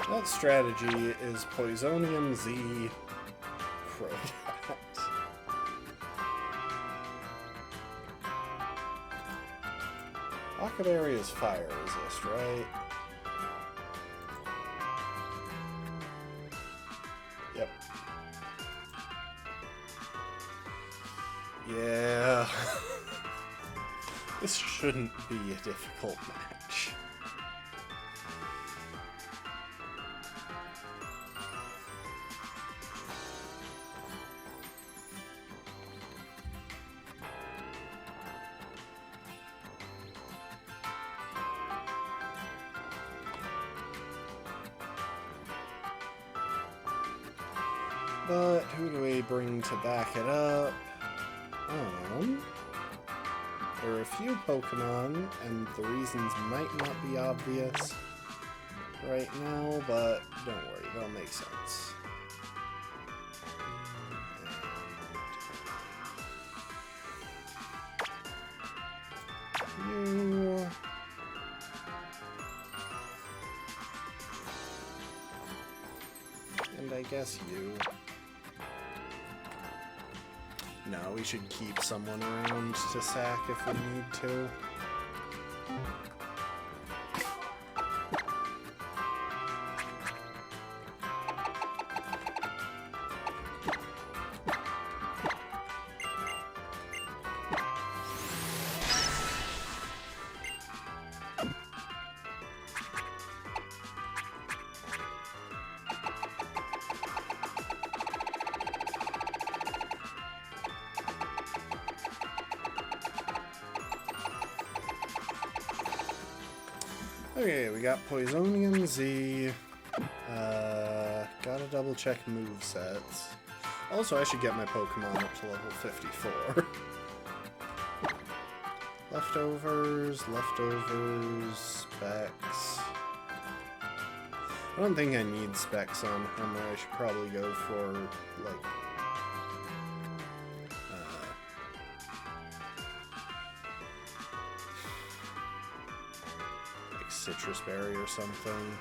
That strategy is Poisonium Z Crodat. Pocket area is fire resist, right? Yep. Yeah. This shouldn't be a difficult match. But who do we bring to back it up? There are a few Pokemon, and the reasons might not be obvious right now, but don't worry, they'll make sense. You... And I guess you... No, we should keep someone around to sack if we need to. Okay, we got Poisonium Z. Gotta double check movesets. Also, I should get my Pokemon up to level 54. Leftovers, specs. I don't think I need specs on Hummer. I should probably go for, like, citrus berry or something.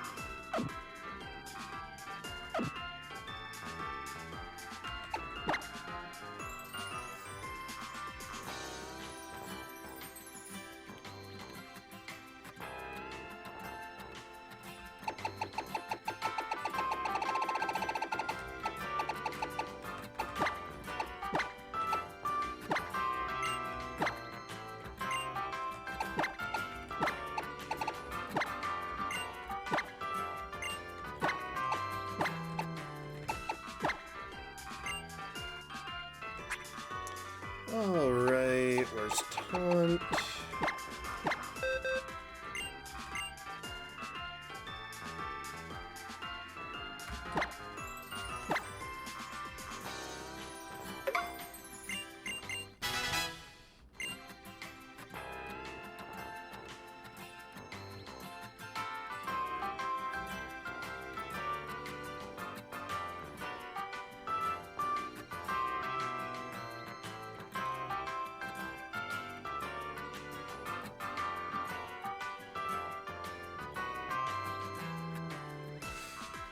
Alright, where's Taunt?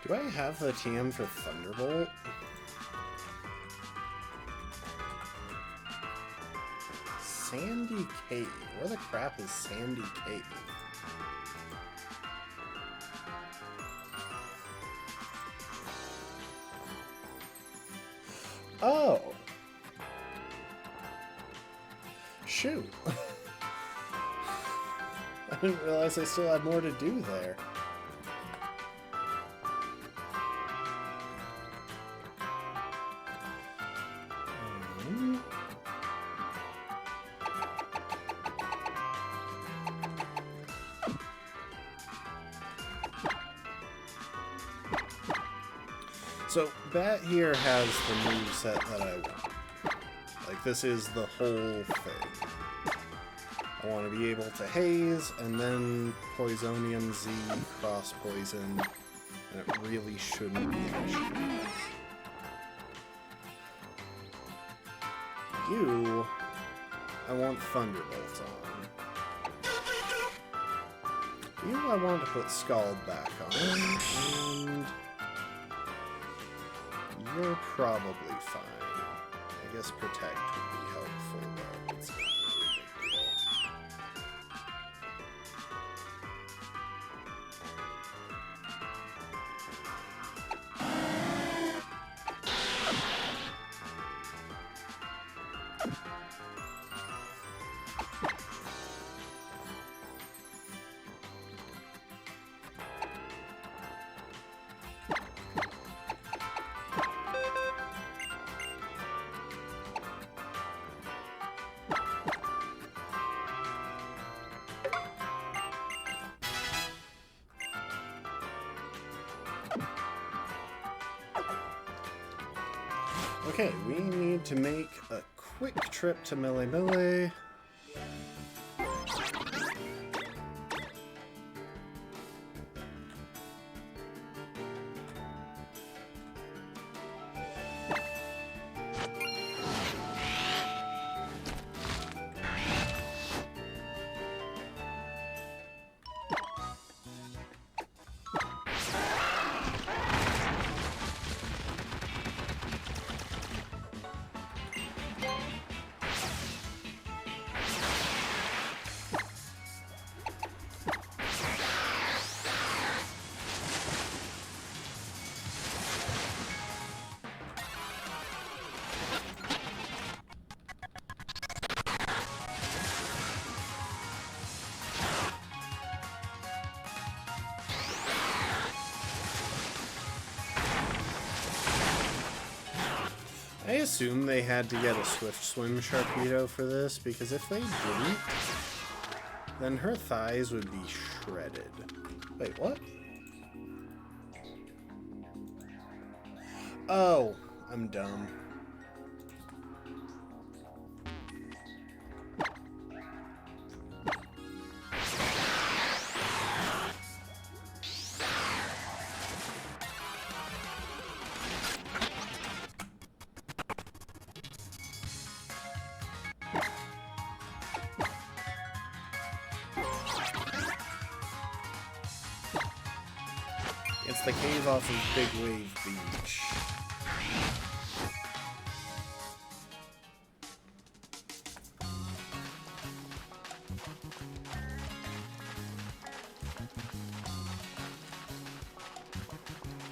Do I have the TM for Thunderbolt? Sandy Cave. Where the crap is Sandy Cave? Oh! Shoot! I didn't realize I still had more to do there. So, Bat here has the moveset that I want. Like, this is the whole thing. I want to be able to haze, and then Poisonium Z, cross poison, and it really shouldn't be an issue. You, I want Thunderbolt on. You, I want to put Scald back on, and you're probably fine. I guess Protect would be helpful, but it's not really a big deal. Okay, we need to make a quick trip to Mille. I assume they had to get a Swift Swim Sharpedo for this, because if they didn't, then her thighs would be shredded. Wait, what? Oh, I'm dumb. It's the cave off of Big Wave Beach.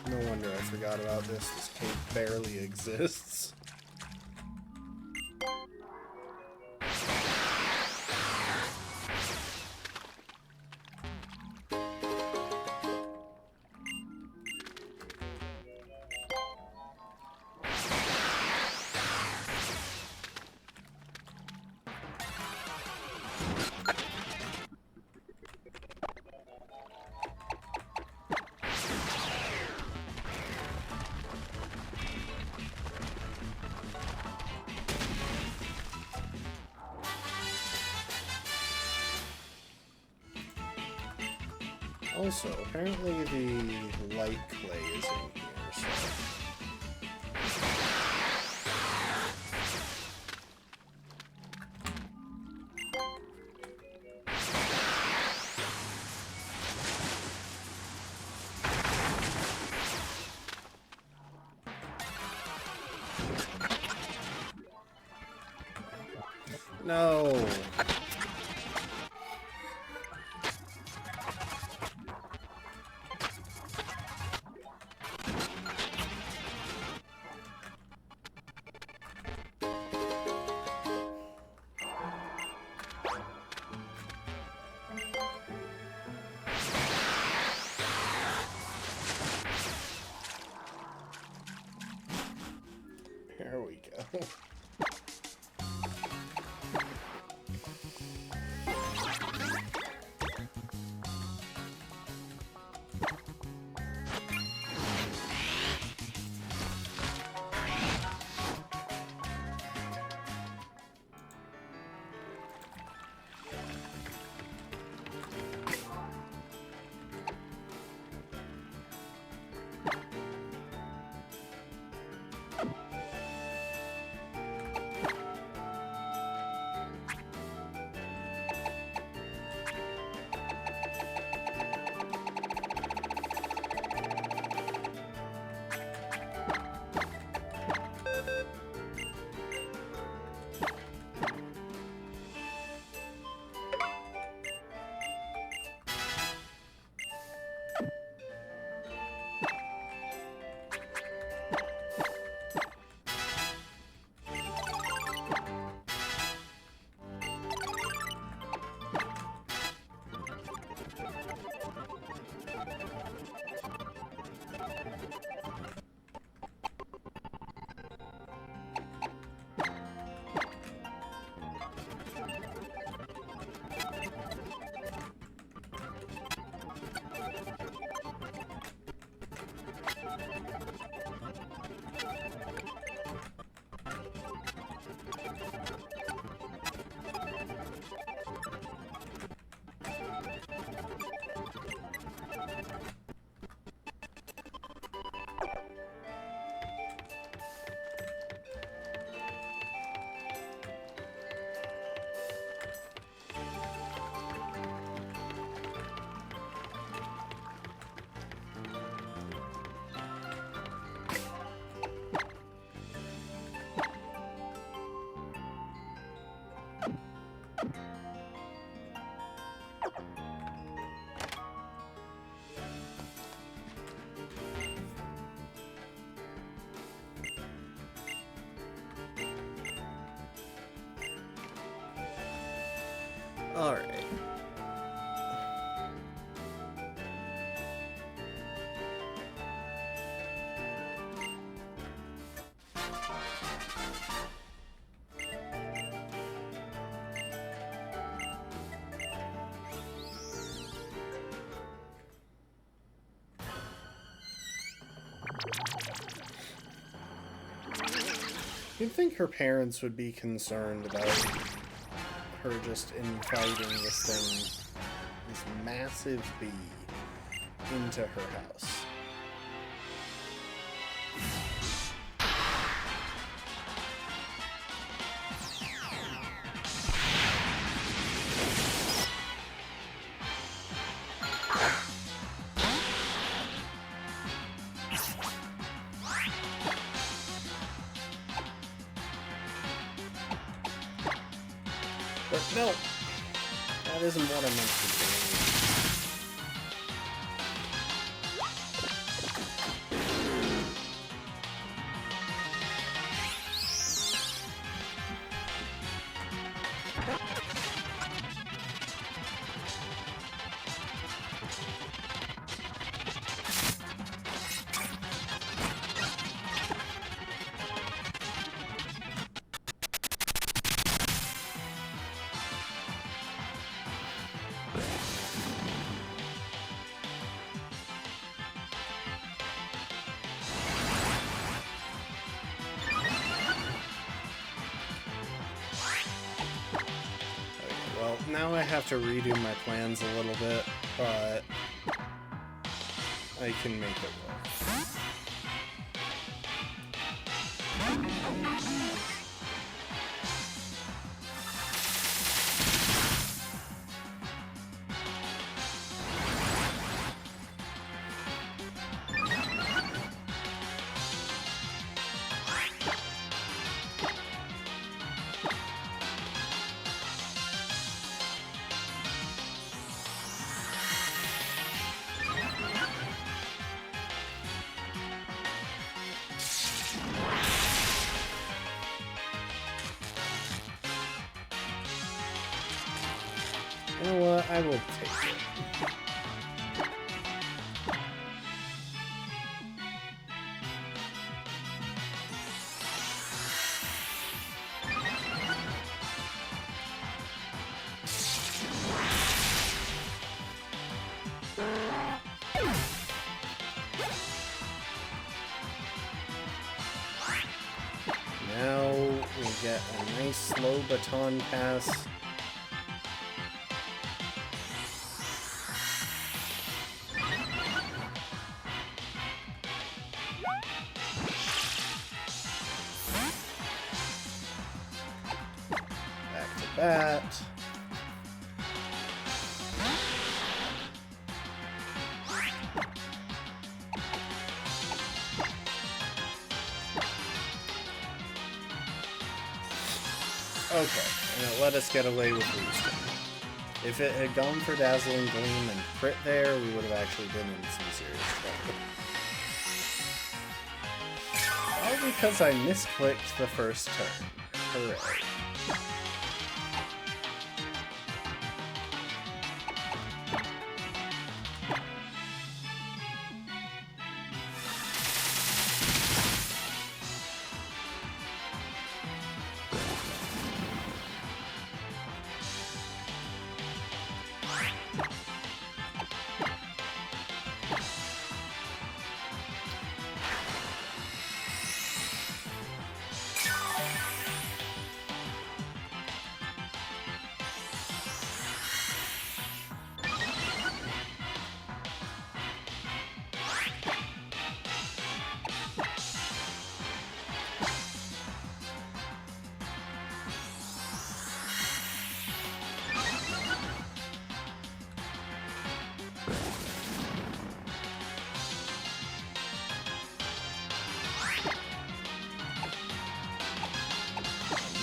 No wonder I forgot about this. This cave barely exists. Also, apparently the light clay is in here, so... No! There we go. Alright. You'd think her parents would be concerned about her just inviting this thing, this massive bee, into her house. But no, that isn't what I meant to do. Well, now I have to redo my plans a little bit, but I can make it work. You know what? I will take it. Now we get a nice slow baton pass. That. Okay, and it let us get away with boosting. If it had gone for Dazzling Gleam and crit there, we would have actually been in some serious trouble. All because I misclicked the first turn. Hooray.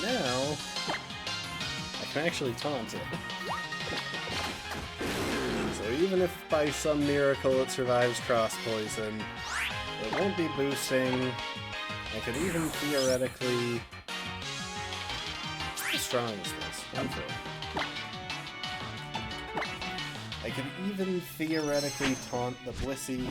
now I can actually taunt it. So even if by some miracle it survives cross poison, it won't be boosting. I could even theoretically... How strong is this? I could even theoretically taunt the Blissey.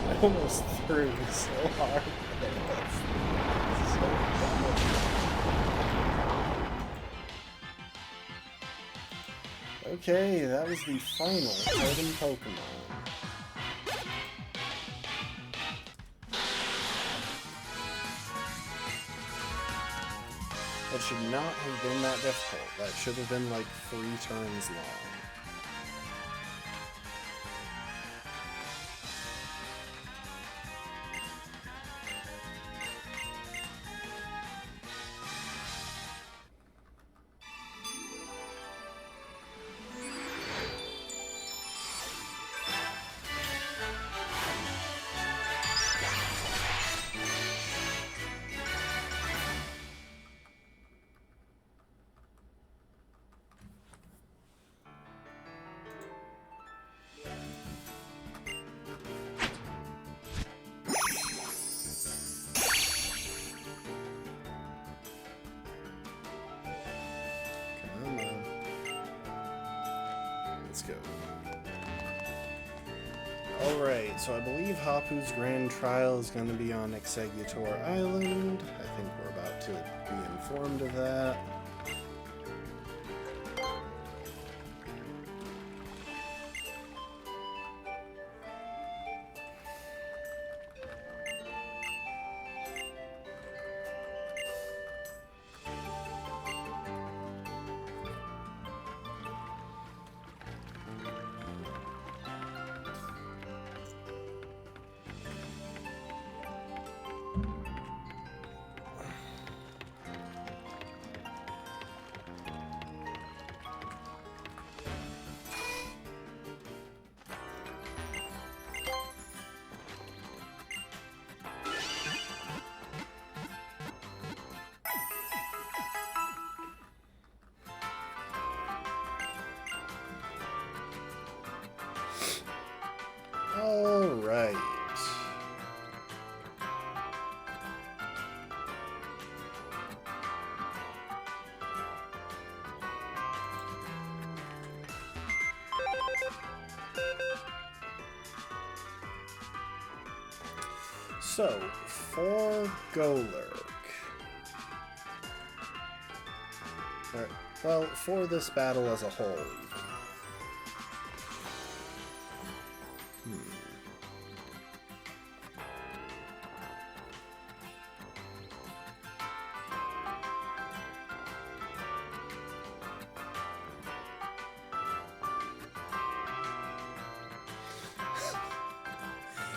I almost threw so hard. That's so dumb. Okay, that was the final Totem Pokémon. That should not have been that difficult. That should have been like 3 turns long. Let's go. Alright, so I believe Hapu's Grand Trial is going to be on Executor Island. I think we're about to be informed of that. Alright. So, for Golurk. Well, for this battle as a whole.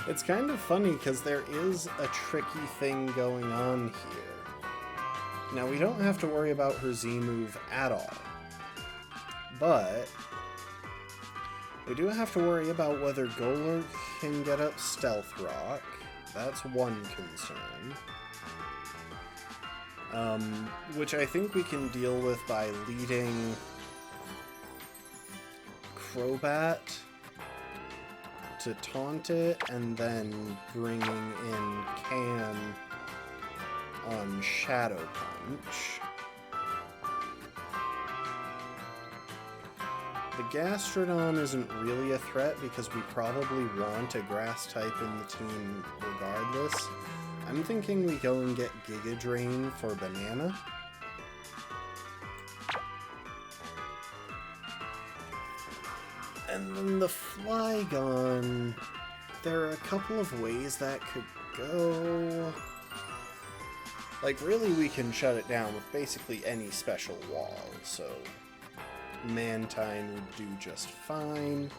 It's kind of funny because there is a tricky thing going on here. Now, we don't have to worry about her Z move at all, but we do have to worry about whether Golurk can get up Stealth Rock. That's one concern. Which I think we can deal with by leading Crobat to taunt it, and then bringing in Can on Shadow Punch. The Gastrodon isn't really a threat because we probably want a Grass type in the team regardless. I'm thinking we go and get Giga Drain for Banana. And then the Flygon, there are a couple of ways that could go. Like, really, we can shut it down with basically any special wall, so Mantine would do just fine.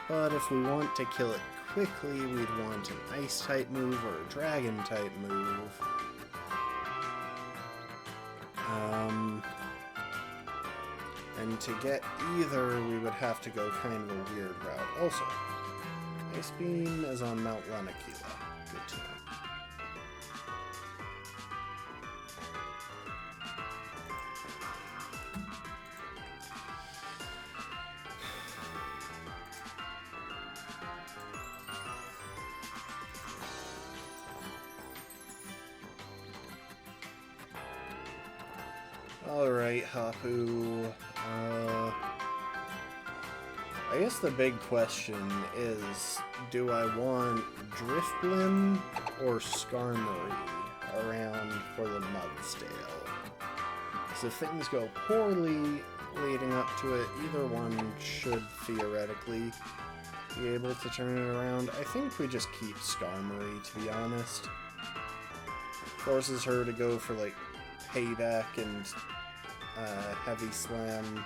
But if we want to kill it quickly, we'd want an Ice-type move or a Dragon-type move. And to get either, we would have to go kind of a weird route. Also, Ice Beam is on Mount Lanakila. Good to know. Alright, Hapu. I guess the big question is, do I want Drifblim or Skarmory around for the Mudsdale? So if things go poorly leading up to it, either one should theoretically be able to turn it around. I think we just keep Skarmory, to be honest. Forces her to go for, like, Payback and Heavy Slam,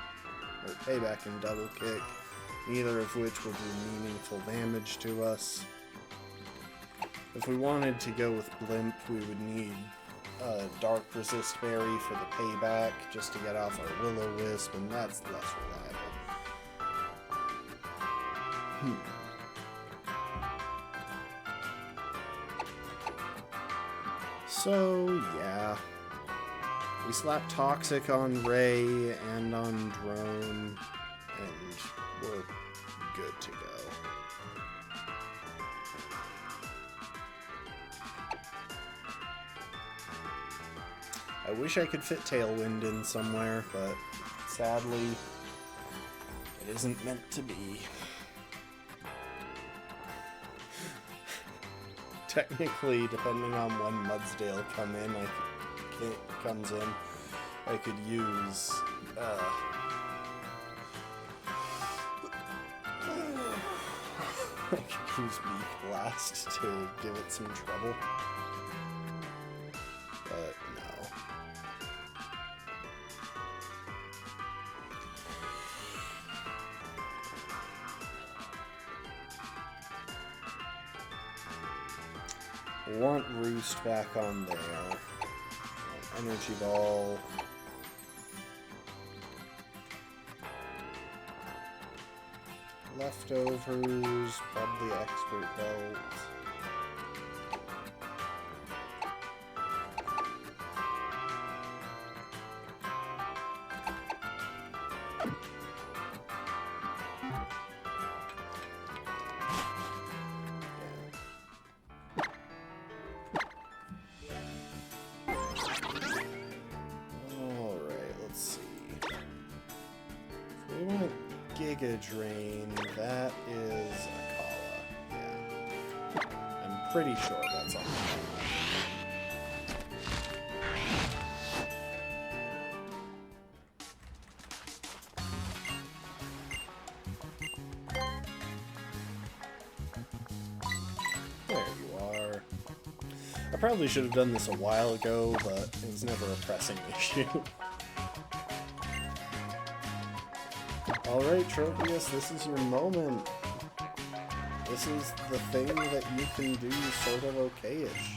or Payback and Double Kick, neither of which will do meaningful damage to us. If we wanted to go with Blimp, we would need Dark Resist Berry for the Payback, just to get off our Will-O-Wisp, and that's less reliable. So, yeah. We slap Toxic on Ray and on Drone, and we're good to go. I wish I could fit Tailwind in somewhere, but sadly, it isn't meant to be. Technically, depending on when Mudsdale comes in, I could use Beak Blast to give it some trouble, but no. Want Roost back on there. Energy Ball. Leftovers, probably Expert Belt. Drain, that is Akala. Yeah. I'm pretty sure that's all. There you are. I probably should have done this a while ago, but it was never a pressing issue. Alright, Tropius, this is your moment. This is the thing that you can do sort of okay-ish.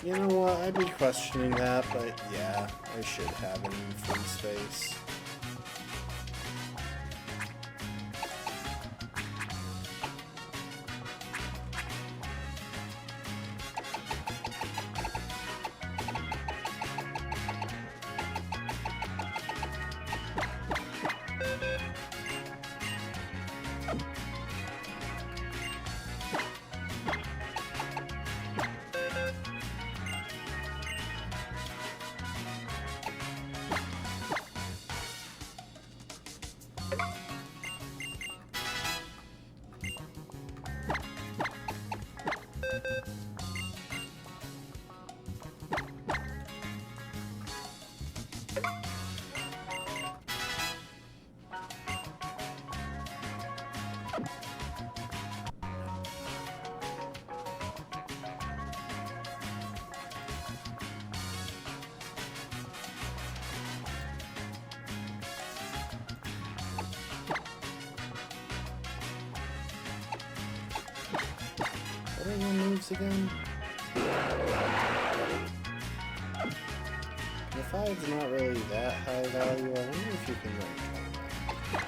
You know what, I'd be questioning that, but yeah, I should have it in free space. What are your moves again? The 5's not really that high value. I wonder if you can rank on that.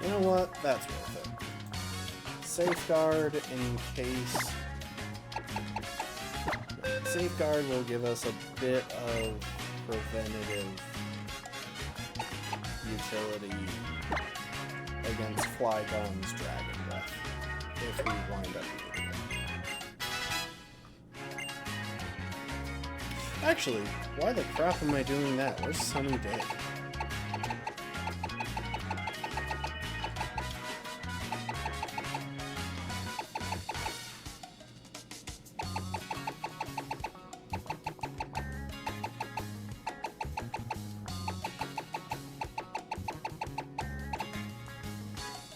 You know what? That's worth it. Safeguard in case... Safeguard will give us a bit of preventative utility against Flygon's Dragon Breath, if we wind up needing it. Actually, why the crap am I doing that? Where's Sunny Day?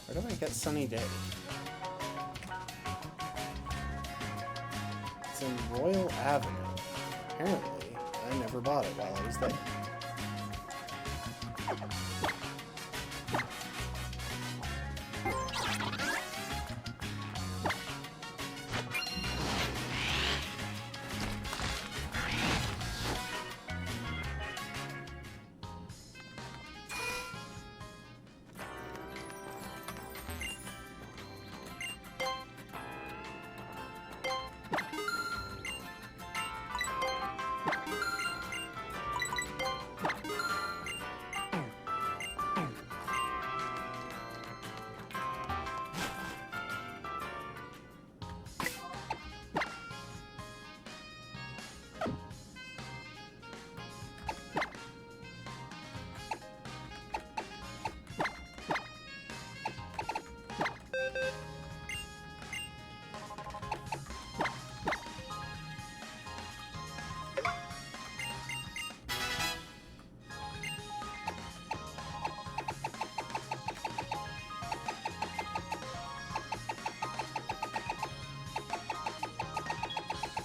Where do I get Sunny Day? It's in Royal Avenue. Apparently, I never bought it while I was there.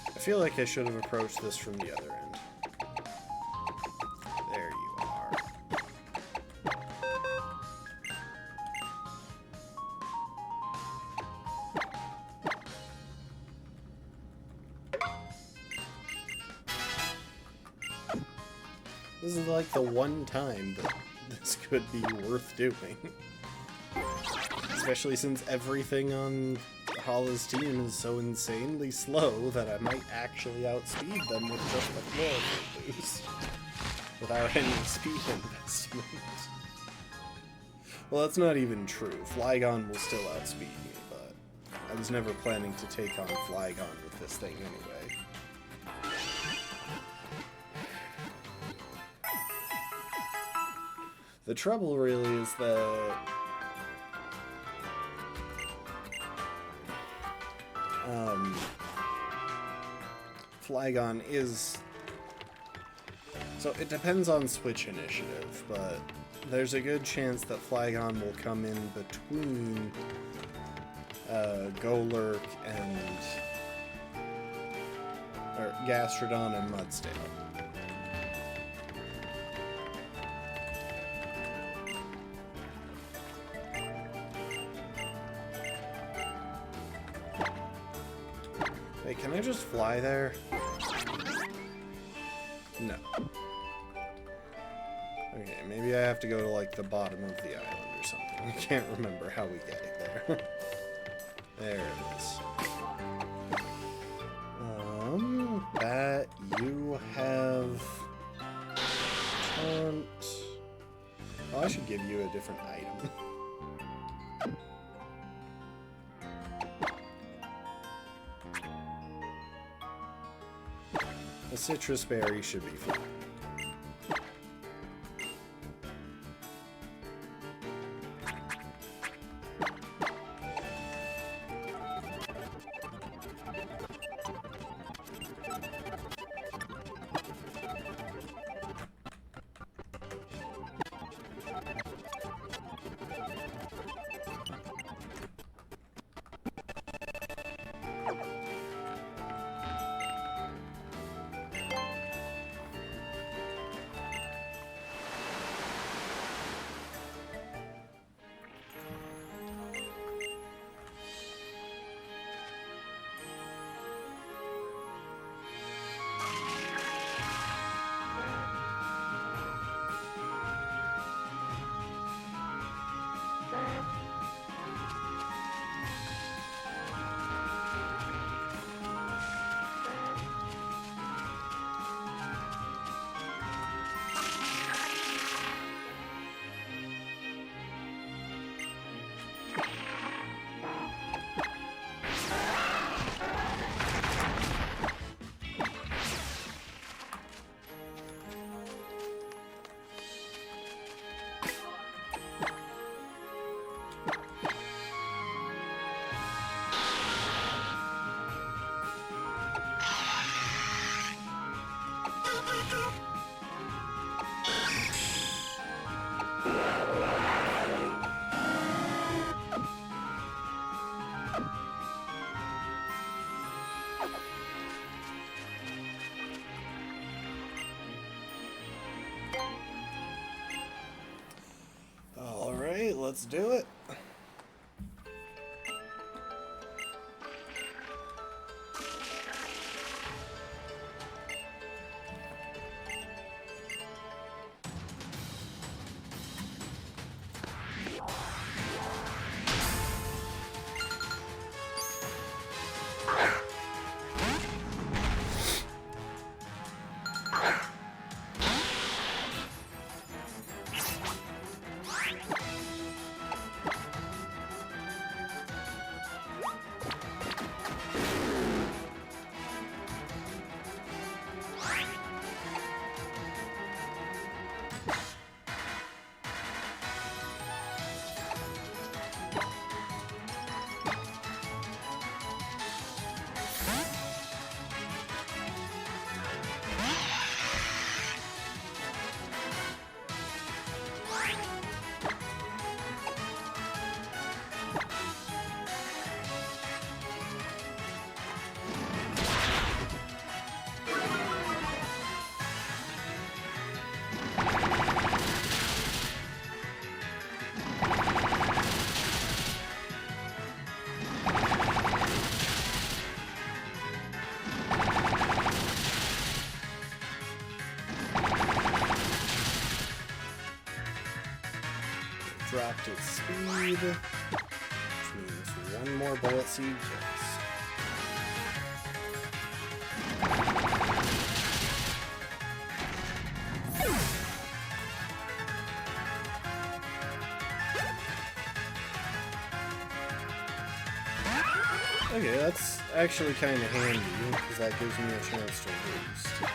I feel like I should have approached this from the other end. There you are. This is like the one time that this could be worth doing. Especially since everything on Hala's team is so insanely slow that I might actually outspeed them with just a chlorophyll boost without any speed investment. Well, that's not even true. Flygon will still outspeed me, but I was never planning to take on Flygon with this thing anyway. The trouble really is that Flygon is... So it depends on Switch initiative, but there's a good chance that Flygon will come in between Golurk and... or Gastrodon and Mudsdale. Wait, can I just fly there? No. Okay, maybe I have to go to, like, the bottom of the island or something. I can't remember how we get it there. There it is. That you have... Taunt... Oh, I should give you a different item. A citrus berry should be fine. let's do it. Dropped its speed, which means one more bullet seed kills. Okay, that's actually kind of handy, because that gives me a chance to boost.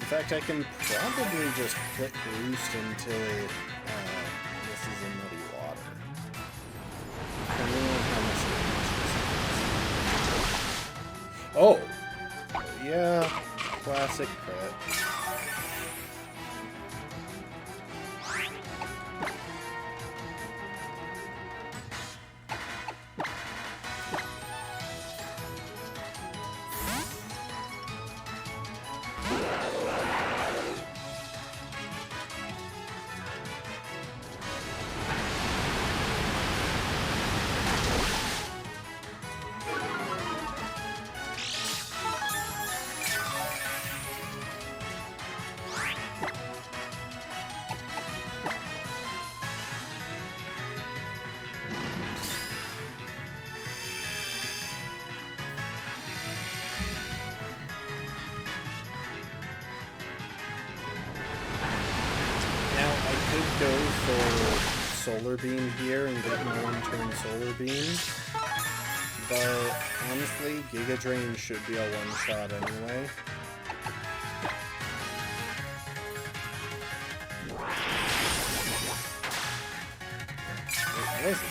In fact, I can probably just click roost until it misses in muddy water. Depending on how much damage this is. Oh! Yeah, classic crit. Go for Solar Beam here and get my one-turn Solar Beam, but honestly, Giga Drain should be a one-shot anyway. It wasn't.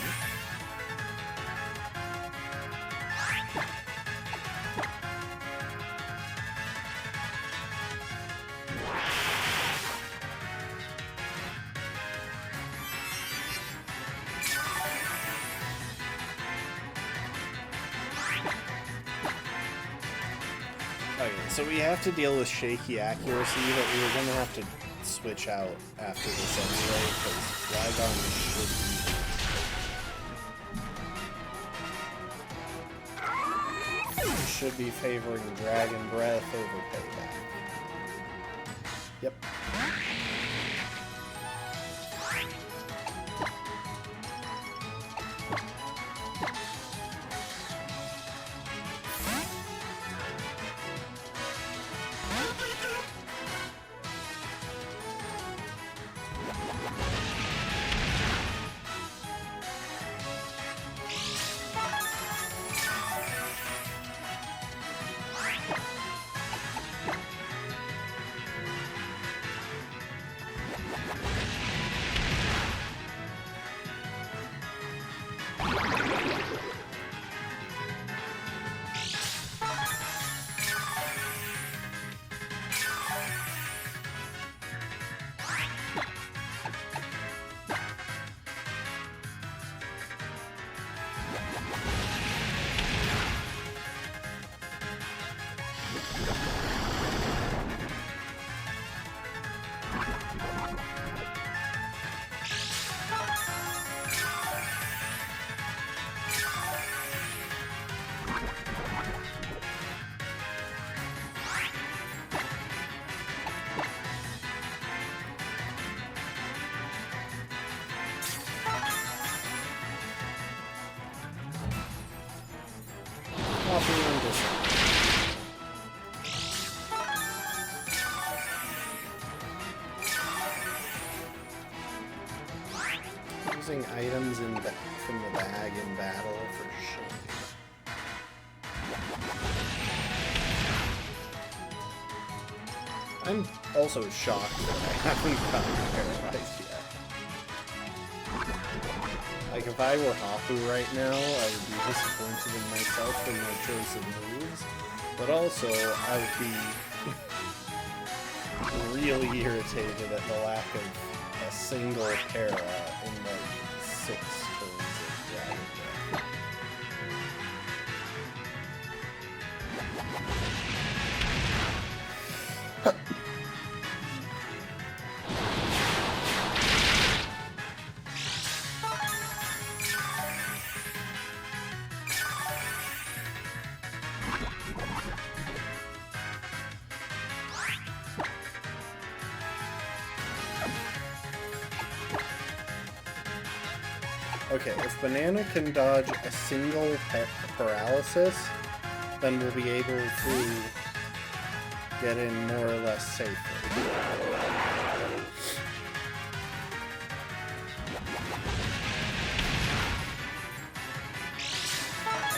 Okay, so we have to deal with shaky accuracy that we were going to have to switch out after this anyway, because Flygon should be favoring Dragon Breath over Payback. Yep. using items from the bag in battle for shame. I'm also shocked that I haven't gotten paralyzed yet. Like, if I were Hapu right now, I would be disappointed in myself for my choice of moves, but also I would be really irritated at the lack of a single para in like 6 turns of Dragon Breath. Okay, if Banana can dodge a single paralysis, then we'll be able to get in more or less safely.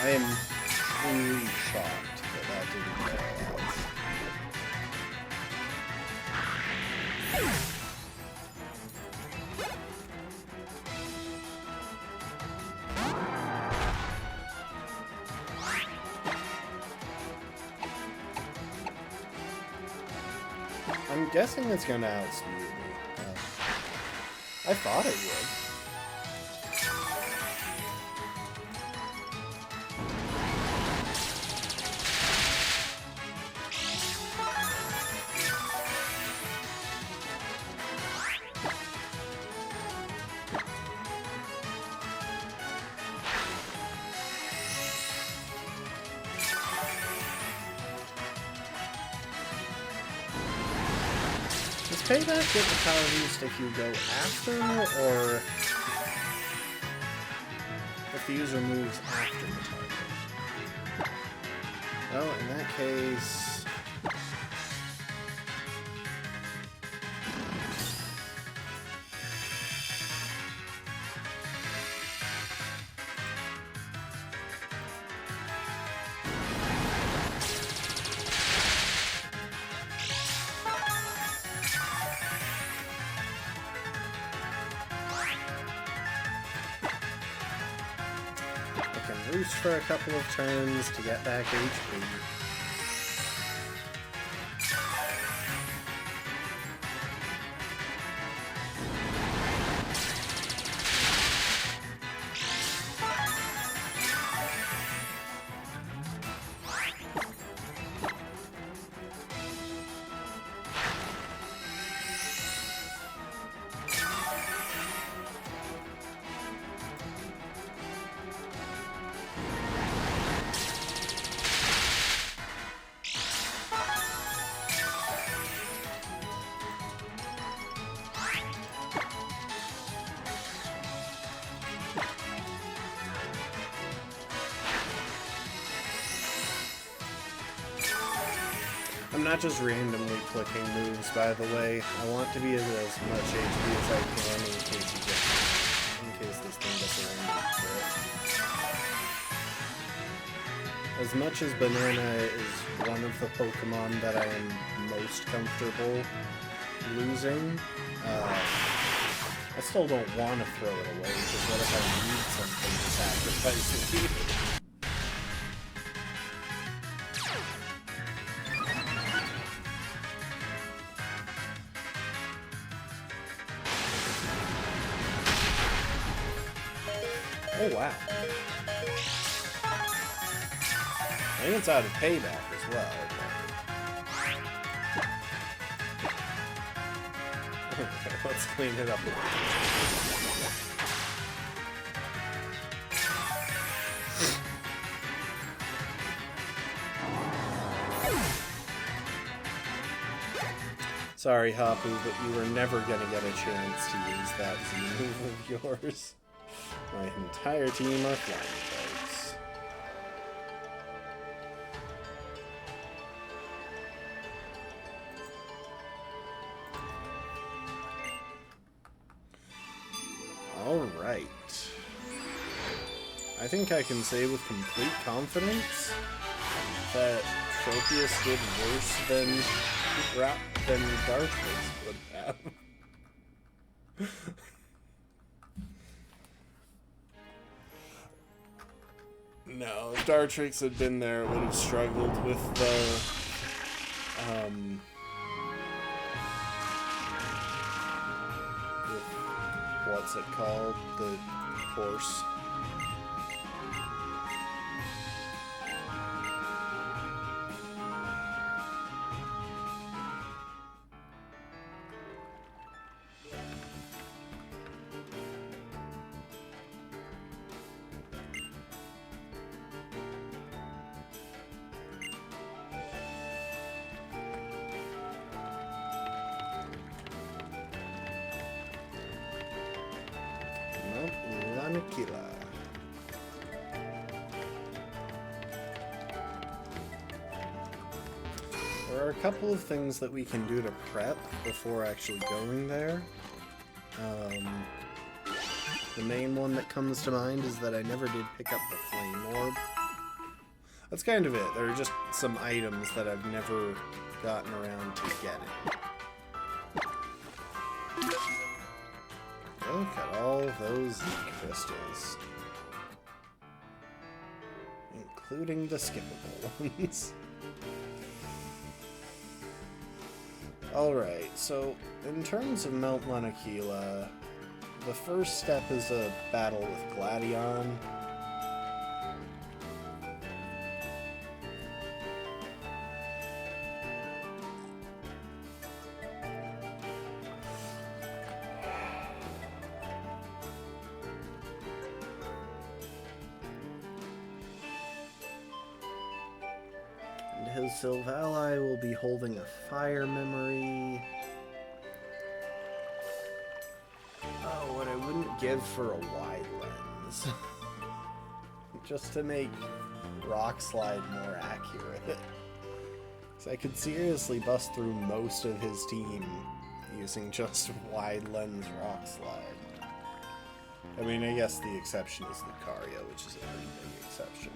I am truly shocked that didn't paralyze. I'm guessing it's gonna outspeed me. I thought it would. Does Payback get the power boost if you go after, or if the user moves after the target? Well, in that case... Roost for a couple of turns to get back HP. I'm not just randomly clicking moves, by the way. I want to be at as much HP as I can in case this thing gets a random crit. As much as Banana is one of the Pokemon that I am most comfortable losing, I still don't want to throw it away, because what if I need something to sacrifice it either? Oh, wow. I think it's out of Payback as well. But... okay, let's clean it up a little. Sorry, Hapu, but you were never going to get a chance to use that Z move of yours. My entire team are Flying-types. Alright. Alright. I think I can say with complete confidence that Tropius did worse than Dartrix would have. No, if Dartrix had been there, it would have struggled with the what's it called? The horse. There are a couple of things that we can do to prep before actually going there. The main one that comes to mind is that I never did pick up the flame orb. That's kind of it. There are just some items that I've never gotten around to getting. Look at all those crystals. Including the skippable ones. Alright, so in terms of Mount Lanakila, the first step is a battle with Gladion. His Silvally will be holding a fire memory. Oh, what I wouldn't give for a wide lens. Just to make Rock Slide more accurate. So I could seriously bust through most of his team using just wide lens Rock Slide. I mean, I guess the exception is Lucario, which is a pretty big exception.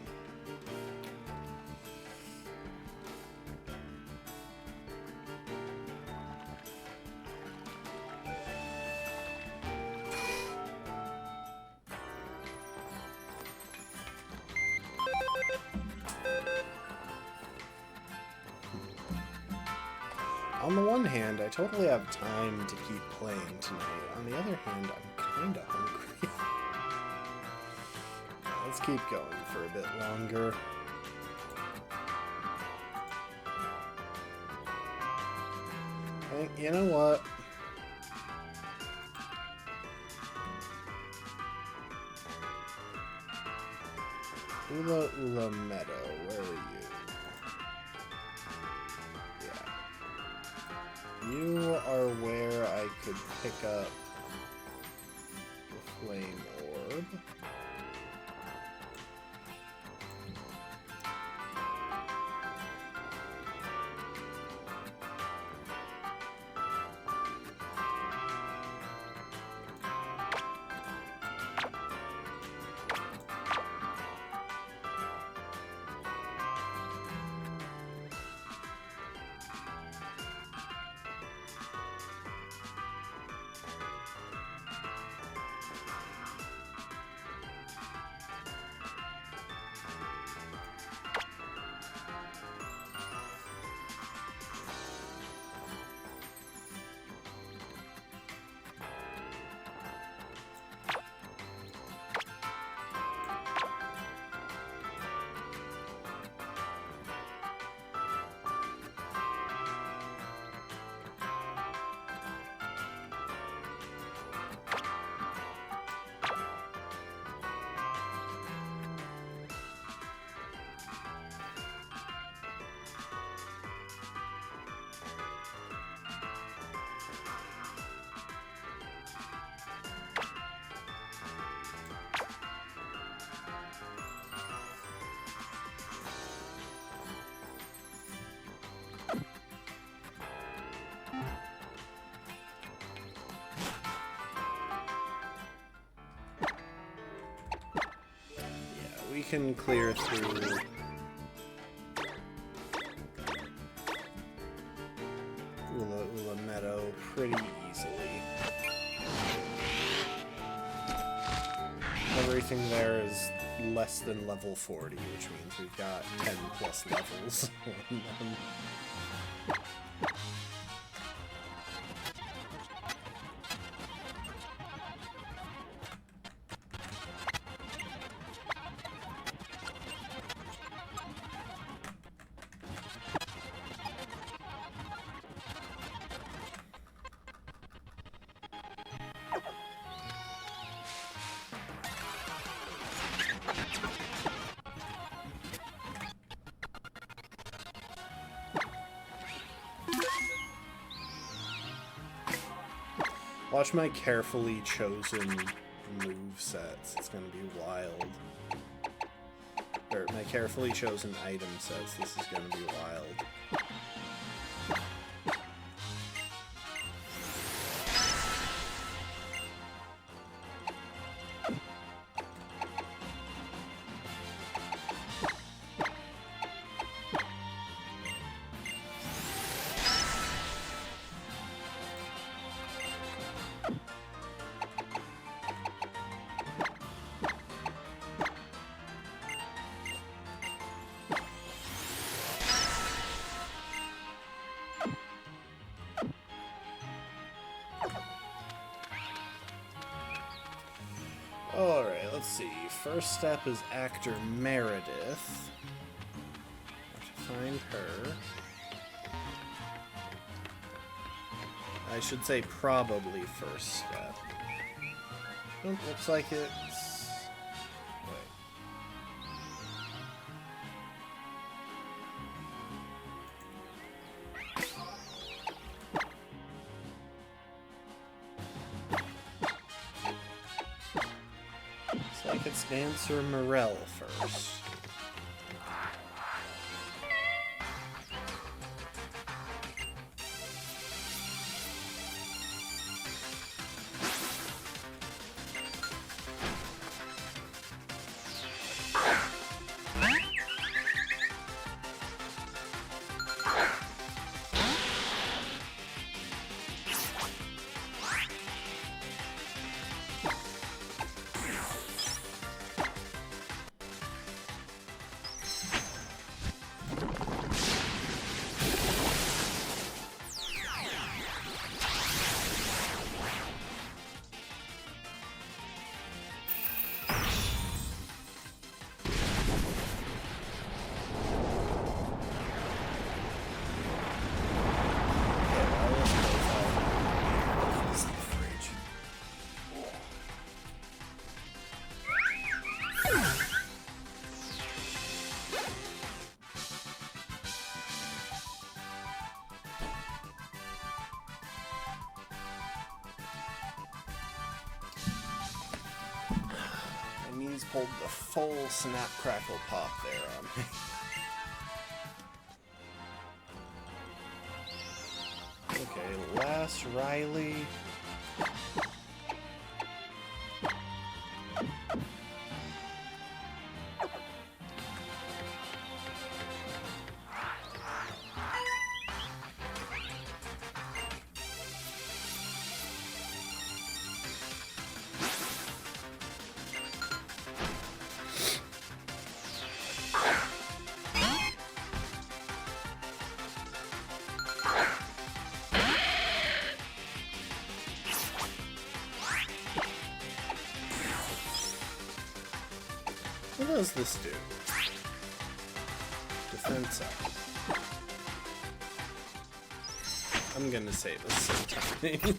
On the one hand, I totally have time to keep playing tonight. On the other hand, I'm kinda hungry. Let's keep going for a bit longer. You know what? Ula Meadow, where are you? You are where I could pick up the flame orb. can clear through Ula Meadow pretty easily. Everything there is less than level 40, which means we've got 10 plus levels on them. Watch my carefully chosen movesets. It's gonna be wild. Or my carefully chosen item sets. This is gonna be wild. Alright, let's see. First step is actor Meredith. Have to find her. I should say probably first step. Oh, looks like it's... Wait. Looks like it's Dancer Morel first. He's pulled the full snap, crackle, pop there on me. Okay, last Riley. What does this do? Defense up. I'm gonna save us some time.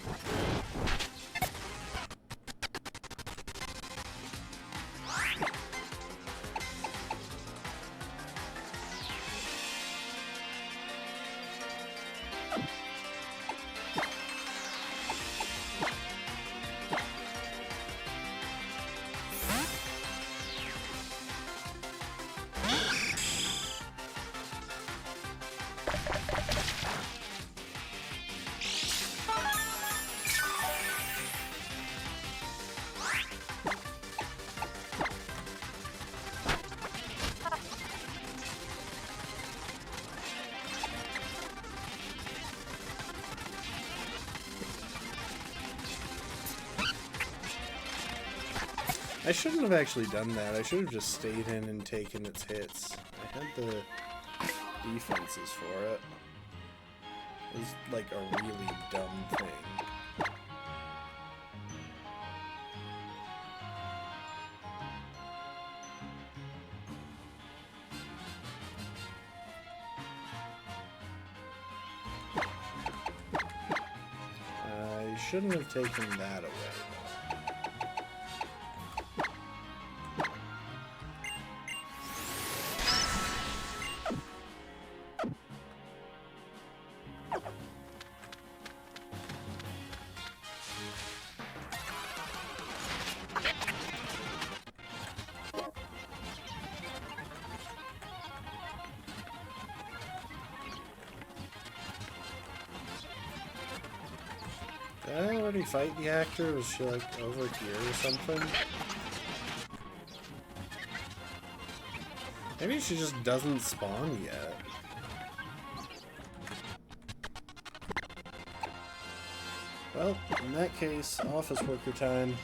I shouldn't have actually done that. I should have just stayed in and taken its hits. I had the defenses for it. It was like a really dumb thing. I shouldn't have taken that away. Did I already fight the actor? Was she like over here or something? Maybe she just doesn't spawn yet. Well, in that case, office worker time.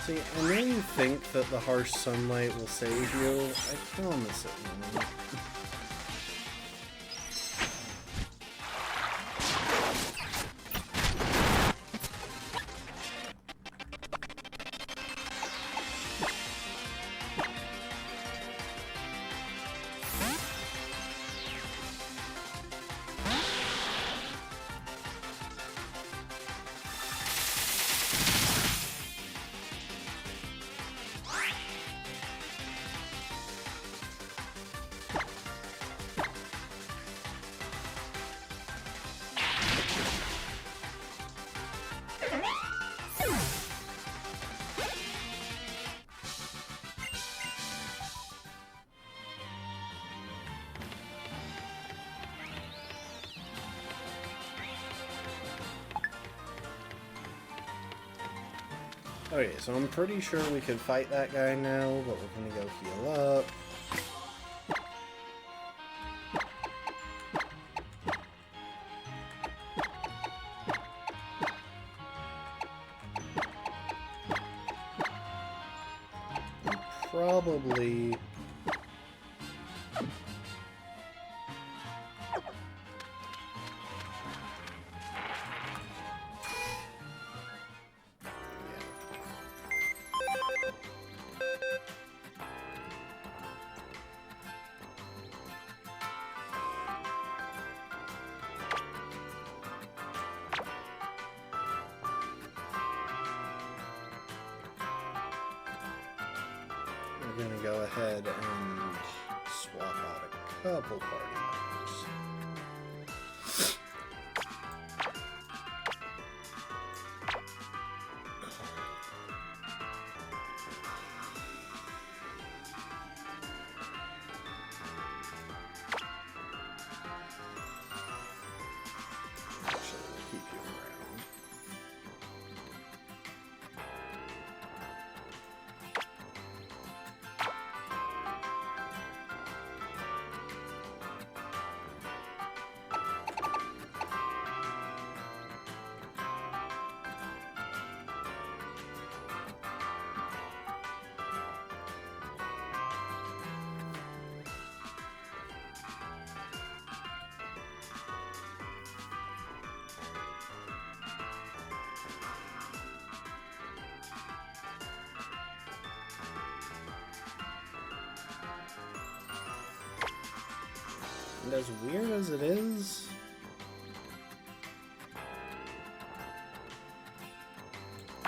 See, I know you think that the harsh sunlight will save you. I promise it won't. Okay, so I'm pretty sure we could fight that guy now, but we're gonna go heal up. And probably... We're gonna go ahead and swap out a couple party members. Actually, we'll keep you around. And as weird as it is,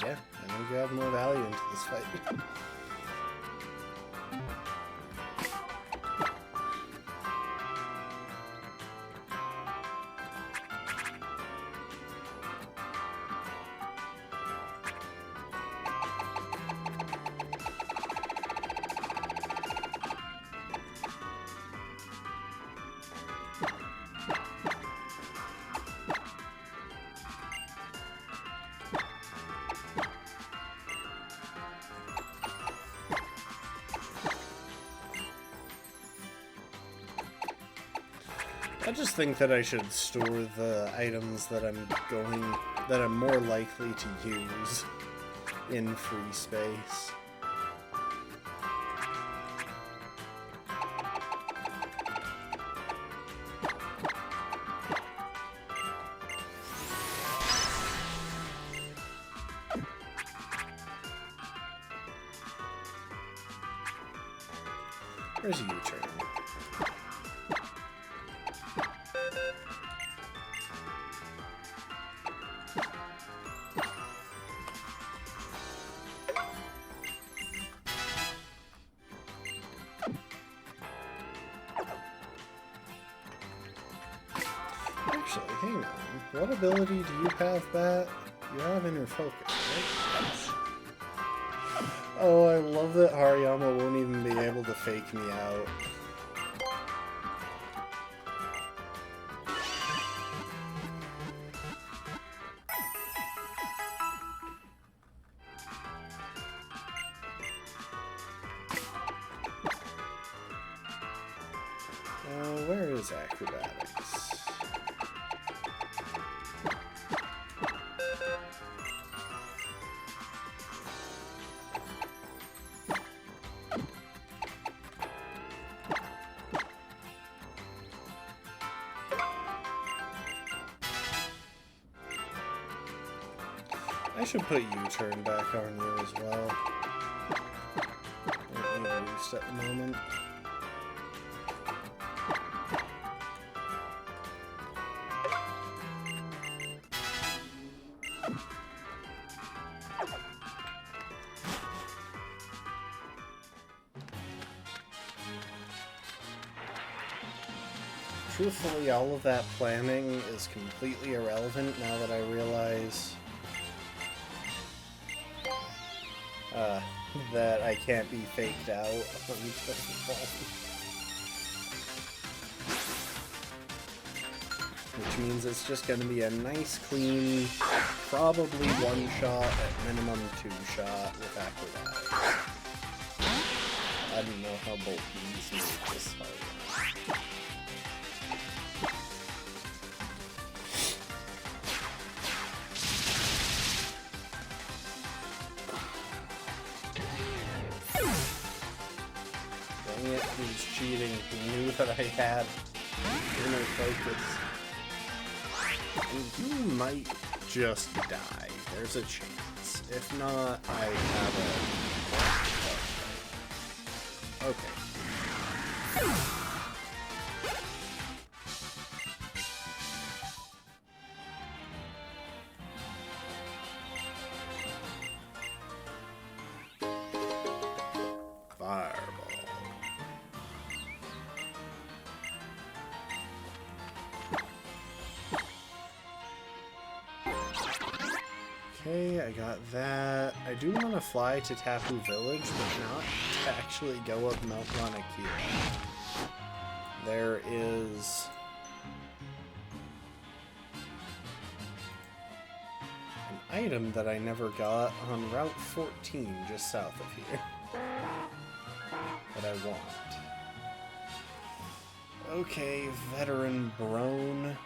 yeah, I think you have more value into this fight. I just think that I should store the items that I'm more likely to use in free space. Where's a U-turn? Actually, hang on. What ability do you have, Bat? You have inner focus, right? Yes. Oh, I love that Hariyama won't even be able to fake me out. Where is acrobatics? I should put U-turn back on you as well. I don't need a boost at the moment. Truthfully, all of that planning is completely irrelevant now that I realize that I can't be faked out on which means it's just going to be a nice, clean, probably one shot, at minimum two shot with acrobatics. I don't know how both these made this hard. Dang it, he was cheating. He knew that I had inner focus. And you might just die. There's a chance. If not, I have a... Okay. Okay, I got that. I do want to fly to Tapu Village, but not to actually go up Mount Ranakira. There is... an item that I never got on Route 14, just south of here. That I want. Okay, Veteran Brone.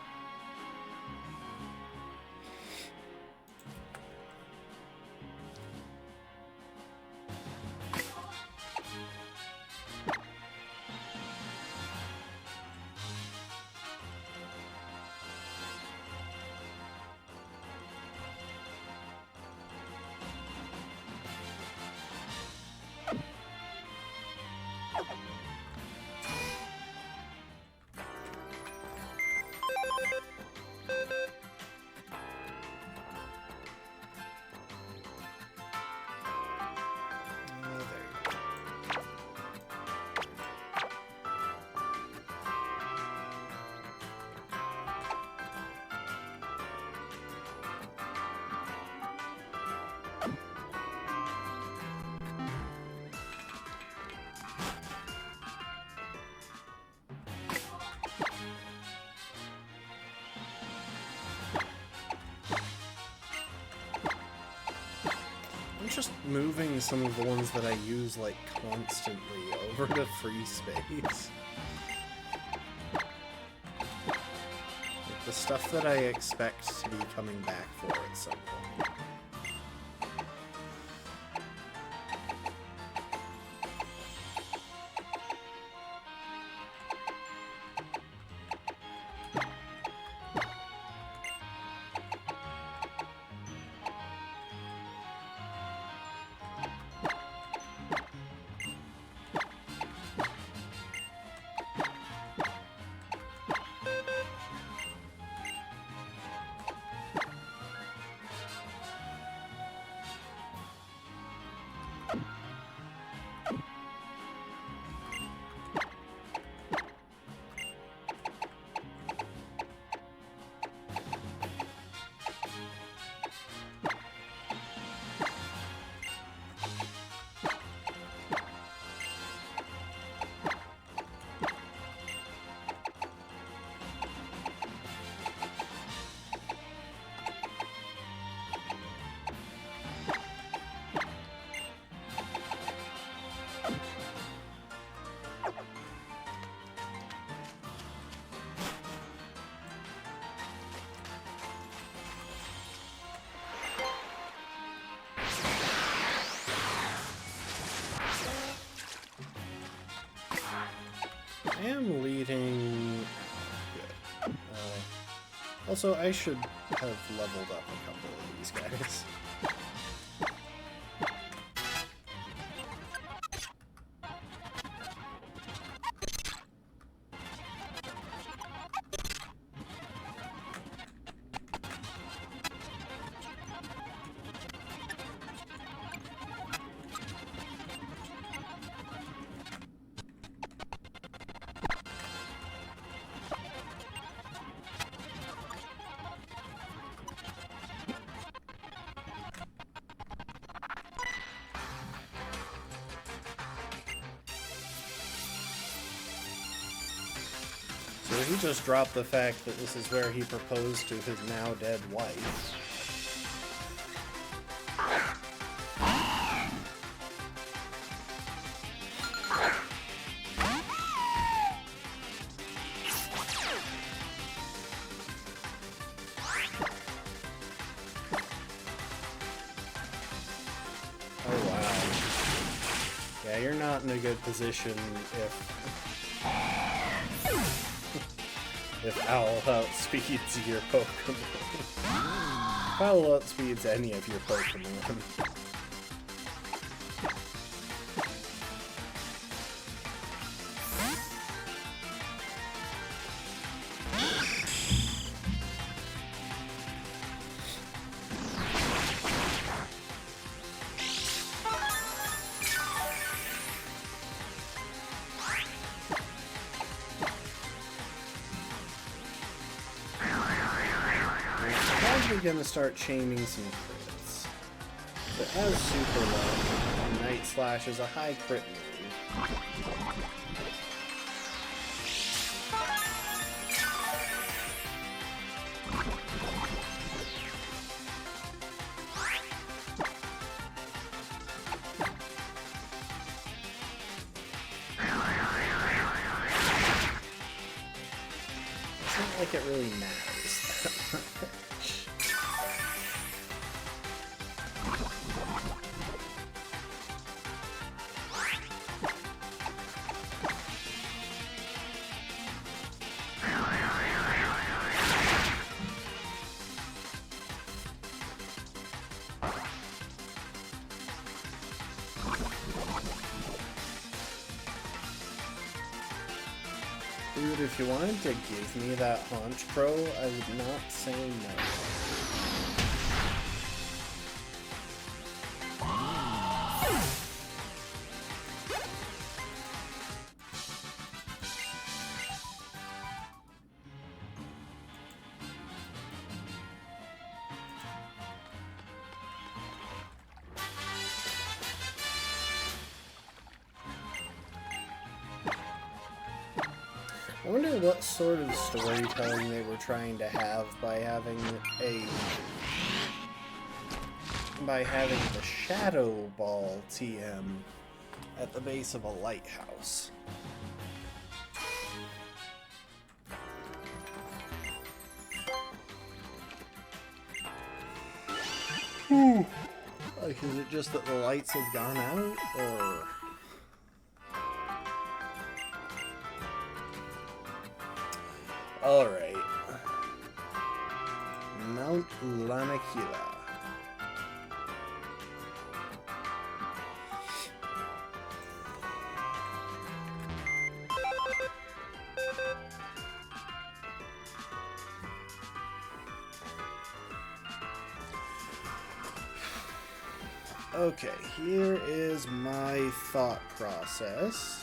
Just moving some of the ones that I use, like, constantly over to free space. The stuff that I expect to be coming back for at some point. I am leading good. Also, I should have leveled up a couple of these guys. So he just dropped the fact that this is where he proposed to his now dead wife. Oh wow. Yeah, you're not in a good position if Owl outspeeds your Pokemon. If Owl outspeeds any of your Pokemon. We're gonna start chaining some crits. It has super low, and Night Slash is a high crit move. It's not like it really matters that much. Dude, if you wanted to give me that Haunch Pro, I would not say no. I wonder what sort of storytelling they were trying to have by having the Shadow Ball TM at the base of a lighthouse. Like, is it just that the lights have gone out, or... Alright. Mount Lanakila. Okay, here is my thought process.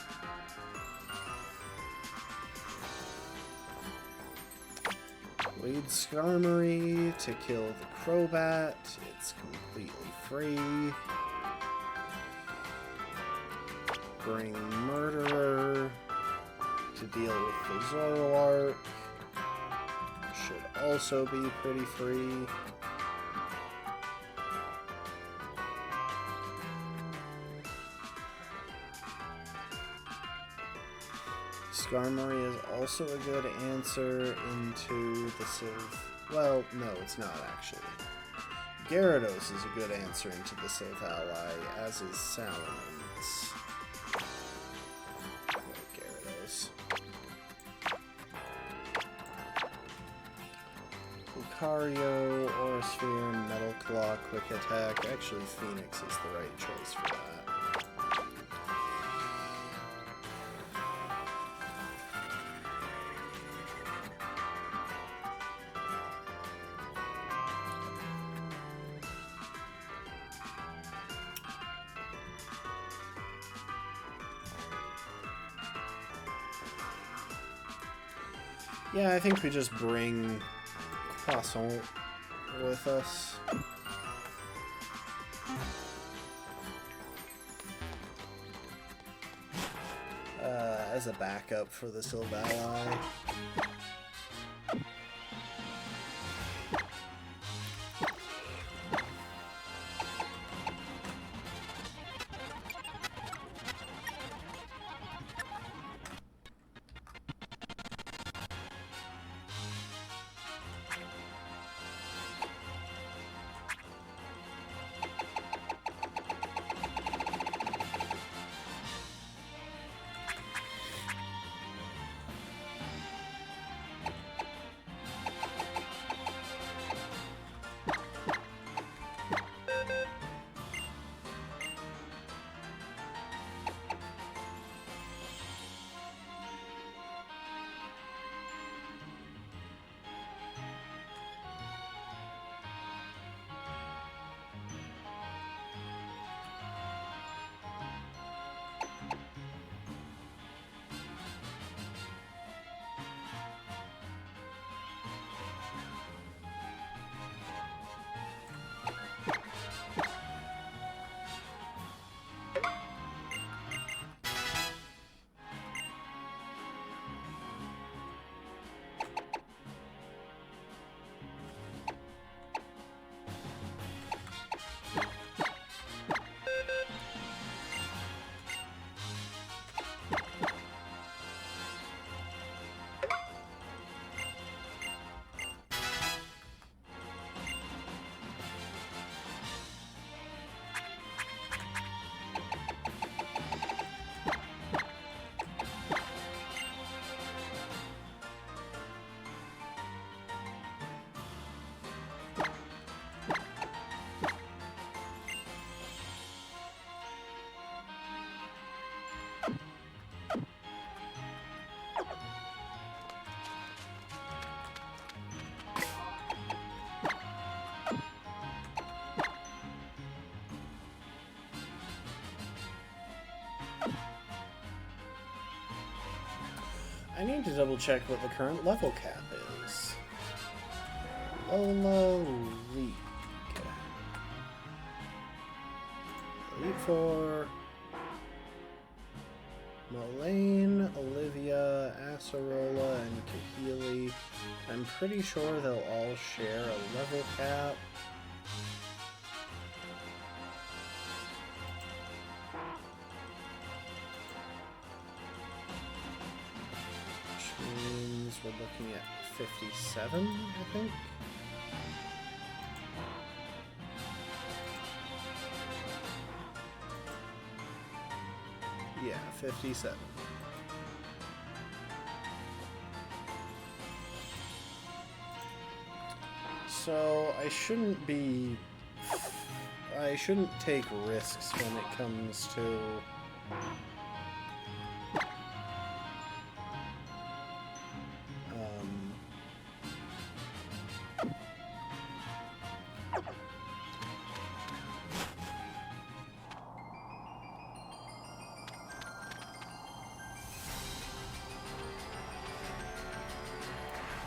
Lead Skarmory to kill the Crobat. It's completely free. Bring Murderer to deal with the Zoroark. Should also be pretty free. Skarmory is also a good answer into the Civ. Well, no, it's not actually. Gyarados is a good answer into the Civ ally, as is Salamence. Gyarados. Lucario, Aurasphere, Metal Claw, Quick Attack. Actually, Phoenix is the right choice for that. Yeah, I think we just bring Croissant with us. As a backup for the Civ ally. I need to double check what the current level cap is. Lola League. Elite Four. Moraine, Olivia, Acerola, and Kahili. I'm pretty sure they'll all share a level cap. We're looking at 57, I think. Yeah, 57. So I shouldn't take risks when it comes to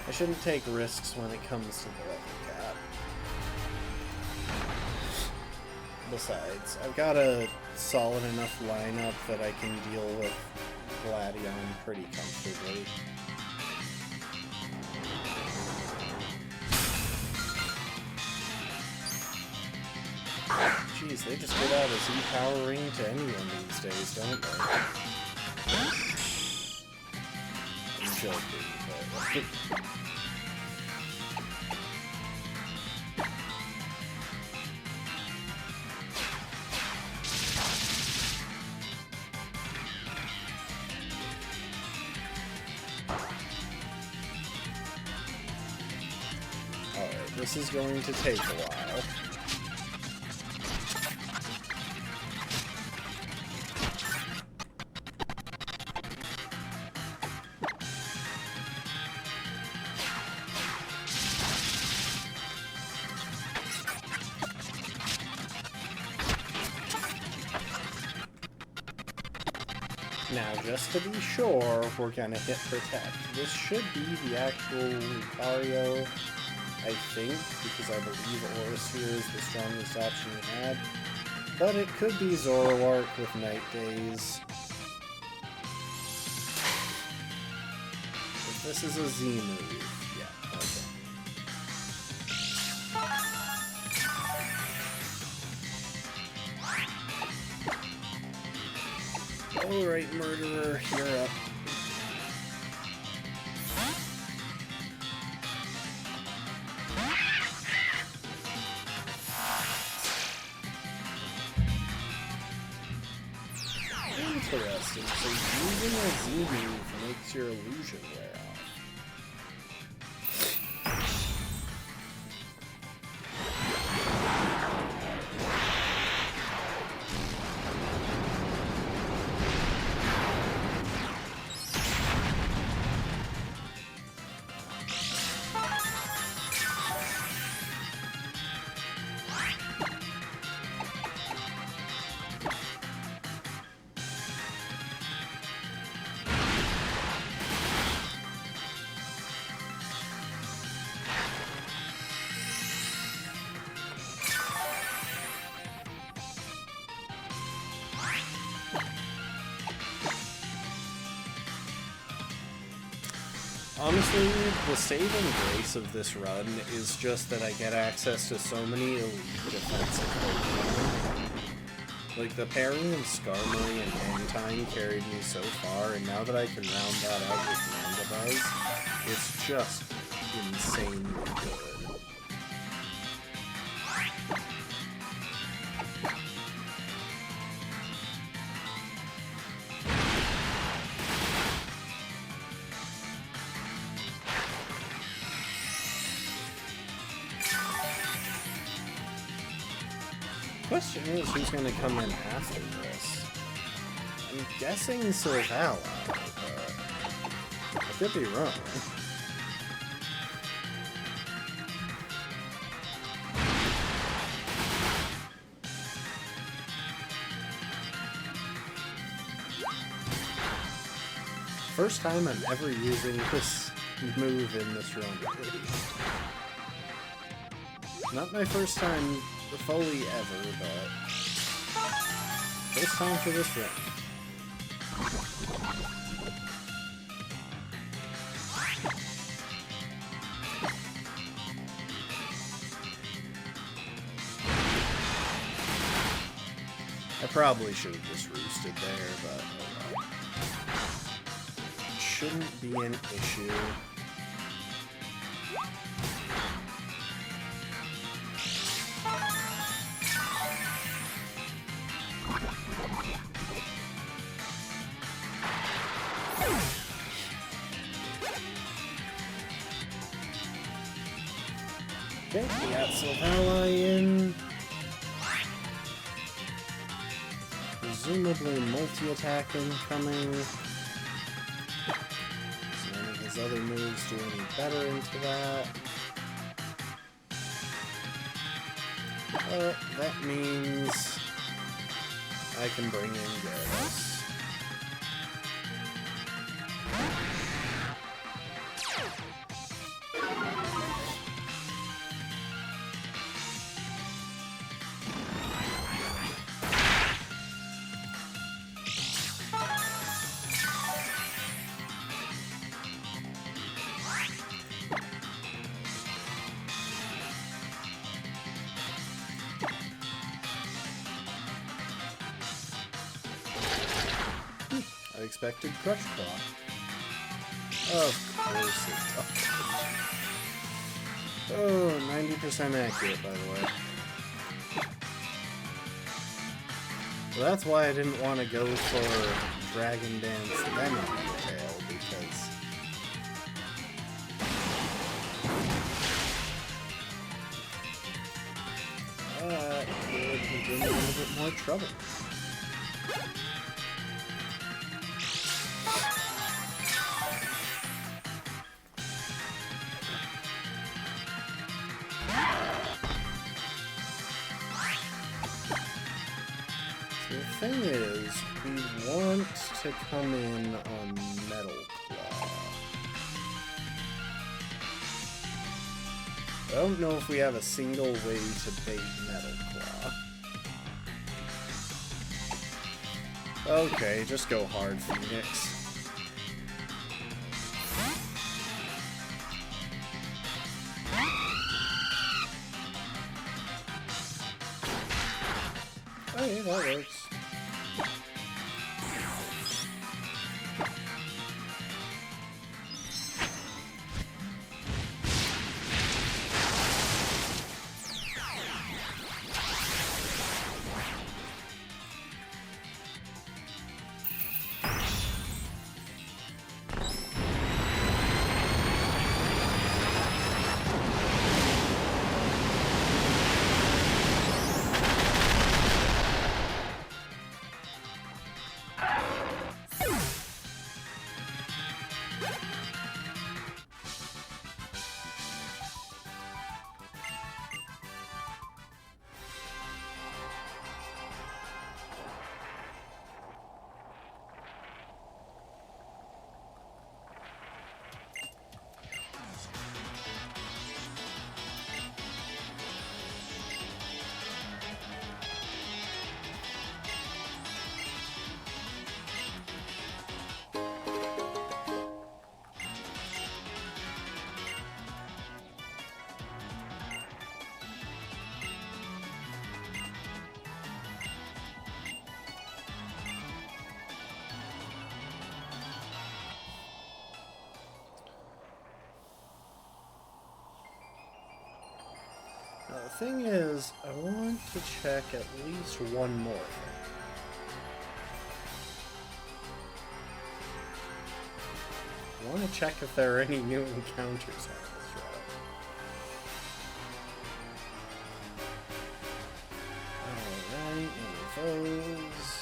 I shouldn't take risks when it comes to the level cap. Besides, I've got a solid enough lineup that I can deal with Gladion pretty comfortably. Jeez, they just give out a Z-Power ring to anyone these days, don't they? I'm joking, but... Alright, this is going to take a while. Now, just to be sure, we're gonna hit Protect. This should be the actual Lucario, I think, because I believe Aurasphere is the strongest option we had. But it could be Zoroark with Night Days. If this is a Z move, yeah, okay. Alright, Murderer, you're up. Interesting, so using a Z move makes your illusion wear off. Honestly, the saving grace of this run is just that I get access to so many elite defensive Pokemon. Like, the pairing of Skarmory and Mantine carried me so far, and now that I can round that out with Mandibuzz, it's just insanely good. Question is, who's going to come in after this? I'm guessing Silvala, but I could be wrong. First time I'm ever using this move in this run, at least. Not my first time fully ever, but first time for this run. I probably should have just roosted there, but oh well. Shouldn't be an issue. got Silvally in. Presumably multi-attack incoming. So none of his other moves do any better into that. That means I can bring in Gyarados. I expected Crush Claw. Of course it does. Oh, 90% accurate, by the way. Well, that's why I didn't want to go for Dragon Dance then Tail, because... that would have been a little bit more trouble. The thing is, we want to come in on Metal Claw. I don't know if we have a single way to bait Metal Claw. Okay, just go hard, Phoenix. Oh yeah, that works. Now, the thing is, I want to check at least one more thing. I want to check if there are any new encounters on this route. Alright, one of those.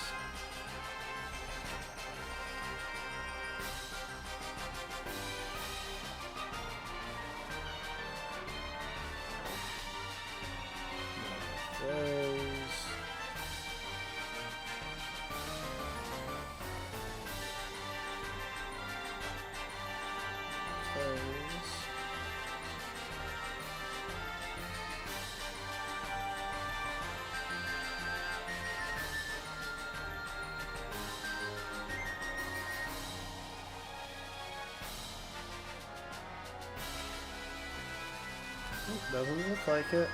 Doesn't look like it.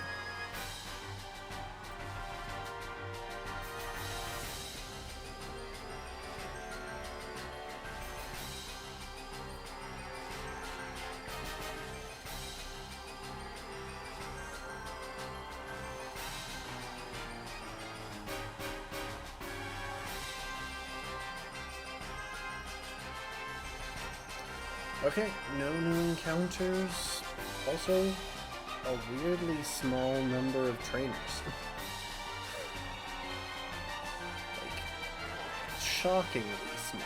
Okay, no new encounters. Also, a weirdly small number of trainers. Like, shockingly small.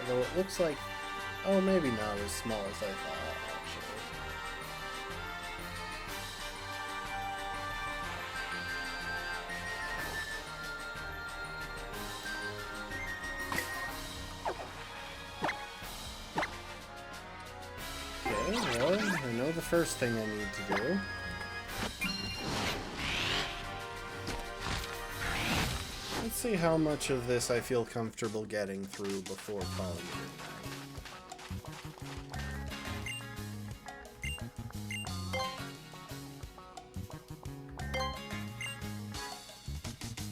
Although it looks like, oh, maybe not as small as I thought, actually. Okay, well, I know the first thing I need to do. Let's see how much of this I feel comfortable getting through before calling it.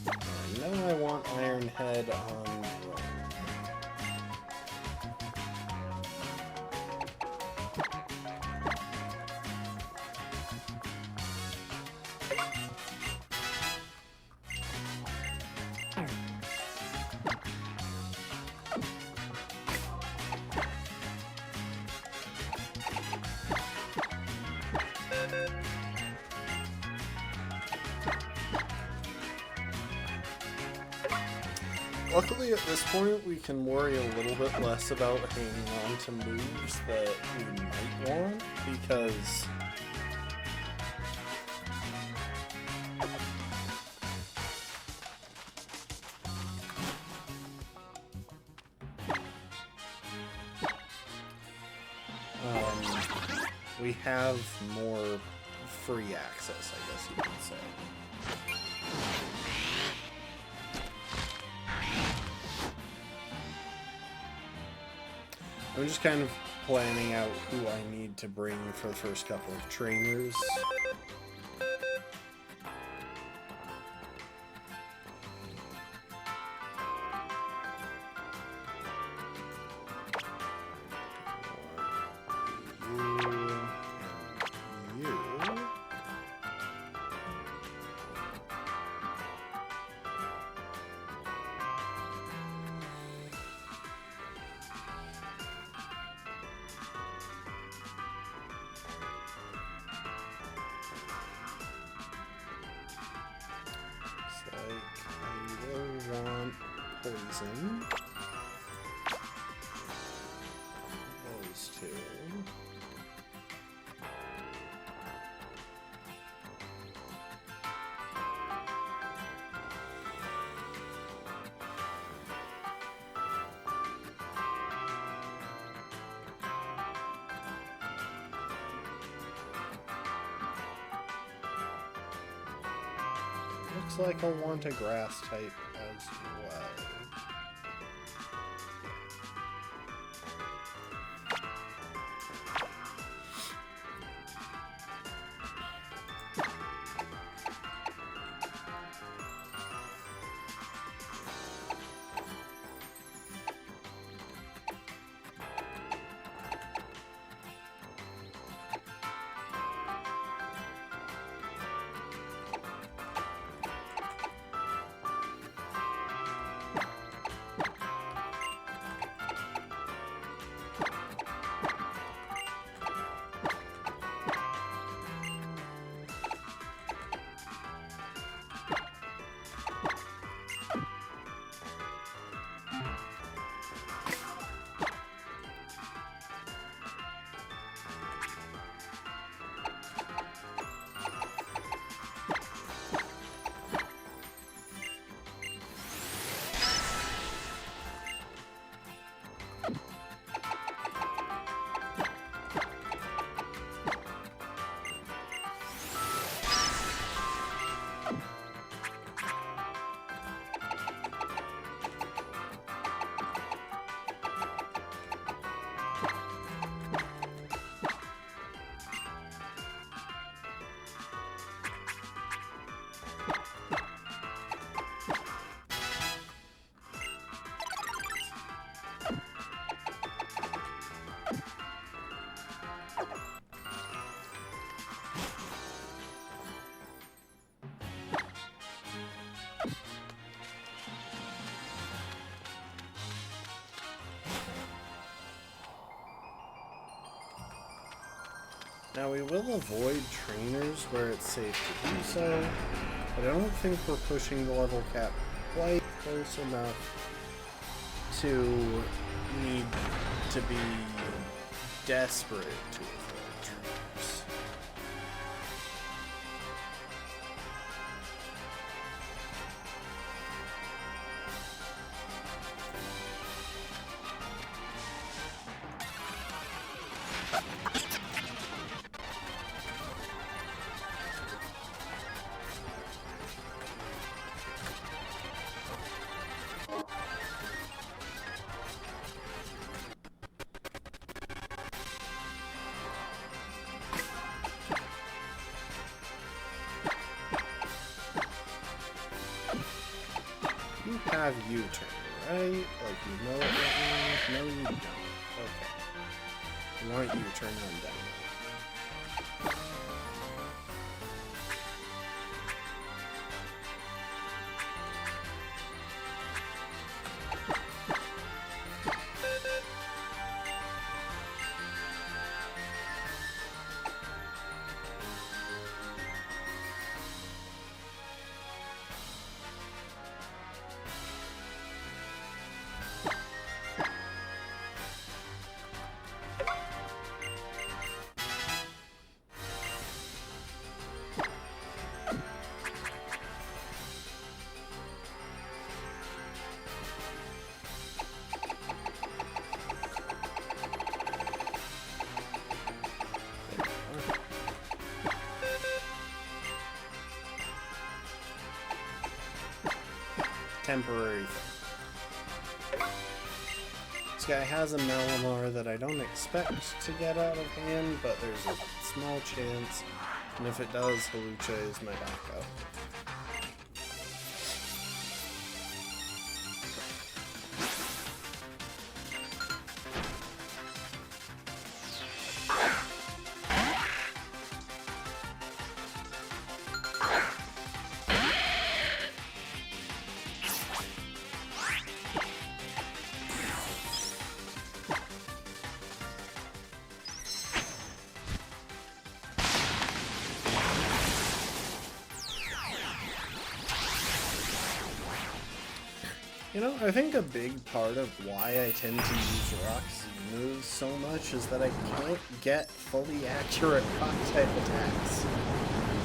I know I want Iron Head on. Luckily, at this point, we can worry a little bit less about hanging on to moves that we might want, because we have more free access, I guess you could say. I'm just kind of planning out who I need to bring for the first couple of trainers. Poison. Those two. Looks like I'll want a grass type as well. Now we will avoid trainers where it's safe to do so, but I don't think we're pushing the level cap quite close enough to need to be desperate to avoid trainers. You have U-turn, right? Like, you know what that means? No, you don't. Okay. You want U-turn on Dynamo. Temporary thing. This guy has a Malamar that I don't expect to get out of hand, but there's a small chance, and if it does, Hawlucha is my backup. You know, I think a big part of why I tend to use Rock Z moves so much is that I can't get fully accurate rock-type attacks.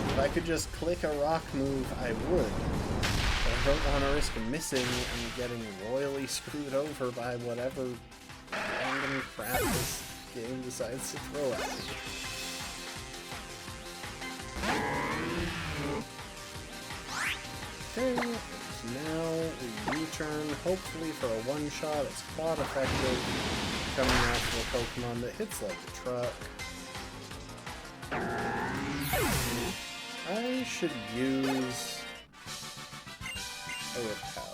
If I could just click a rock move, I would. But I don't want to risk missing and getting royally screwed over by whatever random crap this game decides to throw at me. Okay. Now we U-turn, hopefully for a one-shot. It's quite effective coming after a Pokemon that hits like a truck. I should use a Repel.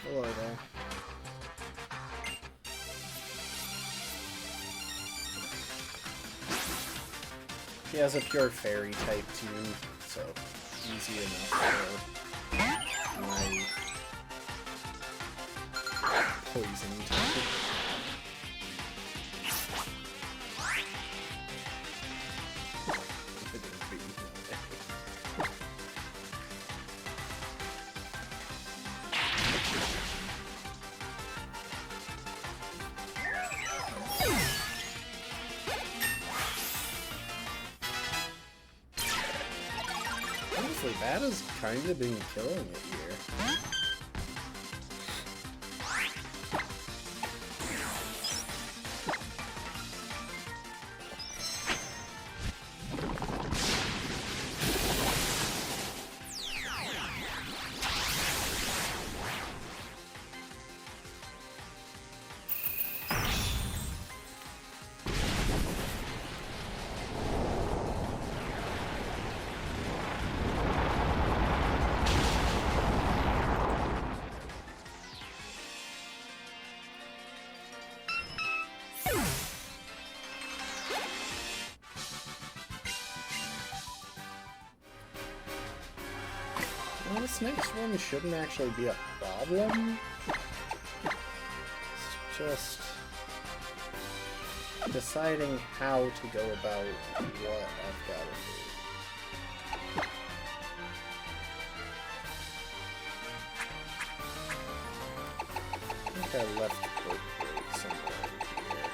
Hello there. She has a pure fairy type too, so easy enough for my poison type. Honestly, that has kind of been killing it here. Well, this next one shouldn't actually be a problem. It's just deciding how to go about what I've got to do. I think I left Bird Break somewhere here.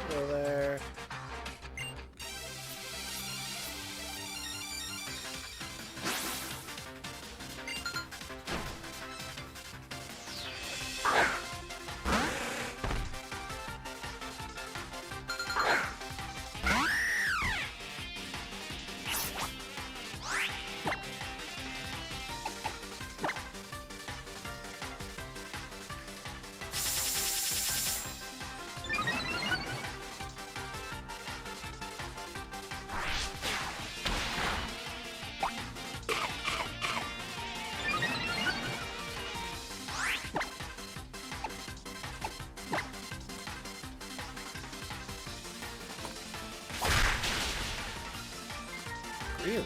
Go there. Really?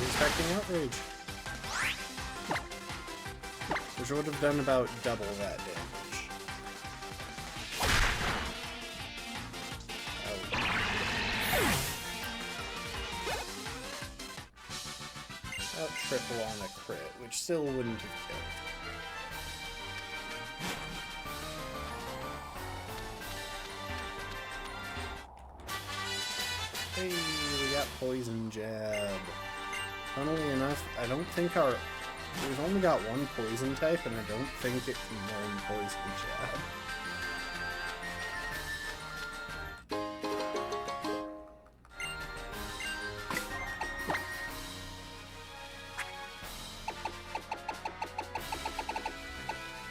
Expecting outrage. Which would have done about double that damage. About triple on a crit, which still wouldn't have killed. Hey, we got Poison Jab. Funnily enough, I don't think we've only got one poison type, and I don't think it can learn Poison Jab.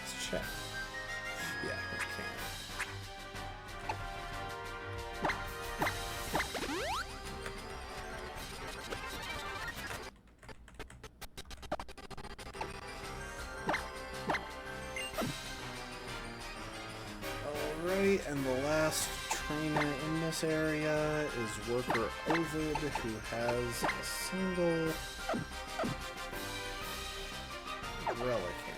Let's check. Yeah, we can. And the last trainer in this area is Worker Ovid, who has a single Relicanth.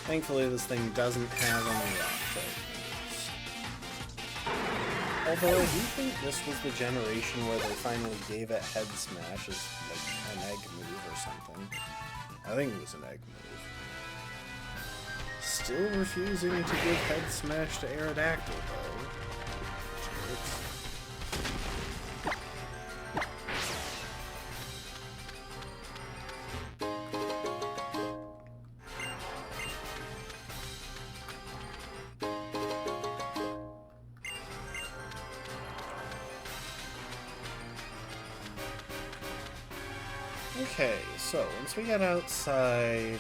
Thankfully, this thing doesn't have any rock type. Although I do think this was the generation where they finally gave it Head Smash as like an egg move or something. I think it was an egg move. Still refusing to give Head Smash to Aerodactyl, though. Okay, so once we get outside,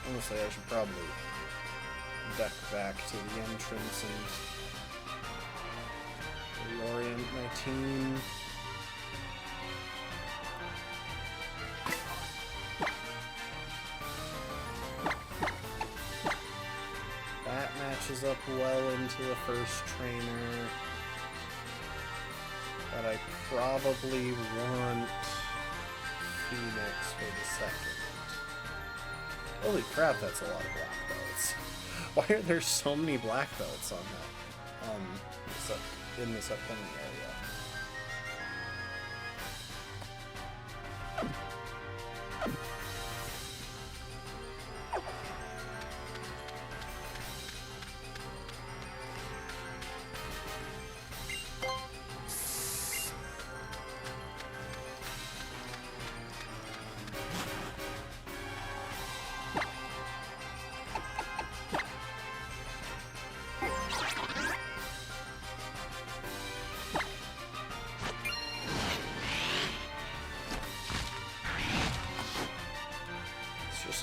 honestly, I should probably duck back to the entrance and reorient my team. That matches up well into the first trainer, but I probably want Phoenix for the second. Holy crap, that's a lot of black belts. Why are there so many black belts on that? In this upcoming area?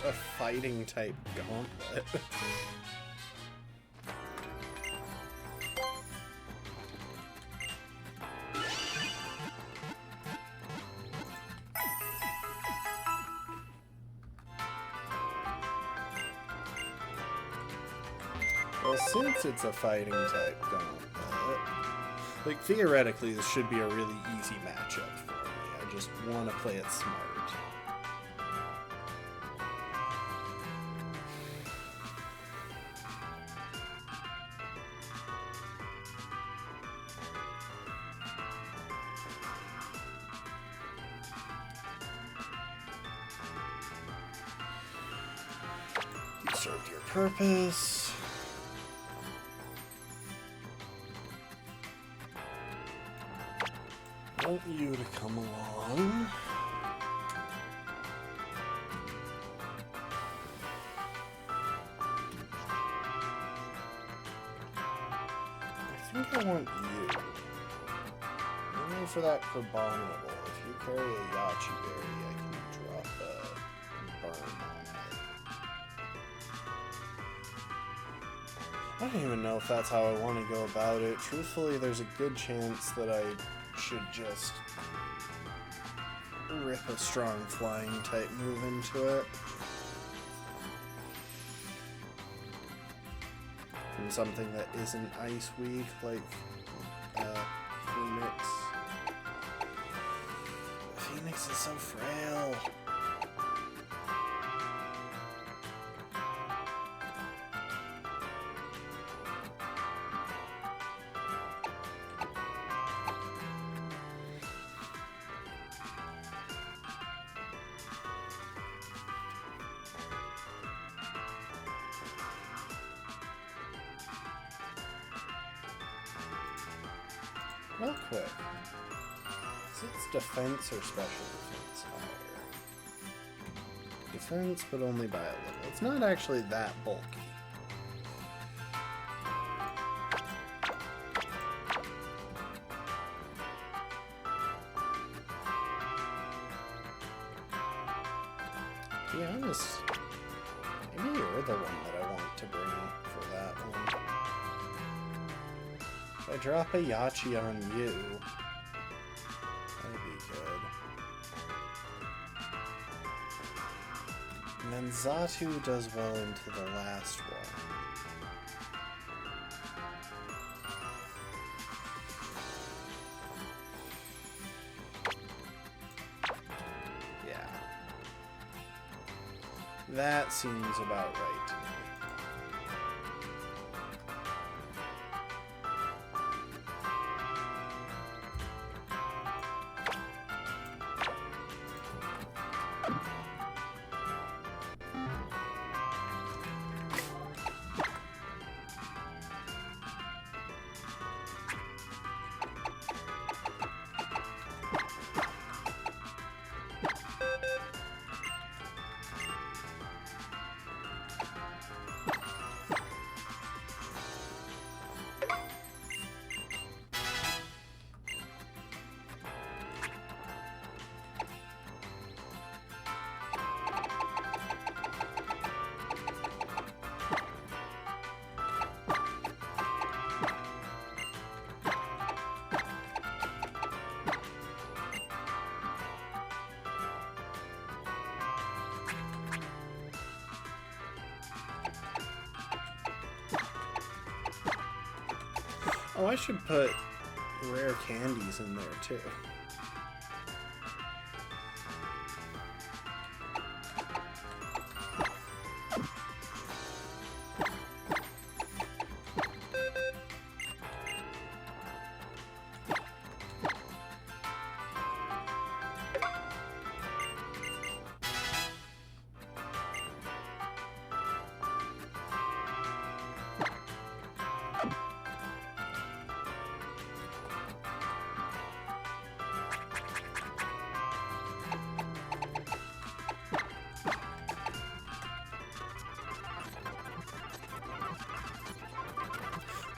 A fighting type gauntlet. Well, since it's a fighting type gauntlet, like theoretically this should be a really easy matchup for me. I just want to play it smart. Served your purpose. I want you to come along. I think I want you. Only for that Carbonable. If you carry a Yachi Berry, I can drop a burn on it. I don't even know if that's how I want to go about it. Truthfully, there's a good chance that I should just rip a strong flying type move into it. And something that isn't ice weak, like Phoenix. Phoenix is so frail. Real quick, is its defense or special defense higher? Defense, but only by a little. It's not actually that bulky. To be honest, maybe you're the one that I want to bring for that one. If I drop a Yachi on you, that'd be good. And then Xatu does well into the last one. Yeah. That seems about right to me. Oh, I should put rare candies in there too.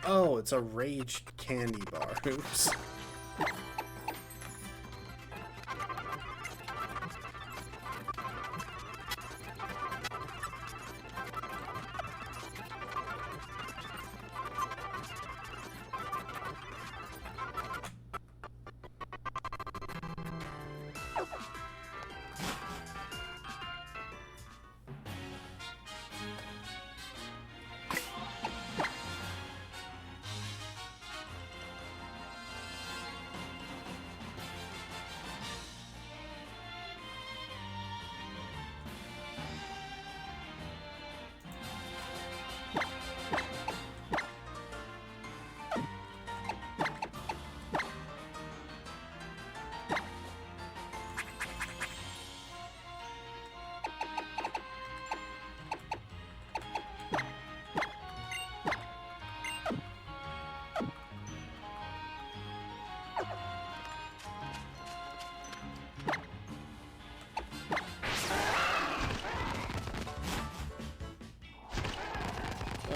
Oh, it's a rage candy bar. Oops.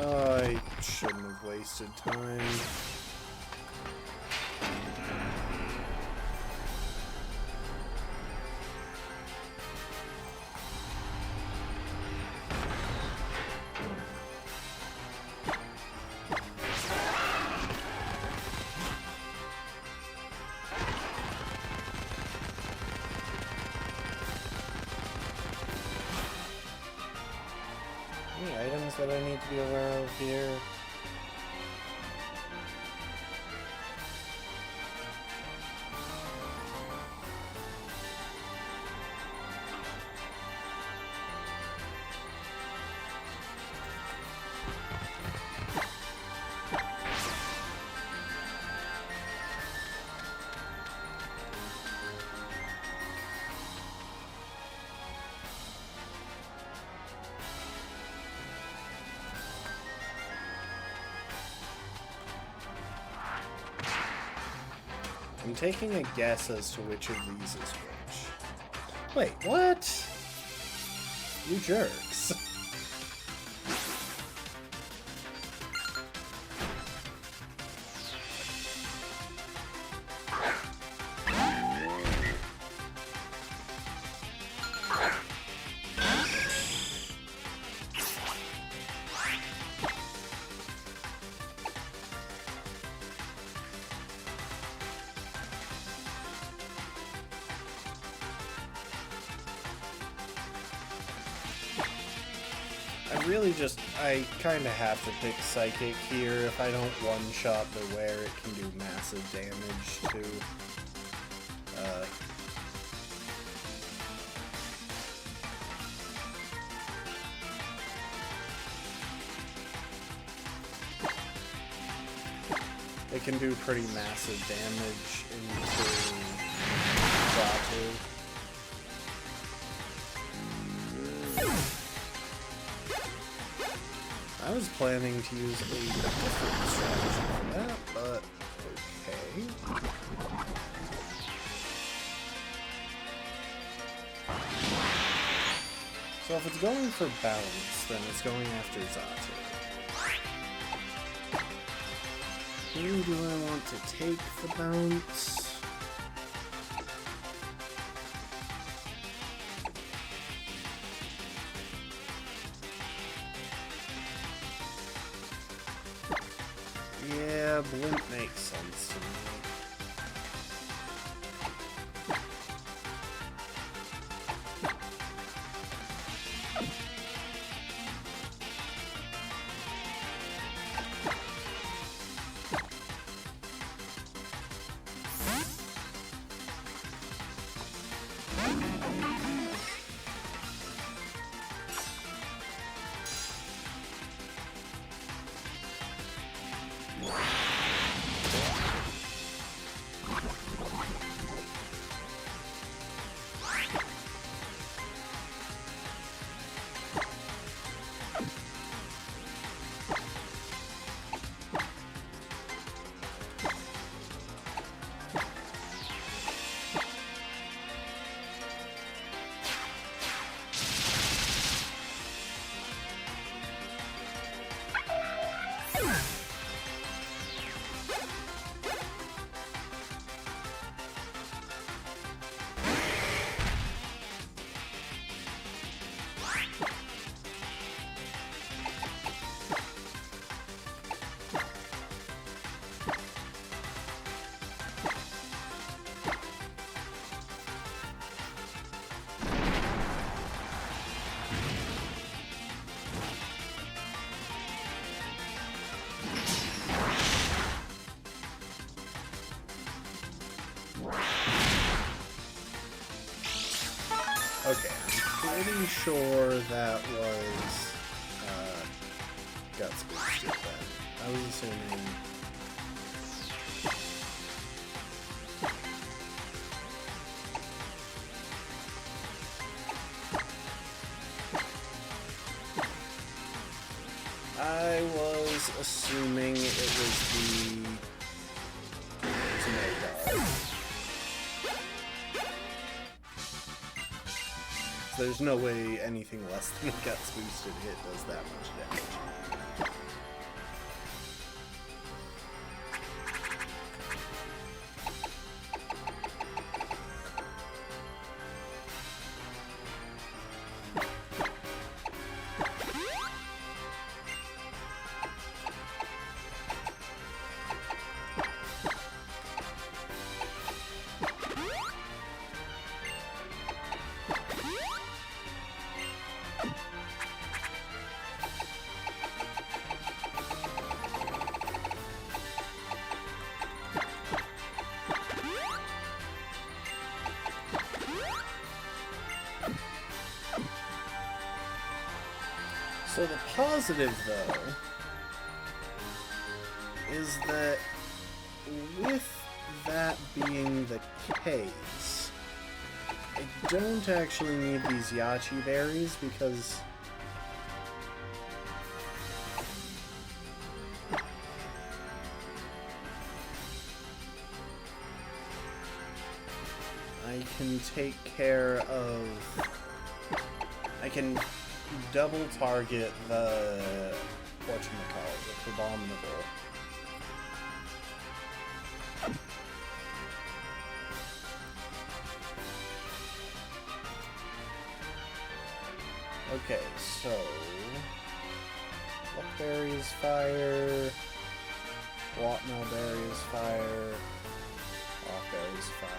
I shouldn't have wasted time. Any items that I need to be aware of here? I'm taking a guess as to which of these is which. Wait, what? You jerks. I kind of have to pick Psychic here. If I don't one-shot the wear, it can do massive damage to... It can do pretty massive damage into Zatu. I was planning to use a different strategy for that, but okay. So if it's going for bounce, then it's going after Zatu. Who do I want to take the bounce? Yeah, Blimp makes sense to me. pretty sure that was Guts boosted then. I was assuming. I was assuming it was the Tomato. So there's no way anything less than a Guts boosted hit does that much damage. So the positive, though, is that with that being the case, I don't actually need these Yachi berries because I can take care of... I can double target the whatchamacallit, the Abominable. Okay, so Luckberry is fire, Whatnellberry is fire, Hawkberry is fire.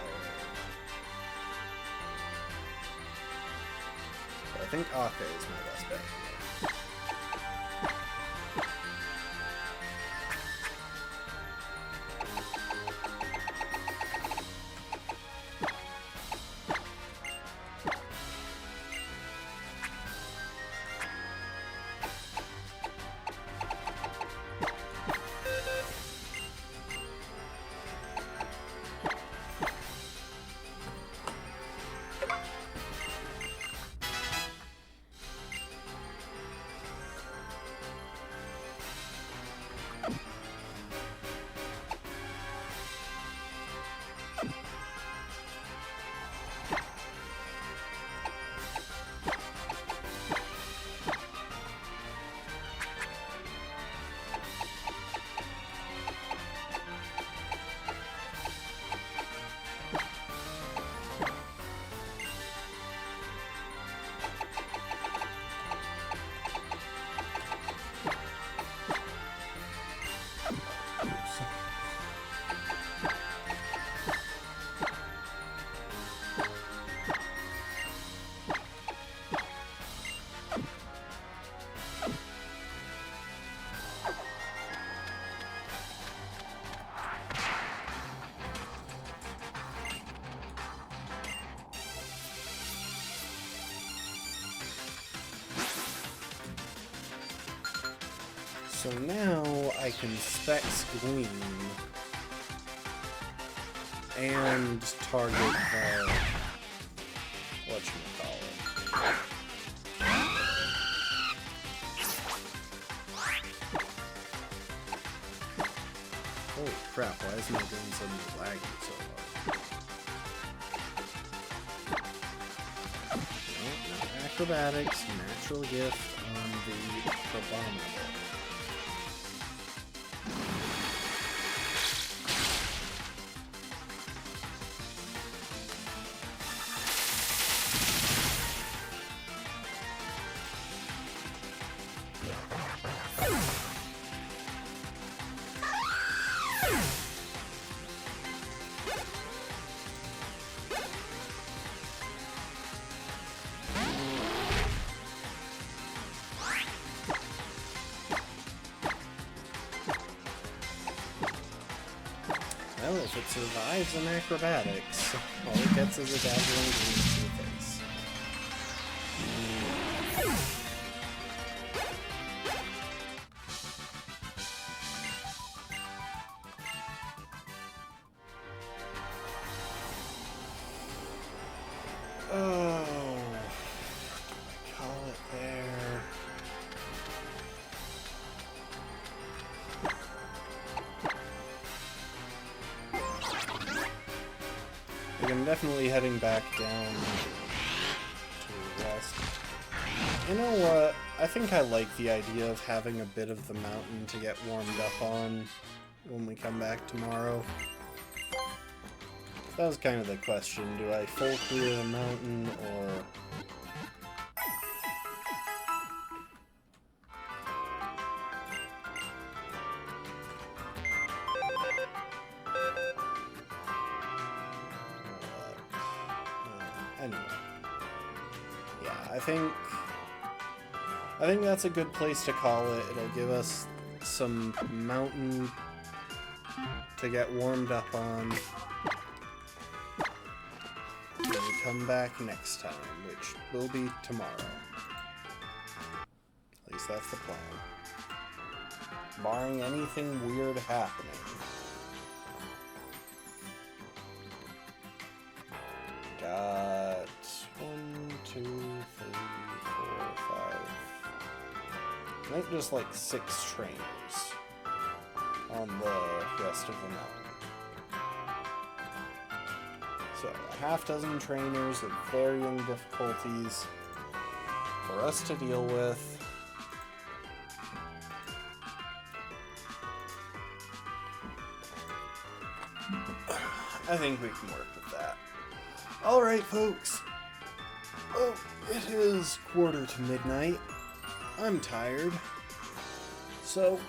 I think Ake is my best bet here. So now I can Specs Gleam and target the whatchamacallit. Holy crap, why is my game suddenly lagging so hard? No, not acrobatics, natural gift on the Abominable. Well, if it survives an acrobatics, all it gets is a dazzling gleam to the face. Oh, call it there. Like, I'm definitely heading back down to the west. You know what? I think I like the idea of having a bit of the mountain to get warmed up on when we come back tomorrow. That was kind of the question. Do I full clear the mountain, or... Anyway. Yeah, I think that's a good place to call it. It'll give us some mountain to get warmed up on when we come back next time, which will be tomorrow. At least that's the plan. Barring anything weird happening. Got 1, 2, 3, 4, 5. I think just like 6 trainers on the rest of the mountain. So, a half dozen trainers of varying difficulties for us to deal with. I think we can work with that. Alright, folks. Well, it is 1:45. I'm tired. So,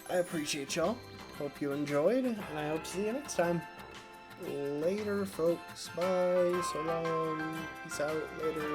I appreciate y'all. Hope you enjoyed, and I hope to see you next time. Later, folks. Bye. So long. Peace out. Later.